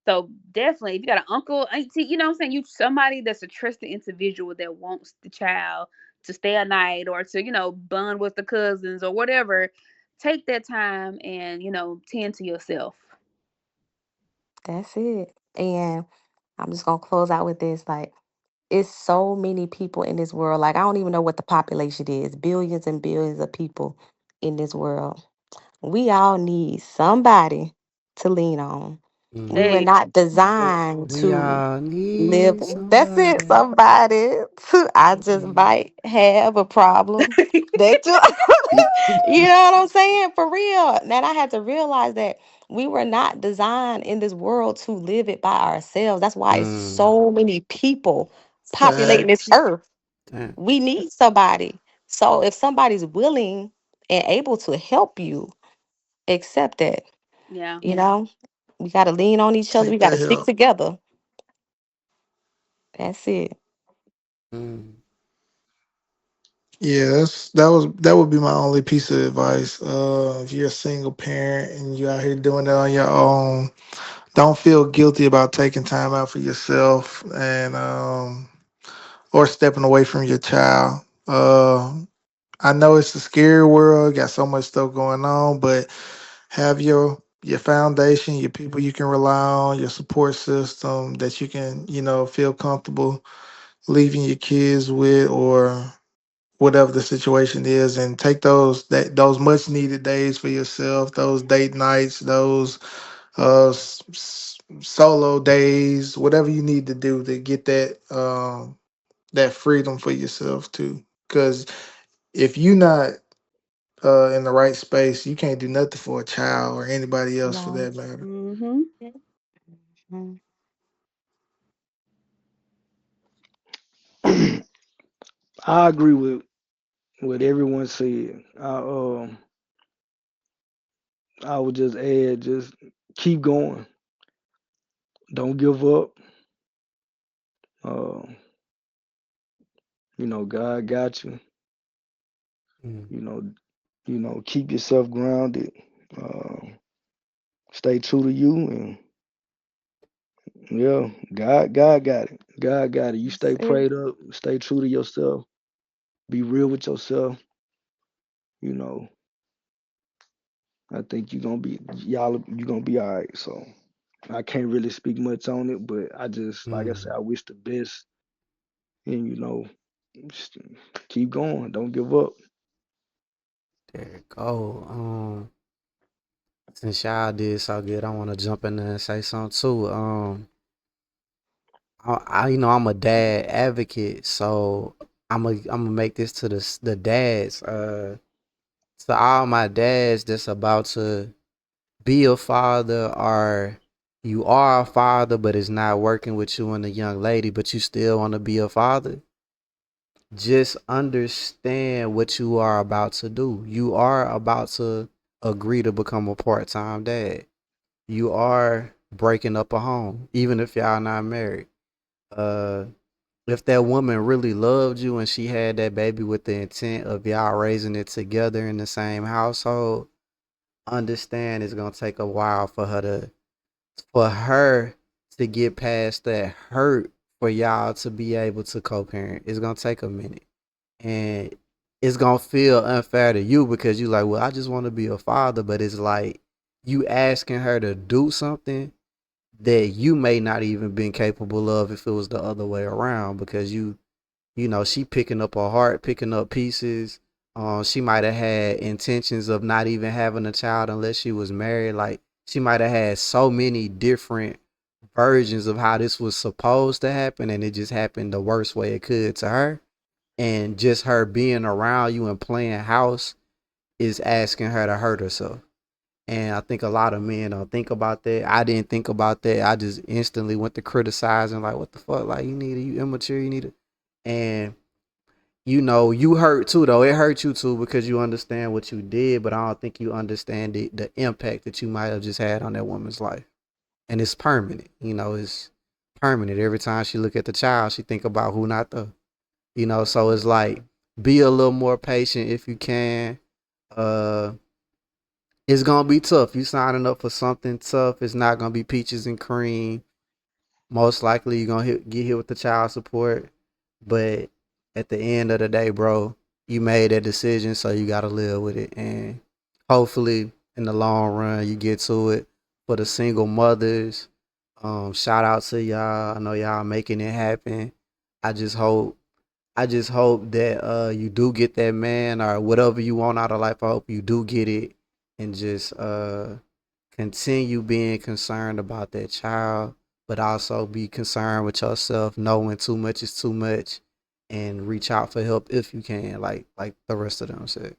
So definitely, if you got an uncle, auntie, you know what I'm saying, you somebody that's a trusted individual that wants the child to stay a night or to, bond with the cousins or whatever, take that time and, tend to yourself. That's it. And I'm just gonna close out with this. Like, it's so many people in this world. Like, I don't even know what the population is. Billions and billions of people in this world. We all need somebody to lean on. We were Mm. Hey, not yeah. designed We to all live. need That's it, somebody. somebody. I just Mm. might have a problem. That too. You know what I'm saying? For real. Now I had to realize that we were not designed in this world to live it by ourselves. That's why it's Mm. so many people populating this Facts. earth. Damn. We need somebody. So if somebody's willing and able to help you, accept that. Yeah. You know, we got to lean on each other. We Take got to that stick help. together. That's it. Mm. Yeah, that would be my only piece of advice. If you're a single parent and you're out here doing it on your own, don't feel guilty about taking time out for yourself and or stepping away from your child. I know it's a scary world, got so much stuff going on, but have your foundation, your people you can rely on, your support system that you can, feel comfortable leaving your kids with or whatever the situation is, and take those much needed days for yourself, those date nights, those solo days, whatever you need to do to get that freedom for yourself too. Because if you're not in the right space, you can't do nothing for a child or anybody else for Right. that matter. Mm-hmm. Mhm. I agree with what everyone said. I would just add, just keep going. Don't give up. Uh, God got you. Mm. You know, keep yourself grounded. Uh, Stay true to you, and yeah, God got it. God got it. You That's stay it. prayed up. Stay true to yourself. Be real with yourself. You know, I think you're gonna be all right. So I can't really speak much on it, but I just, like I said, Mm. I wish the best, and just keep going. Don't give up. There you go. Since y'all did so good, I want to jump in there and say something too. I'm a dad advocate, so I'm gonna make this to the dads. To all my dads that's about to be a father, or you are a father, but it's not working with you and the young lady, but you still want to be a father. Just understand what you are about to do. You are about to agree to become a part-time dad. You are breaking up a home, even if y'all not married. Uh, if that woman really loved you and she had that baby with the intent of y'all raising it together in the same household, understand it's gonna take a while for her to get past that hurt for y'all to be able to co-parent. It's gonna take a minute, and it's gonna feel unfair to you because you like, well, I just want to be a father, but it's like you asking her to do something that you may not even been capable of if it was the other way around, because she picking up her heart, picking up pieces. She might have had intentions of not even having a child unless she was married. Like, she might have had so many different versions of how this was supposed to happen, and it just happened the worst way it could to her. And just her being around you and playing house is asking her to hurt herself. And I think a lot of men don't think about that. I didn't think about that. I just instantly went to criticizing, like, what the fuck? Like, you immature, you need it. And you hurt too, though. It hurt you too because you understand what you did, but I don't think you understand the impact that you might have just had on that woman's life. And it's permanent. It's permanent. Every time she look at the child, she think about who not the, so it's like, be a little more patient if you can. Uh, it's gonna be tough. You signing up for something tough. It's not gonna be peaches and cream. Most likely you're gonna get hit with the child support. But at the end of the day, bro, you made that decision, so you gotta live with it. And hopefully in the long run you get to it. For the single mothers, shout out to y'all. I know y'all making it happen. I just hope I just hope that you do get that man or whatever you want out of life. I hope you do get it, and just continue being concerned about that child, but also be concerned with yourself, knowing too much is too much, and reach out for help if you can, like the rest of them said.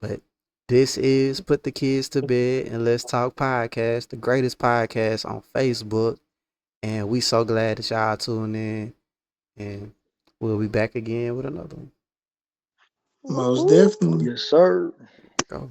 But this is Put the Kids to Bed and Let's Talk podcast, the greatest podcast on Facebook, and we so glad that y'all tuned in, and we'll be back again with another one. Woo Most woo. definitely. Yes, sir. Go.